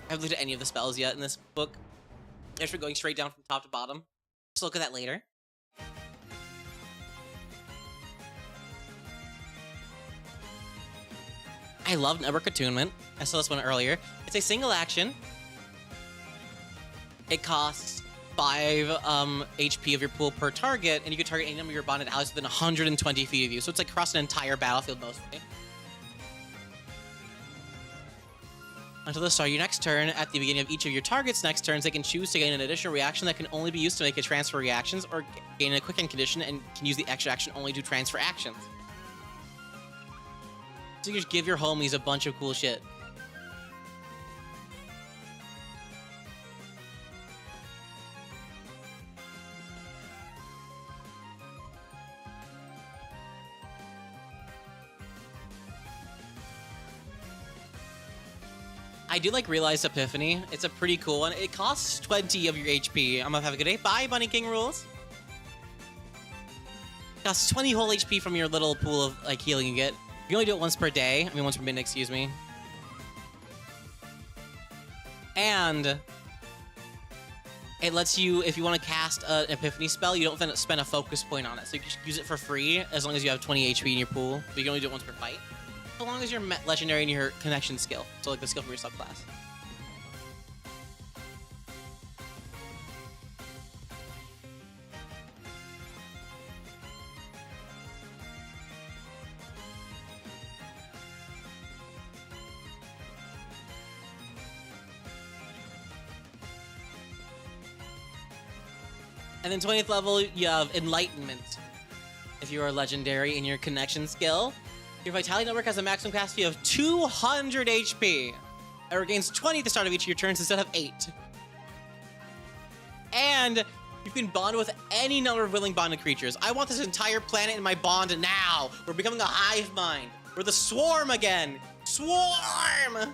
haven't looked at any of the spells yet in this book. If we're going straight down from top to bottom. Just look at that later. I love Network Attunement. I saw this one earlier. It's a single action. It costs 5 HP of your pool per target, and you can target any number of your bonded allies within 120 feet of you. So it's like across an entire battlefield mostly. Until the start of your next turn, at the beginning of each of your target's next turns, they can choose to gain an additional reaction that can only be used to make a transfer reactions, or gain a quicken condition and can use the extra action only to transfer actions. So you just give your homies a bunch of cool shit. I do like Realized Epiphany. It's a pretty cool one. It costs 20 of your HP. I'm gonna have a good day. Bye, Bunny King rules. It costs 20 whole HP from your little pool of like healing you get. You only do it once per day. I mean, once per minute, excuse me. And it lets you, if you want to cast an Epiphany spell, you don't then spend a focus point on it. So you just use it for free as long as you have 20 HP in your pool. But you can only do it once per fight. So long as you're legendary in your connection skill. So like the skill for your subclass. And then 20th level, you have Enlightenment. If you are legendary in your connection skill, your Vitality Network has a maximum capacity of 200 HP. It regains 20 at the start of each of your turns instead of 8. And you can bond with any number of willing bonded creatures. I want this entire planet in my bond now. We're becoming a hive mind. We're the swarm again. Swarm!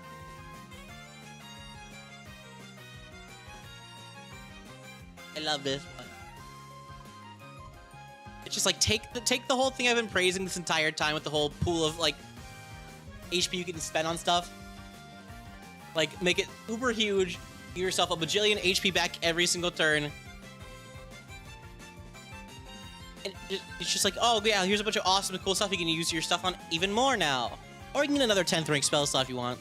I love this one. It's just like take the whole thing I've been praising this entire time with the whole pool of like HP you can spend on stuff. Like make it uber huge, give yourself a bajillion HP back every single turn. And it's just like, oh yeah, here's a bunch of awesome and cool stuff you can use your stuff on even more now. Or you can get another 10th rank spell slot if you want.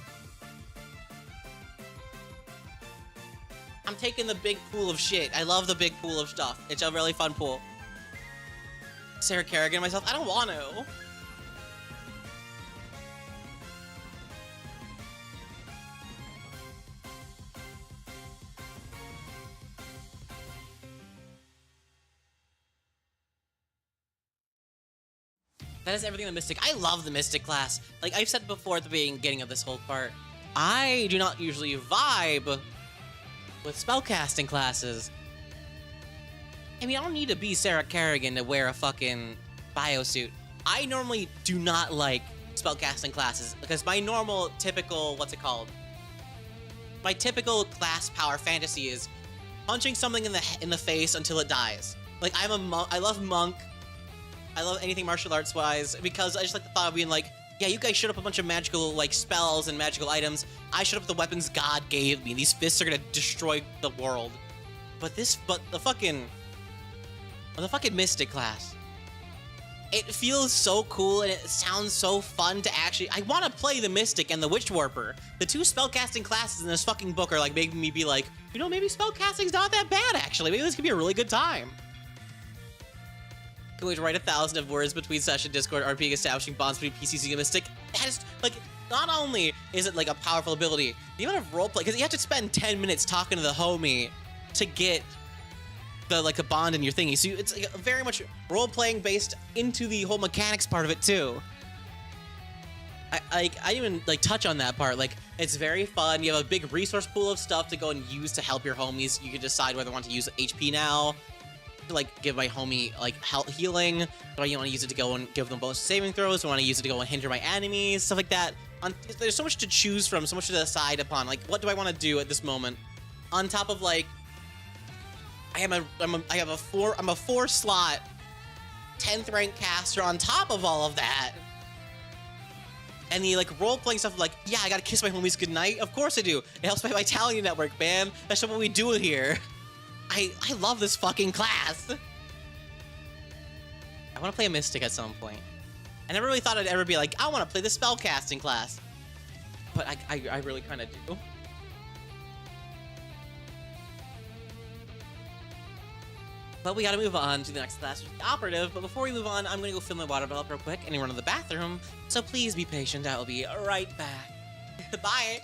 I'm taking the big pool of shit. I love the big pool of stuff. It's a really fun pool. Sarah Kerrigan myself, I don't want to. That is everything in the Mystic. I love the Mystic class. Like I've said before at the beginning of this whole part, I do not usually vibe with spellcasting classes. I mean, I don't need to be Sarah Kerrigan to wear a fucking biosuit. I normally do not like spellcasting classes because my normal, typical, what's it called? My typical class power fantasy is punching something in the face until it dies. Like I'm a monk. I love monk. I love anything martial arts wise because I just like the thought of being like, yeah, you guys showed up a bunch of magical like spells and magical items. I showed up with the weapons God gave me. These fists are gonna destroy the world. But the fucking Mystic class, it feels so cool and it sounds so fun to actually. I want to play the Mystic and the Witch Warper. The two spellcasting classes in this fucking book are like making me be like, you know, maybe spellcasting's not that bad actually. Maybe this could be a really good time. Can we write 1,000 of words between session Discord RP establishing bonds between PCC and Mystic? That is like, not only is it like a powerful ability, the amount of roleplay, because you have to spend 10 minutes talking to the homie to get the like a bond in your thingy. So it's like very much role playing based into the whole mechanics part of it too. I didn't even like touch on that part. Like it's very fun. You have a big resource pool of stuff to go and use to help your homies. You can decide whether you want to use HP now. To like give my homie like health healing, or you want to use it to go and give them bonus saving throws, or want to use it to go and hinder my enemies, stuff like that. There's so much to choose from, so much to decide upon. Like, what do I want to do at this moment? On top of like, I'm a 4 slot 10th rank caster on top of all of that. And the like role playing stuff, like, yeah, I gotta kiss my homies goodnight. Of course I do. It helps my vitality network, man. That's what we do here. I love this fucking class. I want to play a Mystic at some point. I never really thought I'd ever be like, I want to play the spellcasting class. But I really kind of do. But we gotta move on to the next class, which is the Operative. But before we move on, I'm gonna go fill my water bottle real quick and run to the bathroom. So please be patient, I will be right back. Bye!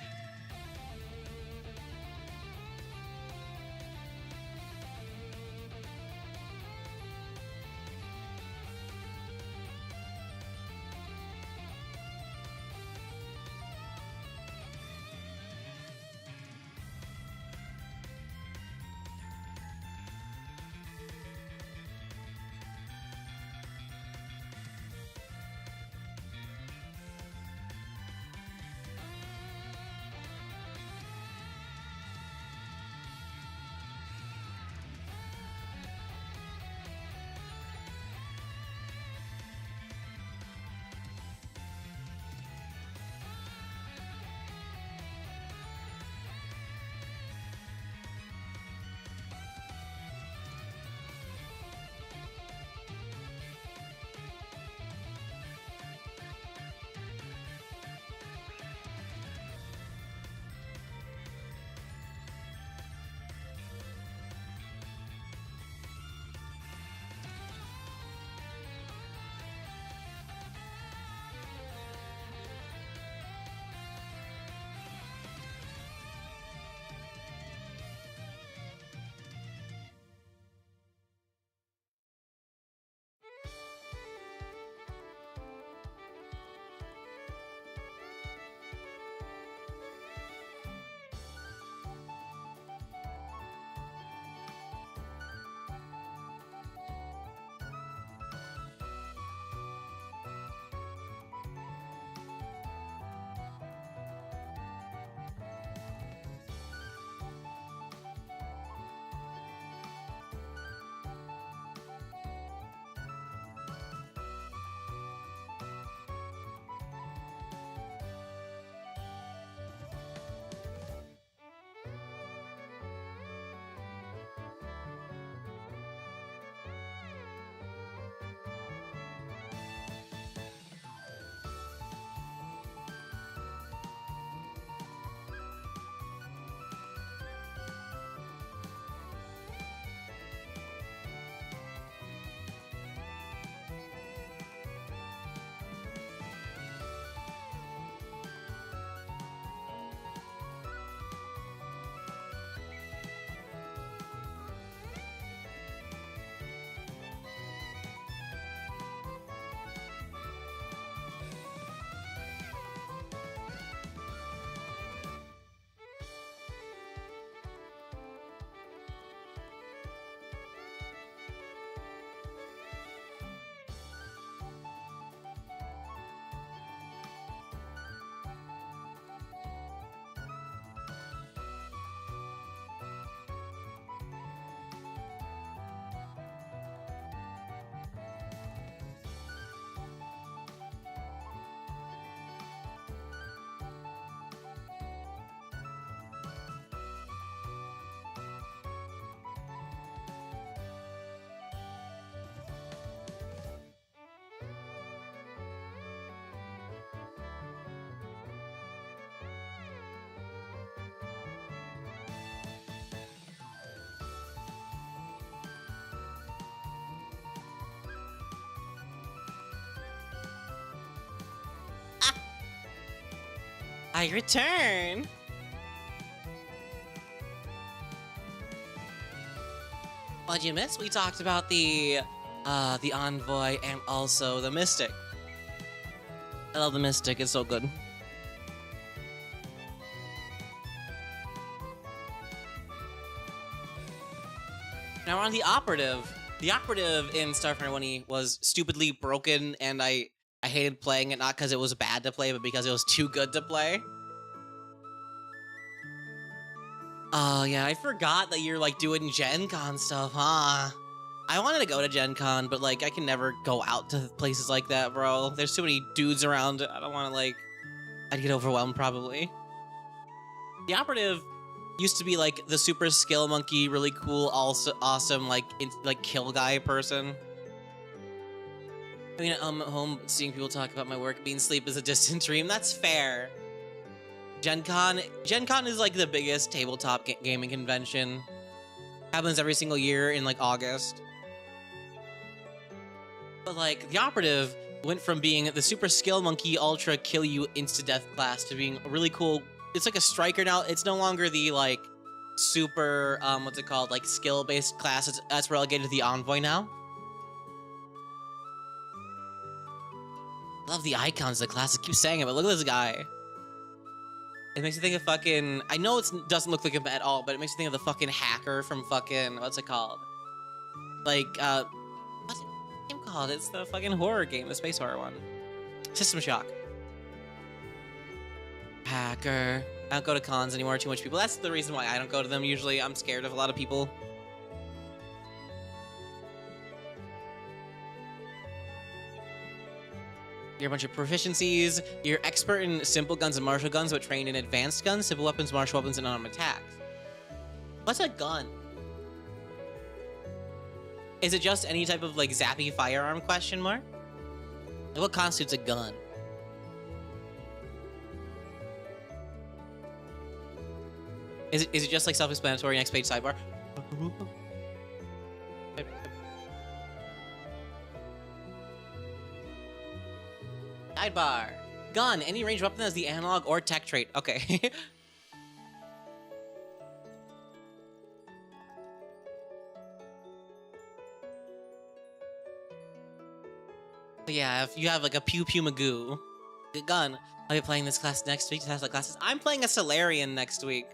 I return. What'd you miss? We talked about the envoy and also the mystic. I love the mystic. It's so good. Now we're on the operative. The operative in Starfinder 1E was stupidly broken, and I hated playing it, not because it was bad to play, but because it was too good to play. Oh yeah, I forgot that you're like doing Gen Con stuff, huh? I wanted to go to Gen Con, but like I can never go out to places like that, bro. There's too many dudes around. I don't want to like... I'd get overwhelmed probably. The operative used to be like the super skill monkey, really cool, also awesome, like kill guy person. I mean, I'm at home seeing people talk about my work. Being asleep is a distant dream. That's fair. Gen Con is like the biggest tabletop gaming convention. Happens every single year in like August. But like the operative went from being the super skill monkey ultra kill you insta death class to being a really cool. It's like a striker now. It's no longer the like super what's it called, like skill based class. That's relegated to the envoy now. Love the icons of the class. I keep saying it, but look at this guy. It makes me think of fucking... I know it doesn't look like him at all, but it makes me think of the fucking hacker from fucking... What's it called? Like, what's the game called? It's the fucking horror game, the space horror one. System Shock. Hacker. I don't go to cons anymore, too much people. That's the reason why I don't go to them usually. I'm scared of a lot of people. You're a bunch of proficiencies. You're expert in simple guns and martial guns, but trained in advanced guns, simple weapons, martial weapons, and unarmed attacks. What's a gun? Is it just any type of like zappy firearm question mark? Like, what constitutes a gun? Is it just like self-explanatory? Next page sidebar. Sidebar. Gun. Any ranged weapon that has the analog or tech trait. Okay. Yeah, if you have like a pew pew magoo, good gun. I'll be playing this class next week. Test classes. I'm playing a Solarian next week.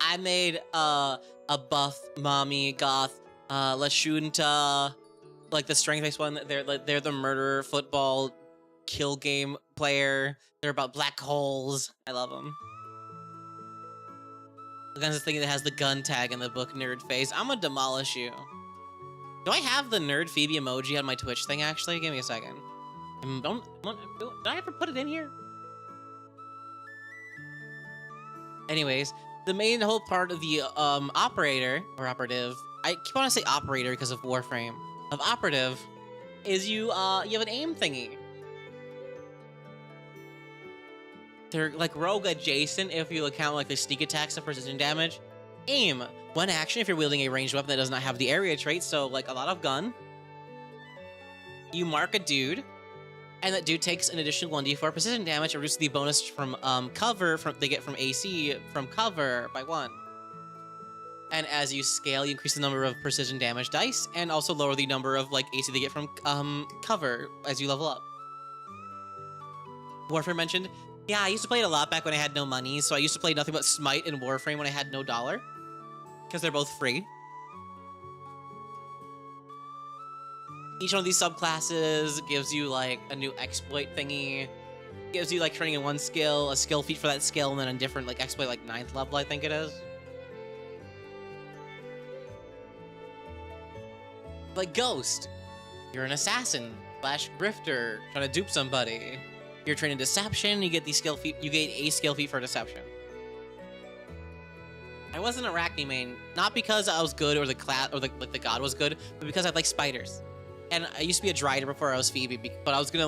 I made a buff mommy goth Lashunta, like the strength-based one. They're the murder football kill game player. They're about black holes. I love them. The kinds of thing that has the gun tag in the book, nerd face. I'm gonna demolish you. Do I have the nerd Phoebe emoji on my Twitch thing? Actually, give me a second. Did I ever put it in here? Anyways, the main whole part of the operator or operative. I keep wanting to say operator because of Warframe. Of operative is you have an aim thingy. They're like rogue adjacent if you account like the sneak attacks and precision damage. Aim. One action if you're wielding a ranged weapon that does not have the area trait, so like a lot of gun. You mark a dude, and that dude takes an additional 1d4 precision damage, or reduces the bonus from cover they get from AC from cover by 1. And as you scale, you increase the number of precision damage dice, and also lower the number of like AC they get from cover as you level up. Warframe mentioned. Yeah, I used to play it a lot back when I had no money, so I used to play nothing but Smite and Warframe when I had no dollar. Because they're both free. Each one of these subclasses gives you like a new exploit thingy. Gives you like training in one skill, a skill feat for that skill, and then a different like exploit like 9th level, I think it is. Like Ghost. You're an assassin / grifter trying to dupe somebody. You're trained in deception, you get the skill feat, you get a skill feat for deception. I was an Arachne main, not because I was good or the class or the god was good, but because I like spiders. And I used to be a Drider before I was Phoebe, but I was gonna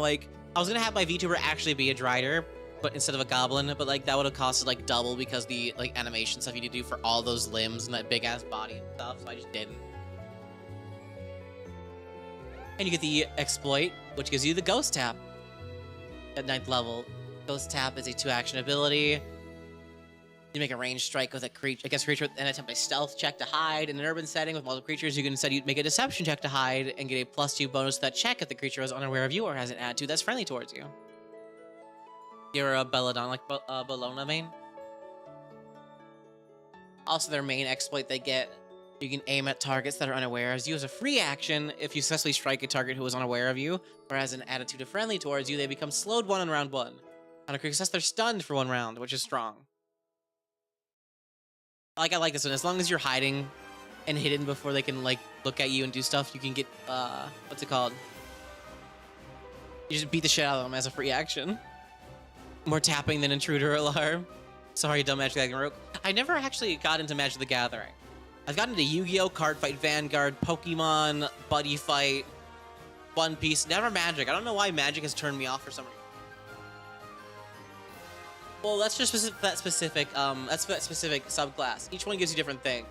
have my VTuber actually be a Drider, but instead of a goblin, but like that would have costed like double because the like animation stuff you need to do for all those limbs and that big ass body and stuff, so I just didn't. And you get the exploit, which gives you the ghost tap at 9th level. Ghost Tap is a 2-action ability. You make a ranged strike with a creature against a creature and attempt a stealth check to hide. In an urban setting with multiple creatures, you can instead make a deception check to hide and get a +2 bonus to that check if the creature is unaware of you or has an attitude that's friendly towards you. You're a Belladon, like Bellona main. Also, their main exploit they get, you can aim at targets that are unaware as you as a free action. If you successfully strike a target who is unaware of you or has an attitude of friendly towards you, they become slowed 1 on round 1. On a critical success, they're stunned for 1 round, which is strong. I like this one. As long as you're hiding and hidden before they can, like, look at you and do stuff, you can get, what's it called? You just beat the shit out of them as a free action. More tapping than Intruder Alarm. Sorry, dumb Magic the Gathering Rogue. I never actually got into Magic the Gathering. I've gotten into Yu-Gi-Oh!, Card Fight, Vanguard, Pokemon, Buddy Fight, One Piece, never Magic. I don't know why Magic has turned me off for some reason. Well, that's just that specific subclass. Each one gives you different things.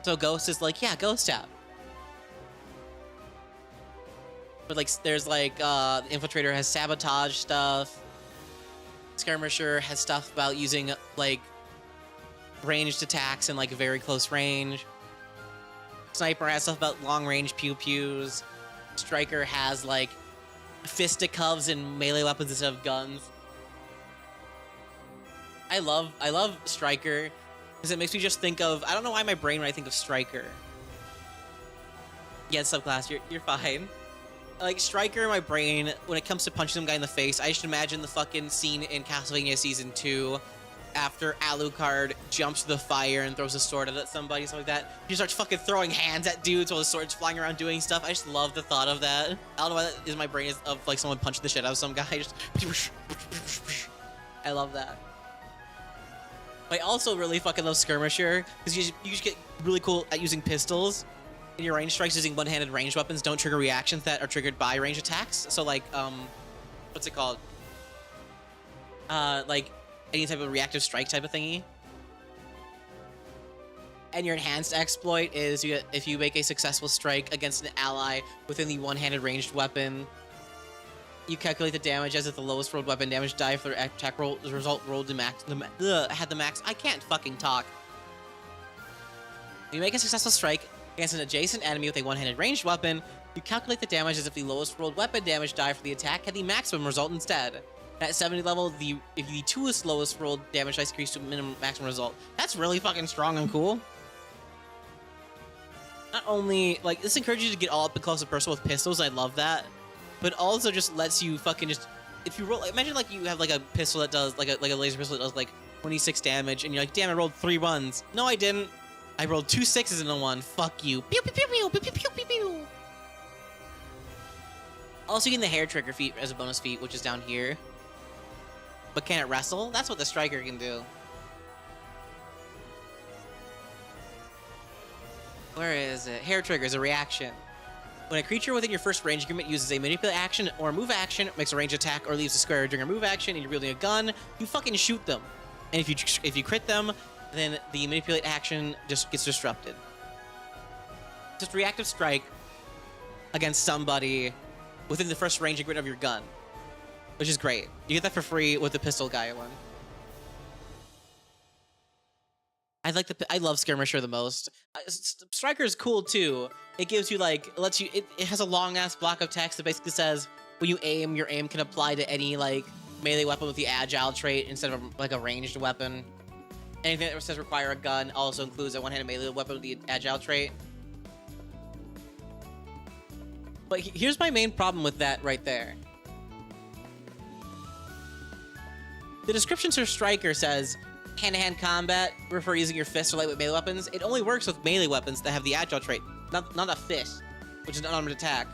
So Ghost is like, yeah, Ghost Tap. But like, there's like, Infiltrator has Sabotage stuff. Skirmisher has stuff about using like ranged attacks in like very close range. Sniper has stuff about long range pew-pews. Striker has like fisticuffs and melee weapons instead of guns. I love Striker because it makes me just think of, I don't know why my brain when I think of Striker. Yeah, subclass, you're fine. Like Striker in my brain, when it comes to punching some guy in the face, I just imagine the fucking scene in Castlevania Season 2 after Alucard jumps to the fire and throws a sword at somebody, something like that. He starts fucking throwing hands at dudes while the sword's flying around doing stuff. I just love the thought of that. I don't know why that is my brain is of like someone punching the shit out of some guy. Just I love that. I also really fucking love Skirmisher because you just get really cool at using pistols. And your range strikes using one-handed ranged weapons don't trigger reactions that are triggered by range attacks. So like, what's it called? Like any type of reactive strike type of thingy. And your enhanced exploit is if you make a successful strike against an ally within the one-handed ranged weapon, you calculate the damage as if the lowest rolled weapon damage die for their attack roll. The result rolled to max. Had the max. I can't fucking talk. If you make a successful strike against an adjacent enemy with a one-handed ranged weapon, you calculate the damage as if the lowest rolled weapon damage die for the attack had the maximum result instead. At 70 level, if the twoest lowest rolled damage dice increase to minimum maximum result. That's really fucking strong and cool. Not only, like, this encourages you to get all up and close and personal with pistols, I love that. But also just lets you fucking just, if you roll, like, imagine like you have like a pistol that does, like a laser pistol that does like 26 damage, and you're like, damn, I rolled 3 1s. No, I didn't. I rolled 2 6s and a 1. Fuck you. Pew, pew, pew, pew, pew, pew, pew, pew, pew. Also, you get the hair trigger feat as a bonus feat, which is down here. But can it wrestle? That's what the Striker can do. Where is it? Hair trigger is a reaction. When a creature within your first range agreement uses a manipulate action or a move action, makes a range attack, or leaves a square during a move action, and you're wielding a gun, you fucking shoot them. And if you crit them, then the manipulate action just gets disrupted. Just reactive strike against somebody within the first range agreement of your gun, which is great. You get that for free with the pistol guy one. I love Skirmisher the most. Striker is cool too. It gives you like, it has a long ass block of text that basically says when you aim, your aim can apply to any like melee weapon with the agile trait instead of like a ranged weapon. Anything that says require a gun also includes a one-handed melee weapon with the agile trait. But here's my main problem with that right there. The description for Striker says, hand-to-hand combat, refer using your fist or lightweight melee weapons. It only works with melee weapons that have the agile trait, not a fist, which is an unarmed attack.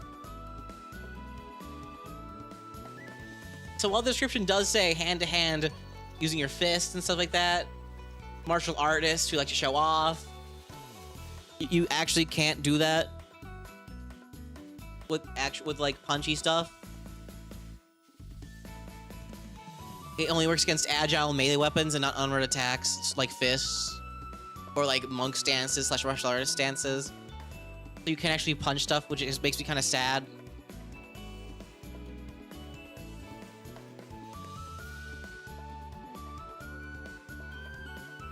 So while the description does say hand-to-hand using your fist and stuff like that, martial artists who like to show off, you actually can't do that with like punchy stuff. It only works against agile melee weapons and not unarmed attacks like fists or like monk stances / martial artist stances. So you can actually punch stuff, which just makes me kind of sad.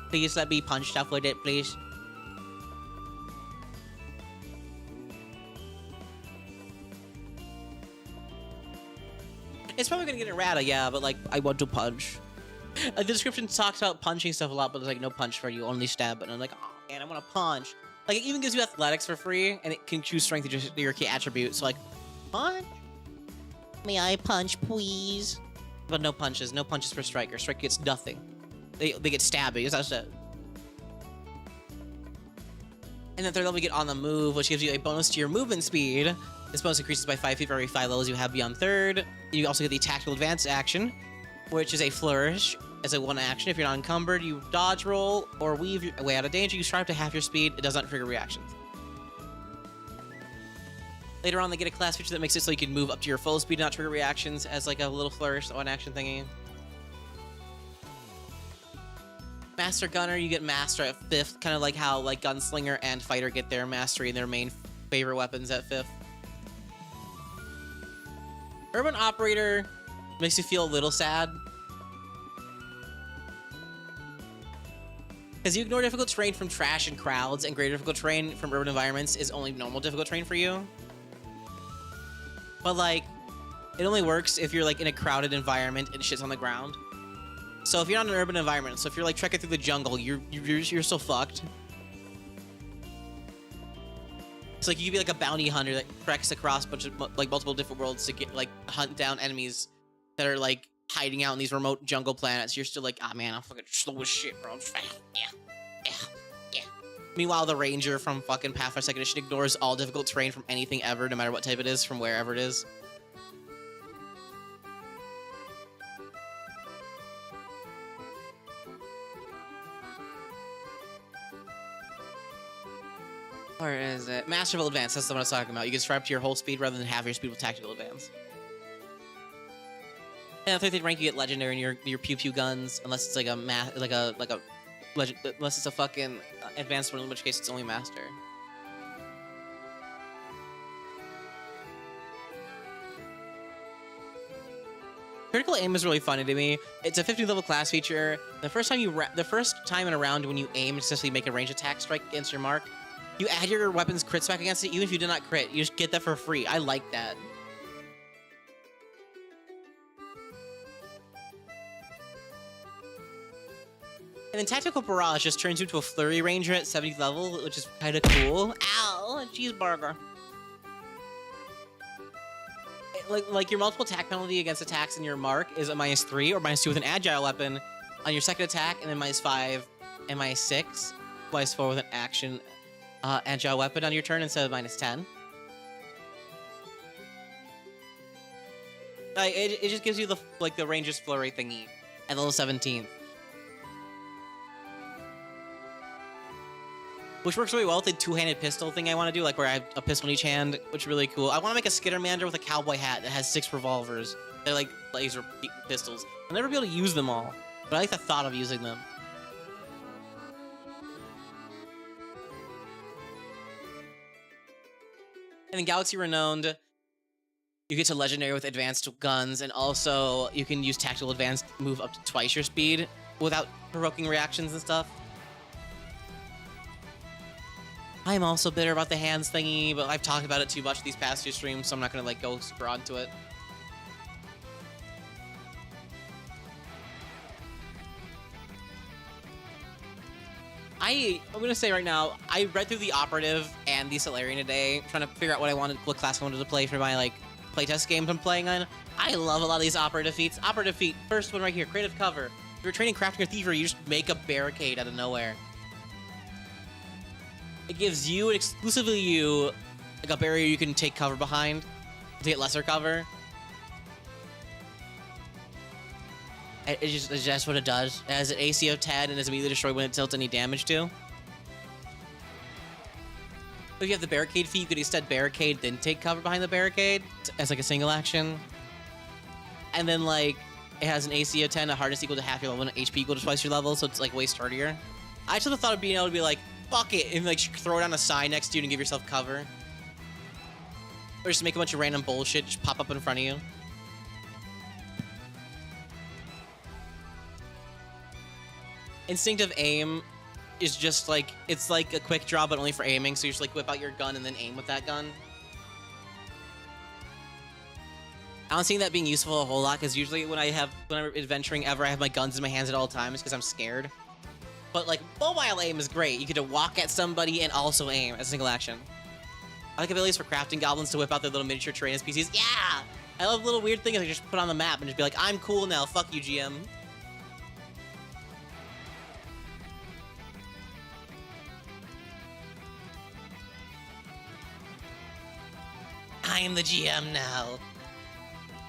Please let me punch stuff with it, please. It's probably gonna get errata, yeah, but like, I want to punch. The description talks about punching stuff a lot, but there's like no punch for you, only stab. And I'm like, oh man, I want to punch. Like, it even gives you athletics for free, and it can choose strength as your key attribute. So like, punch? May I punch, please? But no punches. No punches for Striker. Striker gets nothing. They get stabbing. That's it. And then third level, we get on the move, which gives you a bonus to your movement speed. This bonus increases by 5 feet for every 5 levels you have beyond third. You also get the tactical advance action, which is a flourish. As a one action, if you're not encumbered, you dodge roll or weave your way out of danger. You strive to half your speed. It does not trigger reactions. Later on, they get a class feature that makes it so you can move up to your full speed, not trigger reactions, as like a little flourish, one action thingy. Master Gunner, you get Master at 5th, kind of like how like Gunslinger and Fighter get their mastery and their main favorite weapons at 5th. Urban Operator makes you feel a little sad. Because you ignore difficult terrain from trash and crowds, and greater difficult terrain from urban environments is only normal difficult terrain for you. But like, it only works if you're like in a crowded environment and shit's on the ground. So if you're not in an urban environment, so if you're like trekking through the jungle, you're still fucked. So like you could be like a bounty hunter that treks across a bunch of like multiple different worlds to get like hunt down enemies that are like hiding out in these remote jungle planets. You're still like, ah, man, I'm fucking slow as shit, bro. I'm fast. Yeah. Meanwhile, the ranger from fucking Pathfinder 2nd Edition ignores all difficult terrain from anything ever, no matter what type it is, from wherever it is. Where is it? Masterful Advance, that's the one I was talking about. You can strive to your whole speed rather than half your speed with Tactical Advance. And at 13th rank, you get Legendary in your pew pew guns, unless it's like a legend, unless it's a fucking advanced one, in which case it's only Master. Critical aim is really funny to me. It's a 15th level class feature. The first time in a round when you aim, successfully make a range attack strike against your mark, you add your weapon's crits back against it, even if you did not crit. You just get that for free. I like that. And then Tactical Barrage just turns you into a Flurry Ranger at 70th level, which is kind of cool. Ow! Cheeseburger. Like your multiple attack penalty against attacks in your mark is a -3 or -2 with an agile weapon on your second attack, and then -5 and -6, -4 with an action agile weapon on your turn instead of -10. It just gives you the Ranger's Flurry thingy at level 17. Which works really well with the two-handed pistol thing I want to do, like where I have a pistol in each hand, which is really cool. I want to make a Skittermander with a cowboy hat that has 6 revolvers. They're like laser pistols. I'll never be able to use them all, but I like the thought of using them. And then Galaxy Renowned, you get to Legendary with advanced guns, and also you can use Tactical Advance to move up to twice your speed without provoking reactions and stuff. I'm also bitter about the hands thingy, but I've talked about it too much these past 2 streams, so I'm not gonna like go super onto it. I'm gonna say right now, I read through the Operative and the Solarian today, trying to figure out what class I wanted to play for my like playtest games I'm playing on. I love a lot of these Operative feats. Operative feat, first one right here, Creative Cover. If you're training Crafting or Thievery, you just make a barricade out of nowhere. It gives you, and exclusively you, like a barrier you can take cover behind to get lesser cover. It's just what it does. It has an AC of 10 and is immediately destroyed when it tilts any damage to. If you have the barricade feat, you could instead barricade, then take cover behind the barricade as like a single action. And then like, it has an AC of 10, a hardness equal to half your level, and an HP equal to twice your level, so it's like way sturdier. I just thought of being able to be like, fuck it, and like throw down a sign next to you and give yourself cover. Or just make a bunch of random bullshit just pop up in front of you. Instinctive aim is just like, it's like a quick draw, but only for aiming. So you just like whip out your gun and then aim with that gun. I don't see that being useful a whole lot, because usually when I'm adventuring ever, I have my guns in my hands at all times because I'm scared. But like mobile aim is great. You get to walk at somebody and also aim as a single action. I like abilities for crafting goblins to whip out their little miniature terrain species. Yeah! I love little weird things I just put on the map and just be like, I'm cool now, fuck you, GM. I am the GM now.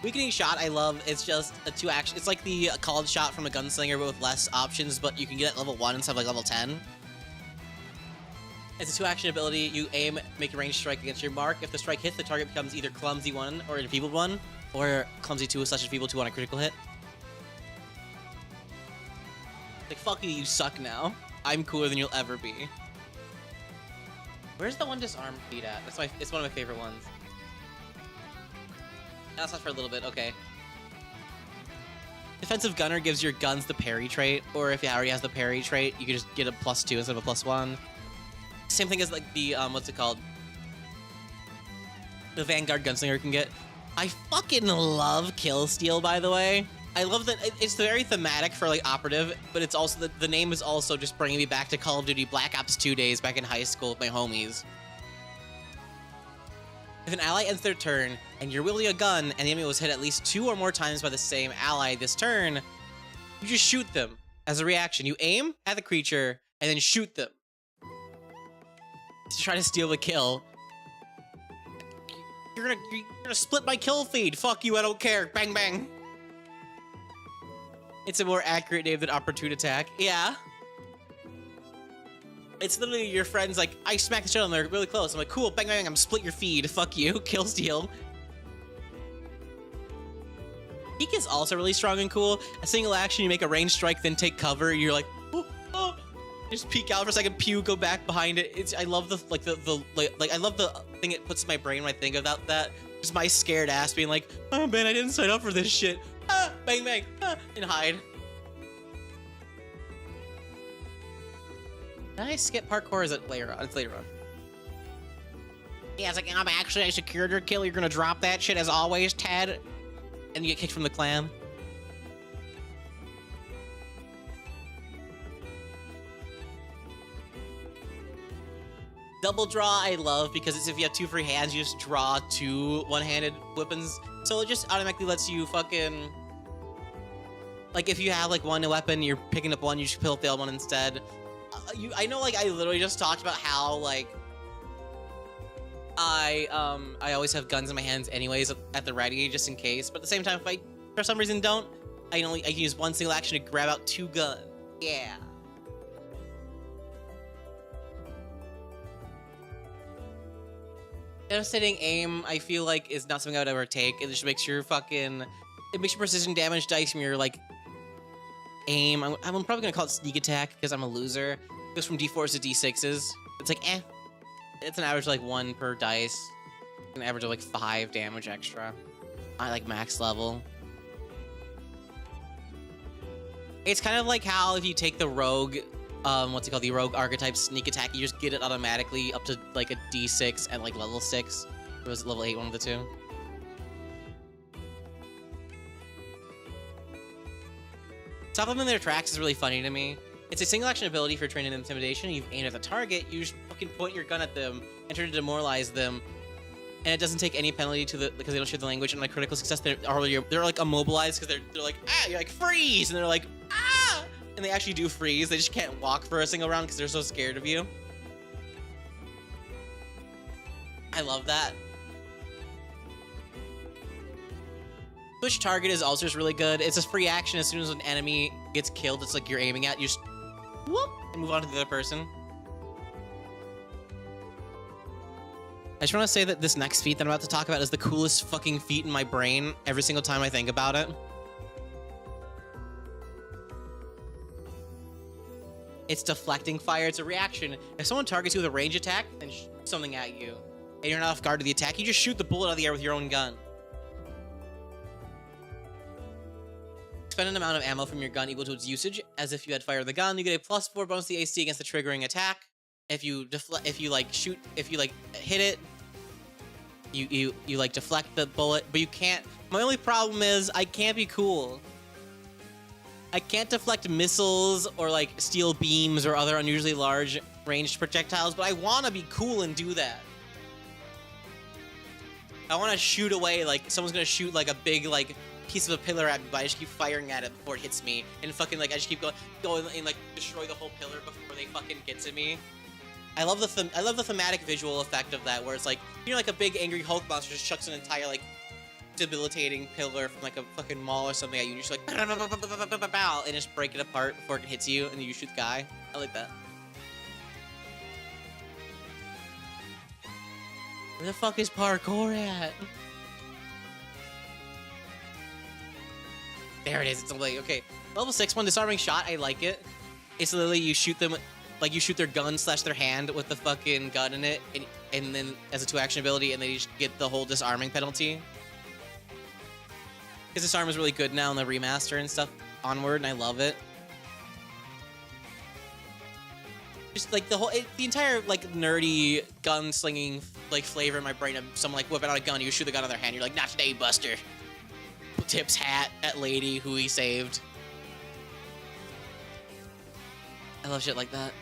Weakening shot, I love. It's just a 2-action. It's like the called shot from a gunslinger, but with less options, but you can get it at level 1 instead of like level 10. It's a 2-action ability. You aim, make a ranged strike against your mark. If the strike hits, the target becomes either Clumsy 1 or Enfeebled 1, or Clumsy 2 / Enfeebled 2 on a critical hit. Like, fuck you, you suck now. I'm cooler than you'll ever be. Where's the one disarmed feat at? It's one of my favorite ones. That's not for a little bit, okay. Defensive Gunner gives your guns the parry trait, or if he already has the parry trait, you can just get a +2 instead of a +1. Same thing as like the, what's it called? The Vanguard Gunslinger can get. I fucking love Kill Steal, by the way. I love that it's very thematic for like operative, but it's also, the name is also just bringing me back to Call of Duty Black Ops 2 days back in high school with my homies. If an ally ends their turn, and you're wielding a gun, and the enemy was hit at least 2 or more times by the same ally this turn, you just shoot them as a reaction. You aim at the creature, and then shoot them to try to steal the kill. You're gonna split my kill feed. Fuck you, I don't care. Bang, bang. It's a more accurate name than Opportune Attack. Yeah. It's literally your friends like, I smack the shit on them, they're really close. I'm like, cool, bang, bang, I'm split your feed. Fuck you, kill steal. Peek is also really strong and cool. A single action, you make a ranged strike, then take cover. You're like, oh, oh. Just peek out for a second, pew, go back behind it. I love the I love the thing it puts in my brain when I think about that. Just my scared ass being like, oh man, I didn't sign up for this shit. Ah, bang, bang, ah, and hide. Did I skip parkour, or is it later on? It's later on. Yeah, it's like, I secured your kill. You're gonna drop that shit as always, Ted. And you get kicked from the clan. Double draw, I love, because it's if you have 2 free hands, you just draw 2 one-handed weapons. So it just automatically lets you fucking... Like, if you have, like, one weapon, you're picking up one, you just pick up the other one instead. I know, like, I literally just talked about how, like, I always have guns in my hands anyways at the ready, just in case. But at the same time, if I, for some reason, don't, I can use one single action to grab out 2 guns. Yeah. Devastating aim, I feel like, is not something I would ever take. It just makes your fucking... It makes your precision damage dice from your, like, aim. I'm probably gonna call it sneak attack, because I'm a loser. It goes from D4s to D6s. It's like, eh. It's an average of, like, 1 per dice. An average of, like, 5 damage extra. I like max level. It's kind of like how if you take the rogue... what's it called? The rogue archetype sneak attack, you just get it automatically up to like a D6 at like level 6. It was level 8, one of the two. Supplement their tracks is really funny to me. It's a single action ability for training intimidation. You've aimed at the target, you just fucking point your gun at them and try to demoralize them. And it doesn't take any penalty to the because they don't share the language. And like critical success, they're like immobilized because they're like, ah, you're like freeze, and they're like, ah. And they actually do freeze. They just can't walk for a single round because they're so scared of you. I love that. Push target is also just really good. It's a free action as soon as an enemy gets killed. It's like you're aiming at. You just whoop and move on to the other person. I just want to say that this next feat that I'm about to talk about is the coolest fucking feat in my brain every single time I think about it. It's deflecting fire. It's a reaction. If someone targets you with a range attack and shoots something at you, and you're not off guard to the attack, you just shoot the bullet out of the air with your own gun. Expend an amount of ammo from your gun equal to its usage, as if you had fired the gun. You get a +4 bonus to the AC against the triggering attack. If you hit it, you like deflect the bullet, but you can't. My only problem is I can't be cool. I can't deflect missiles or like steel beams or other unusually large ranged projectiles, but I want to be cool and do that. I want to shoot away, like someone's gonna shoot like a big like piece of a pillar at me, but I just keep firing at it before it hits me, and fucking like I just keep going and like destroy the whole pillar before they fucking get to me. I love the thematic visual effect of that, where it's like, you know, like a big angry Hulk monster just chucks an entire like debilitating pillar from like a fucking mall or something at you, and you're just like and just break it apart before it hits you, and then you shoot the guy. I like that. Where the fuck is parkour at? There it is. It's like, okay, level 6 one, disarming shot. I like it. It's literally you shoot them, like you shoot their gun / their hand with the fucking gun in it, and then as a 2-action ability, and then you just get the whole disarming penalty. Because disarm is really good now in the remaster and stuff onward, and I love it. Just like the entire like nerdy gunslinging like flavor in my brain of someone like whipping out a gun, you shoot the gun on their hand, you're like, not today, Buster. Tips hat at lady who he saved. I love shit like that.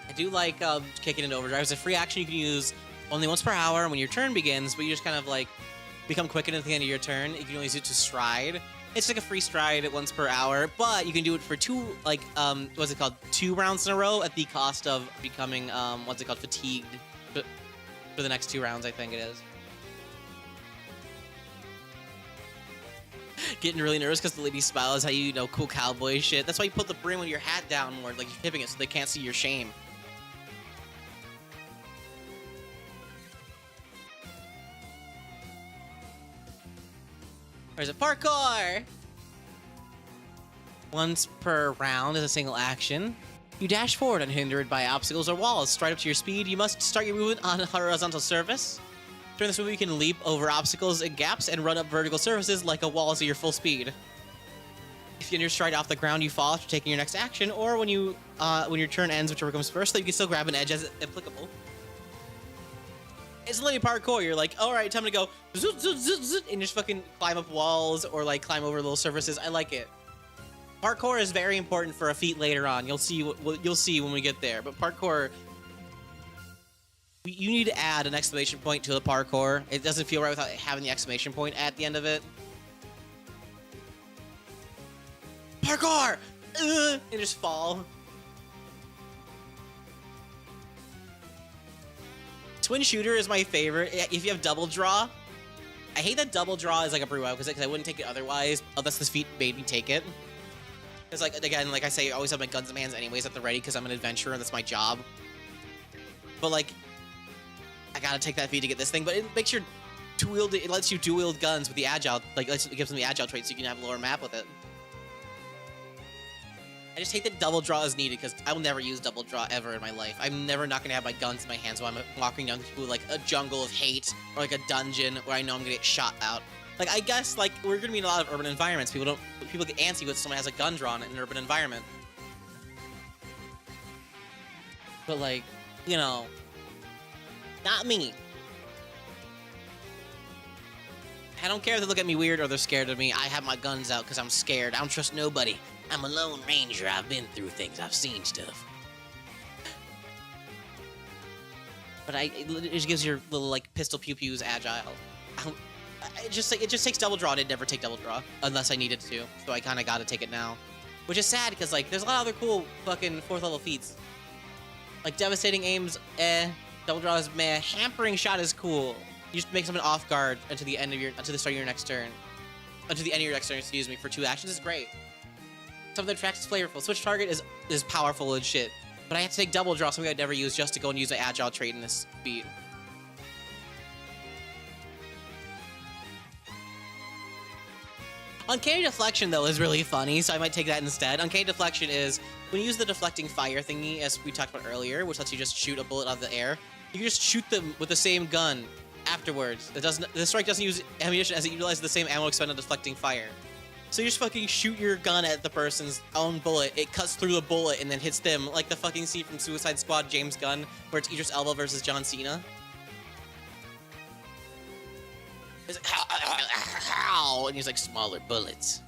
I do like kicking into overdrive. It's a free action you can use only once per hour when your turn begins, but you just kind of like become quickened at the end of your turn. You can only use it to stride. It's like a free stride at once per hour, but you can do it for 2 rounds in a row at the cost of becoming fatigued for the next 2 rounds, I think it is. Getting really nervous because the lady smile is how you know cool cowboy shit. That's why you put the brim with your hat down more, like you're tipping it so they can't see your shame. There's a parkour! Once per round is a single action. You dash forward unhindered by obstacles or walls. Stride up to your speed. You must start your movement on a horizontal surface. During this move, you can leap over obstacles and gaps and run up vertical surfaces like a wall at your full speed. If you end your stride off the ground, you fall after taking your next action, or when your turn ends, whichever comes first, so you can still grab an edge as applicable. It's literally parkour. You're like, all right, time to go, and just fucking climb up walls or like climb over little surfaces. I like it. Parkour is very important for a feat later on. You'll see you'll see when we get there. But parkour, you need to add an exclamation point to the parkour. It doesn't feel right without having the exclamation point at the end of it. Parkour, and just fall. Twin shooter is my favorite. If you have double draw, I hate that double draw is like a brew out because I wouldn't take it otherwise. Unless this feat made me take it. Because like again, like I say, I always have my guns in my hands anyways at the ready because I'm an adventurer and that's my job. But like, I gotta take that feat to get this thing. But it makes your two-wield. It lets you dual-wield guns with the agile. Like it gives them the agile trait so you can have a lower map with it. I just hate that double draw is needed because I will never use double draw ever in my life. I'm never not gonna have my guns in my hands while I'm walking down through like a jungle of hate or like a dungeon where I know I'm gonna get shot out. Like I guess like we're gonna be in a lot of urban environments. People get antsy when someone has a gun drawn in an urban environment. But like, you know, not me. I don't care if they look at me weird or they're scared of me. I have my guns out because I'm scared. I don't trust nobody. I'm a lone ranger. I've been through things. I've seen stuff. But it just gives your little like pistol pew pews agile. It just takes double draw. I did never take double draw unless I needed to. So I kind of got to take it now, which is sad because like there's a lot of other cool fucking 4th level feats. Like devastating aims, double draw is meh. Hampering shot is cool. You just make someone off guard until the start of your next turn. Until the end of your next turn, excuse me, for 2 actions is great. Some of the tracks is flavorful. Switch target is powerful and shit. But I have to take double draw, something I'd never use, just to go and use my agile trait in this speed. Uncanny Deflection, though, is really funny, so I might take that instead. Uncanny Deflection is when you use the deflecting fire thingy, as we talked about earlier, which lets you just shoot a bullet out of the air. You can just shoot them with the same gun afterwards. The strike doesn't use ammunition as it utilizes the same ammo expended on deflecting fire. So you just fucking shoot your gun at the person's own bullet, it cuts through the bullet and then hits them, like the fucking scene from Suicide Squad, James Gunn, where it's Idris Elba versus John Cena. It's like, how? And he's like, smaller bullets.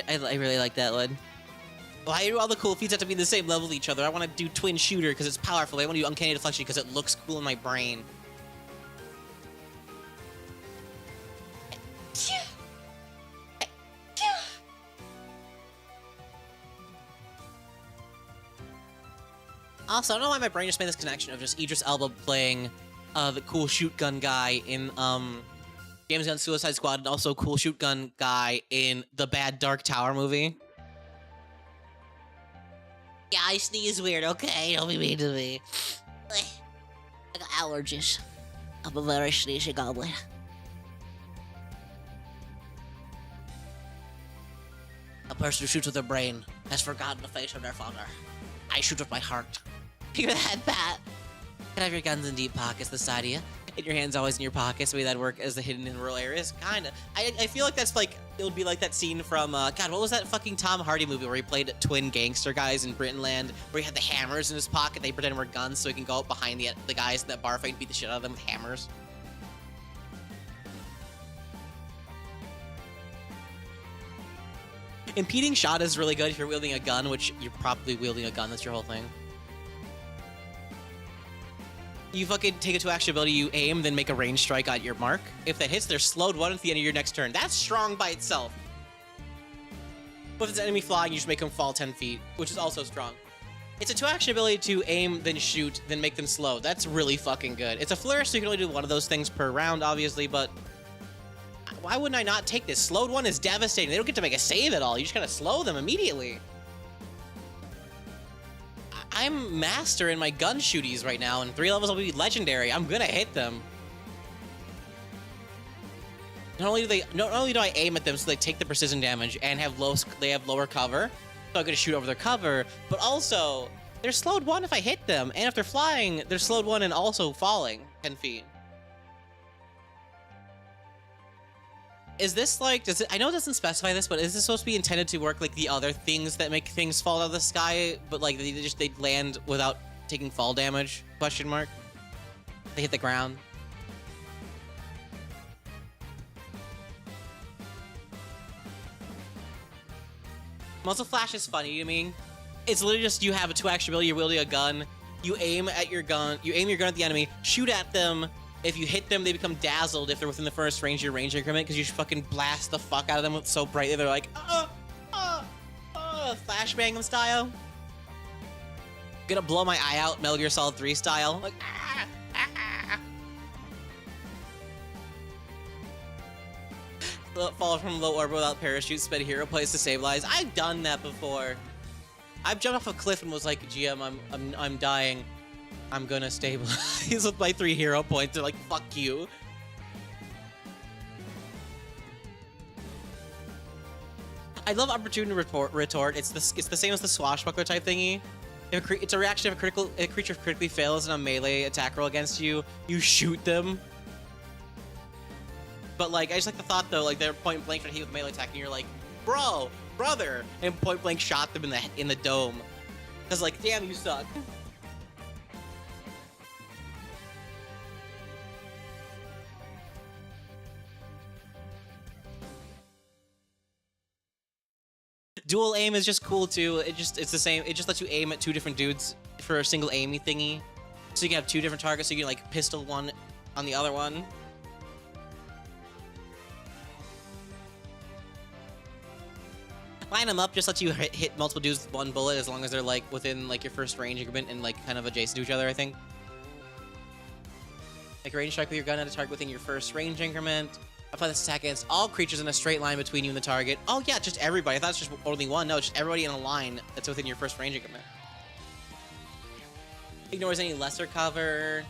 I really like that one. Why do all the cool feats have to be the same level as each other? I want to do Twin Shooter because it's powerful. I want to do Uncanny Deflection because it looks cool in my brain. Also, I don't know why my brain just made this connection of just Idris Elba playing the cool shoot gun guy in James Gunn's Suicide Squad, and also cool shoot gun guy in the bad Dark Tower movie. Yeah, I sneeze weird, okay? Don't be mean to me. I got allergies. I'm a very sneezy goblin. A person who shoots with their brain has forgotten the face of their father. I shoot with my heart. Hear that, Pat? You can have your guns in deep pockets beside you. And your hands always in your pockets. Maybe that'd work as the hidden in rural areas. Kinda. I feel like that's like, it would be like that scene from, God, what was that fucking Tom Hardy movie where he played twin gangster guys in Britainland, where he had the hammers in his pocket, they pretended were guns so he can go up behind the guys in that bar fight and beat the shit out of them with hammers. Impeding shot is really good if you're wielding a gun, which you're probably wielding a gun, that's your whole thing. You fucking take a 2-action ability, you aim, then make a range strike at your mark. If that hits, they're slowed 1 at the end of your next turn. That's strong by itself. But if it's an enemy flying, you just make them fall 10 feet, which is also strong. It's a 2-action ability to aim, then shoot, then make them slow. That's really fucking good. It's a flourish, so you can only do one of those things per round, obviously, but why wouldn't I not take this? Slowed 1 is devastating. They don't get to make a save at all. You just gotta slow them immediately. I'm master in my gun shooties right now, and 3 levels will be legendary. I'm gonna hit them. Not only do I aim at them so they take the precision damage and have lower cover, so I'm gonna shoot over their cover, but also they're slowed 1 if I hit them, and if they're flying, they're slowed 1 and also falling 10 feet. Is this like, I know it doesn't specify this, but is this supposed to be intended to work like the other things that make things fall out of the sky, but like they land without taking fall damage? Question mark. They hit the ground. Muzzle flash is funny to me. It's literally just you have a 2-action ability, you're wielding a gun, you aim at your gun, you aim your gun at the enemy, shoot at them. If you hit them, they become dazzled if they're within the first range of your range increment, because you just fucking blast the fuck out of them so brightly they're like, flashbang them style. Gonna blow my eye out, Metal Gear Solid 3 style. Like, Fall from low orbit without parachute, sped hero plays to stabilize. I've done that before. I've jumped off a cliff and was like, GM, I'm dying. I'm gonna stabilize with my 3 hero points. They're like, fuck you. I love opportunity retort. It's the same as the swashbuckler type thingy. It's a reaction if a creature critically fails in a melee attack roll against you, you shoot them. But like, I just like the thought though, like they're point blank for hit with melee attack, and you're like, brother, and point blank shot them in the dome. Cause like, damn, you suck. Dual aim is just cool too. It's the same. It just lets you aim at 2 different dudes for a single aiming thingy. So you can have 2 different targets. So you can like pistol one on the other one. Line them up just lets you hit multiple dudes with 1 bullet as long as they're like within like your first range increment and like kind of adjacent to each other, I think. Like range strike with your gun at a target within your first range increment. Apply this attack against all creatures in a straight line between you and the target. Oh yeah, just everybody. I thought it's just only one. No, just everybody in a line that's within your first range increment. Ignores any lesser cover.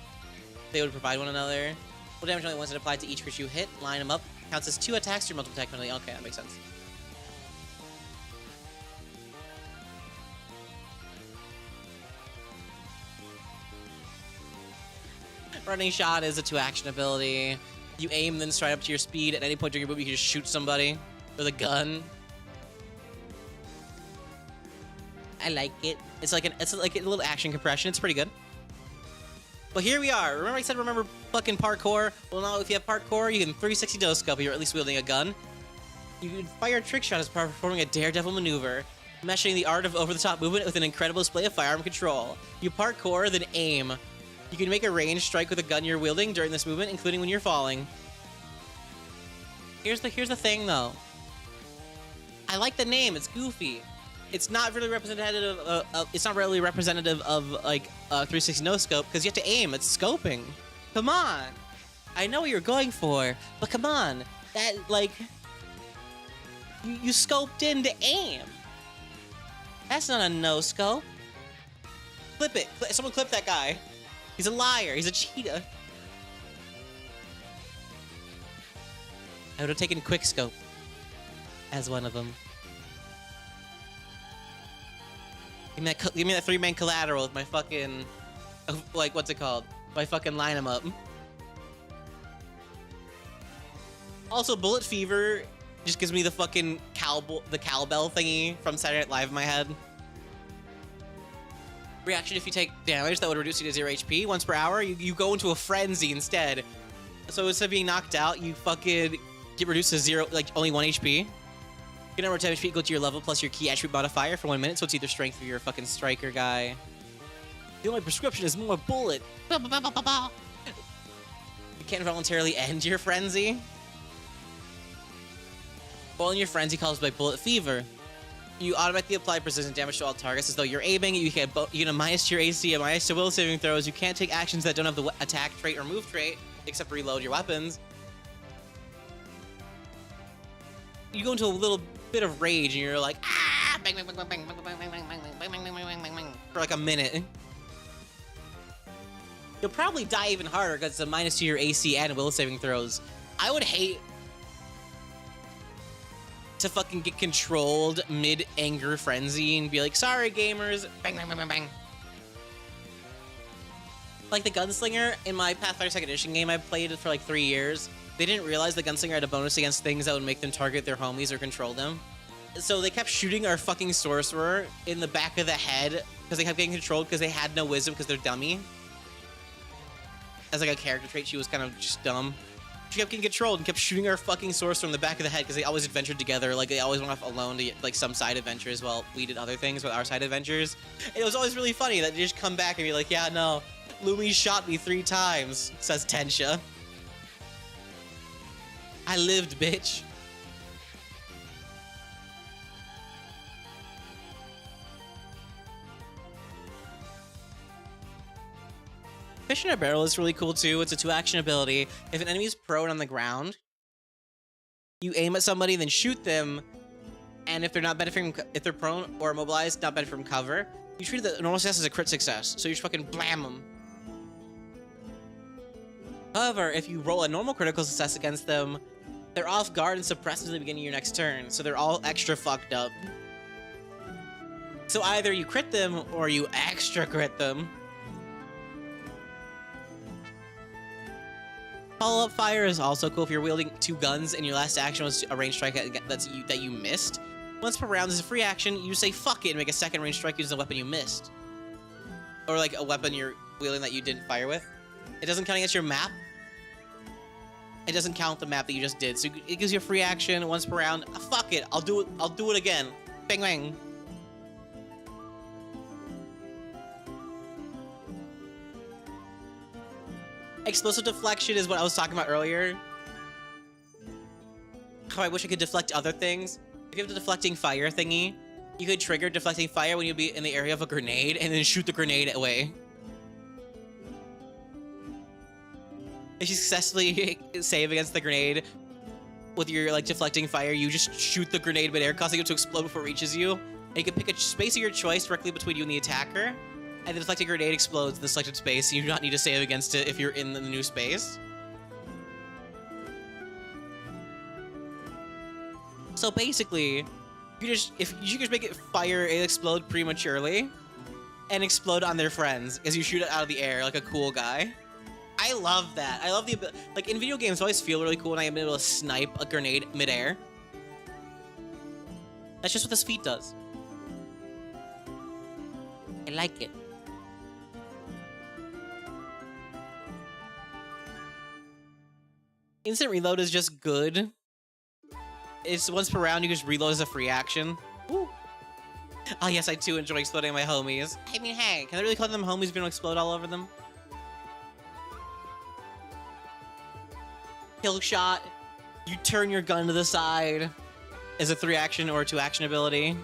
They would provide one another. Full damage only once it applied to each creature you hit. Line them up. Counts as 2 attacks to your multiple attack penalty. Okay, that makes sense. Running shot is a 2-action ability. You aim, then stride up to your speed. At any point during your move, you can just shoot somebody with a gun. I like it. It's like a little action compression. It's pretty good. But here we are. Remember I said remember fucking parkour? Well, now if you have parkour, you can 360 no-scope if you're at least wielding a gun. You can fire a trick shot as part of performing a daredevil maneuver, meshing the art of over-the-top movement with an incredible display of firearm control. You parkour, then aim. You can make a ranged strike with a gun you're wielding during this movement, including when you're falling. Here's the thing, though. I like the name. It's goofy. It's not really representative. It's not really representative of like 360 no scope because you have to aim. It's scoping. Come on. I know what you're going for, but come on. That like you scoped in to aim. That's not a no scope. Clip it. Someone clip that guy. He's a liar. He's a cheetah. I would have taken quick scope as one of them. Give me that 3-man collateral with my fucking, like, what's it called? My fucking line 'em up. Also, Bullet Fever just gives me the fucking cowbell thingy from Saturday Night Live in my head. Reaction: if you take damage that would reduce you to 0 HP once per hour, you go into a frenzy instead. So instead of being knocked out, you fucking get reduced to 0, like only 1 HP. Your number of 10 HP equal to your level plus your key attribute modifier for 1 minute, so it's either strength or you're a fucking striker guy. The only prescription is more bullet. You can't voluntarily end your frenzy. While in your frenzy caused by Bullet Fever, you automatically apply precision damage to all targets as though you're aiming. You get a minus to your AC, a minus to will saving throws. You can't take actions that don't have the attack trait or move trait, except reload your weapons. You go into a little bit of rage and you're like, ah, bang, bang, bang, bang, bang, bang, bang, bang, bang, bang, bang, bang, bang, bang, bang, for like a minute. You'll probably die even harder because it's a minus to your AC and will saving throws. I would hate to fucking get controlled mid-anger frenzy and be like, sorry, gamers. Bang, bang, bang, bang, bang. Like the Gunslinger in my Pathfinder 2nd Edition game I played for like 3 years. They didn't realize the Gunslinger had a bonus against things that would make them target their homies or control them. So they kept shooting our fucking Sorcerer in the back of the head because they kept getting controlled because they had no wisdom because they're dummy. As like a character trait, she was kind of just dumb. She kept getting controlled and kept shooting our fucking Sorcerer in the back of the head because they always adventured together. Like, they always went off alone to get, like, some side adventures while we did other things with our side adventures. And it was always really funny that they just come back and be like, yeah, no, Lumi shot me 3 times, says Tensha. I lived, bitch. Fish in a Barrel is really cool too. It's a 2-action ability. If an enemy is prone on the ground, you aim at somebody, then shoot them. And if they're not benefiting, if they're prone or immobilized, not benefiting from cover, you treat the normal success as a crit success. So you just fucking blam them. However, if you roll a normal critical success against them, they're off guard and suppressed at the beginning of your next turn. So they're all extra fucked up. So either you crit them or you extra crit them. Follow-up fire is also cool if you're wielding 2 guns and your last action was a ranged strike that you missed. Once per round, as a free action, you say fuck it and make a second ranged strike using a weapon you missed. Or like a weapon you're wielding that you didn't fire with. It doesn't count against your map. It doesn't count the map that you just did. So it gives you a free action once per round. Fuck it, I'll do it again. Bang bang. Explosive deflection is what I was talking about earlier. How I wish I could deflect other things. If you have the deflecting fire thingy, you could trigger deflecting fire when you'll be in the area of a grenade and then shoot the grenade away. If you successfully save against the grenade, with your like deflecting fire, you just shoot the grenade midair, causing it to explode before it reaches you. And you can pick a space of your choice directly between you and the attacker, and the deflecting grenade explodes in the selected space. You do not need to save against it if you're in the new space. So basically, you just make it fire, it explode prematurely, and explode on their friends as you shoot it out of the air like a cool guy. I love that. I love the ability. Like in video games, I always feel really cool when I'm able to snipe a grenade midair. That's just what this feat does. I like it. Instant reload is just good. It's once per round, you just reload as a free action. Woo. Oh yes, I too enjoy exploding my homies. I mean, hey, can I really call them homies if you don't explode all over them? Kill shot. You turn your gun to the side as a 3-action or 2-action ability.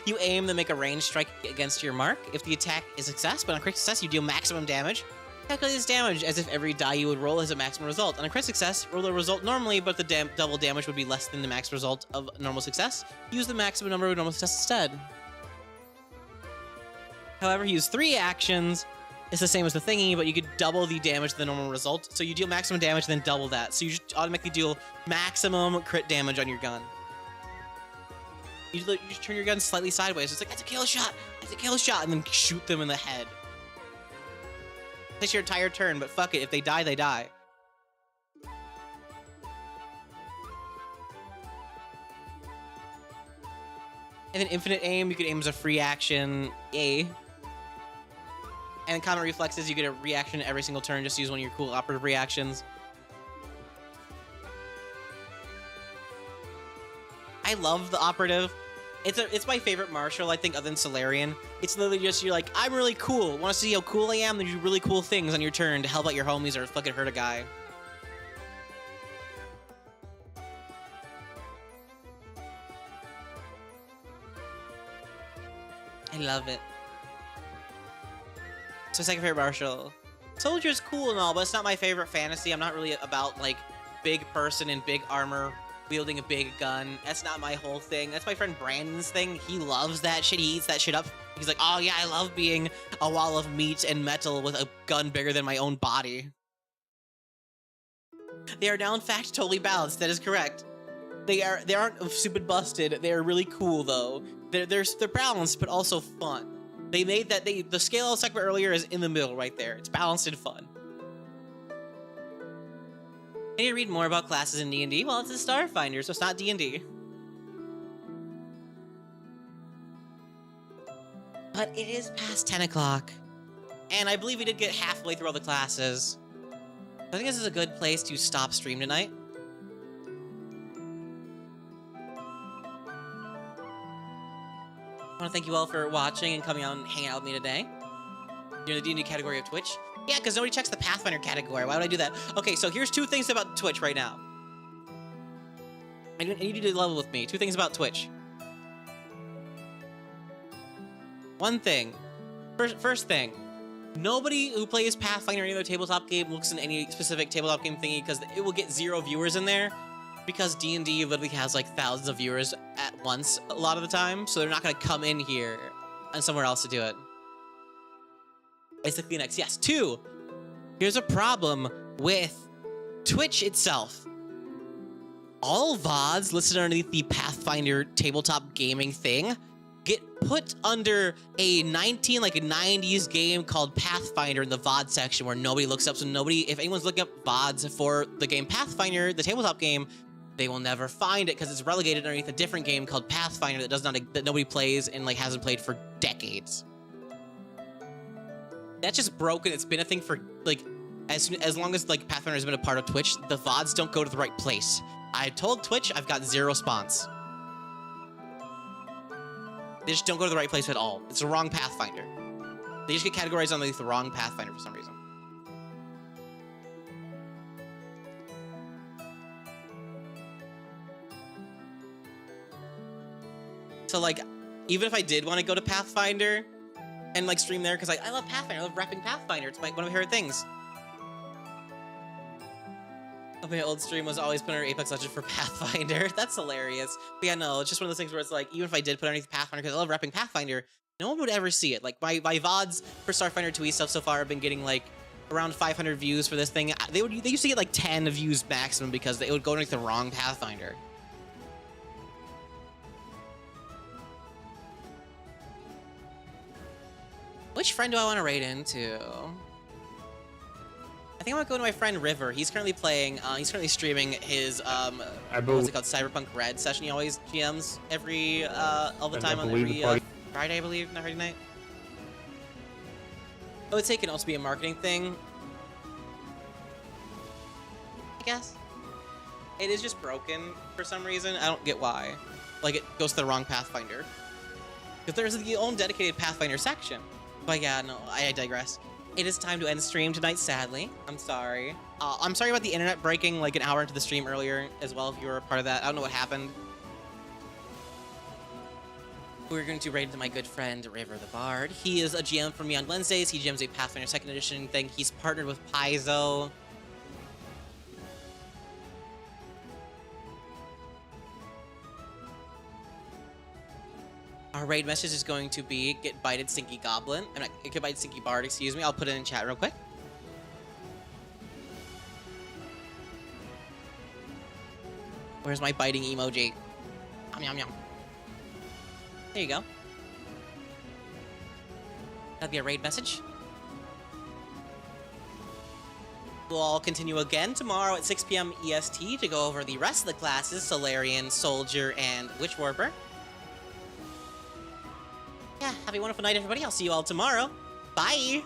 You aim to make a ranged strike against your mark. If the attack is a success, but on crit success, you deal maximum damage. Calculate this damage as if every die you would roll has a maximum result. On a crit success, roll the result normally, but the double damage would be less than the max result of normal success. Use the maximum number of normal success instead. However, use 3 actions. It's the same as the thingy, but you could double the damage to the normal result. So you deal maximum damage, then double that. So you just automatically deal maximum crit damage on your gun. You just turn your gun slightly sideways. It's like, that's a kill shot! That's a kill shot! And then shoot them in the head. Takes your entire turn, but fuck it. If they die, they die. And then infinite aim, you can aim as a free action, A. And common reflexes, you get a reaction every single turn. Just use one of your cool operative reactions. I love the operative. It's my favorite martial, I think, other than Solarian. It's literally just, you're like, I'm really cool. Want to see how cool I am? Then you do really cool things on your turn to help out your homies or fucking hurt a guy. I love it. So second favorite martial. Soldier's cool and all, but it's not my favorite fantasy. I'm not really about, like, big person in big armor wielding a big gun. That's not my whole thing. That's my friend Brandon's thing. He loves that shit. He eats that shit up. He's like, oh yeah, I love being a wall of meat and metal with a gun bigger than my own body. They are now, in fact, totally balanced. That is correct. They aren't stupid busted. They are really cool though. They're balanced, but also fun. They made that the scale I was talking about earlier is in the middle right there. It's balanced and fun. I need to read more about classes in D&D. Well, it's a Starfinder, so it's not D&D. But it is past 10 o'clock. And I believe we did get halfway through all the classes. I think this is a good place to stop stream tonight. I want to thank you all for watching and coming out and hanging out with me today. You're in the D&D category of Twitch. Yeah, because nobody checks the Pathfinder category. Why would I do that? Okay, so here's 2 things about Twitch right now. I need you to level with me. 2 things about Twitch. One thing. First thing. Nobody who plays Pathfinder or any other tabletop game looks in any specific tabletop game thingy because it will get 0 viewers in there. Because D&D literally has like thousands of viewers at once a lot of the time. So they're not going to come in here and somewhere else to do it. Basically next. Yes, 2. Here's a problem with Twitch itself. All VODs listed underneath the Pathfinder tabletop gaming thing get put under a 90s game called Pathfinder in the VOD section where nobody looks up. So if anyone's looking up VODs for the game Pathfinder, the tabletop game, they will never find it because it's relegated underneath a different game called Pathfinder that nobody plays and like hasn't played for decades. That's just broken. It's been a thing for like as long as like Pathfinder has been a part of Twitch, the VODs don't go to the right place. I told Twitch I've got 0 response. They just don't go to the right place at all. It's the wrong Pathfinder. They just get categorized underneath the wrong Pathfinder for some reason. So like, even if I did want to go to Pathfinder and like stream there, because like I love Pathfinder, I love repping Pathfinder. It's one of my favorite things. Oh, my old stream was always put under Apex Legends for Pathfinder. That's hilarious. But yeah, no, it's just one of those things where it's like, even if I did put underneath Pathfinder, because I love repping Pathfinder, no one would ever see it. Like, my VODs for Starfinder 2E stuff so far have been getting, like, around 500 views for this thing. They used to get, like, 10 views maximum because it would go underneath the wrong Pathfinder. Which friend do I want to raid into? I think I'm gonna go to my friend River. He's currently playing, he's currently streaming his, what's it called, Cyberpunk Red session. He always GMs every, all the time on every, Friday, I believe, not Friday night. I would say it can also be a marketing thing, I guess. It is just broken for some reason. I don't get why. Like, it goes to the wrong Pathfinder. Because there's the own dedicated Pathfinder section. But yeah, no, I digress. It is time to end the stream tonight, sadly. I'm sorry. I'm sorry about the internet breaking like an hour into the stream earlier as well, if you were a part of that. I don't know what happened. We're going to raid into my good friend, River the Bard. He is a GM for me on Wednesdays. He GMs a Pathfinder 2nd Edition thing. He's partnered with Paizo. Our raid message is going to be get bited stinky goblin. I'm not get bited stinky bard, excuse me. I'll put it in chat real quick. Where's my biting emoji? Yum yum yum. There you go. That'll be a raid message. We'll all continue again tomorrow at 6 p.m. EST to go over the rest of the classes, Solarian, Soldier, and Witch Warper. Yeah, have a wonderful night, everybody. I'll see you all tomorrow. Bye!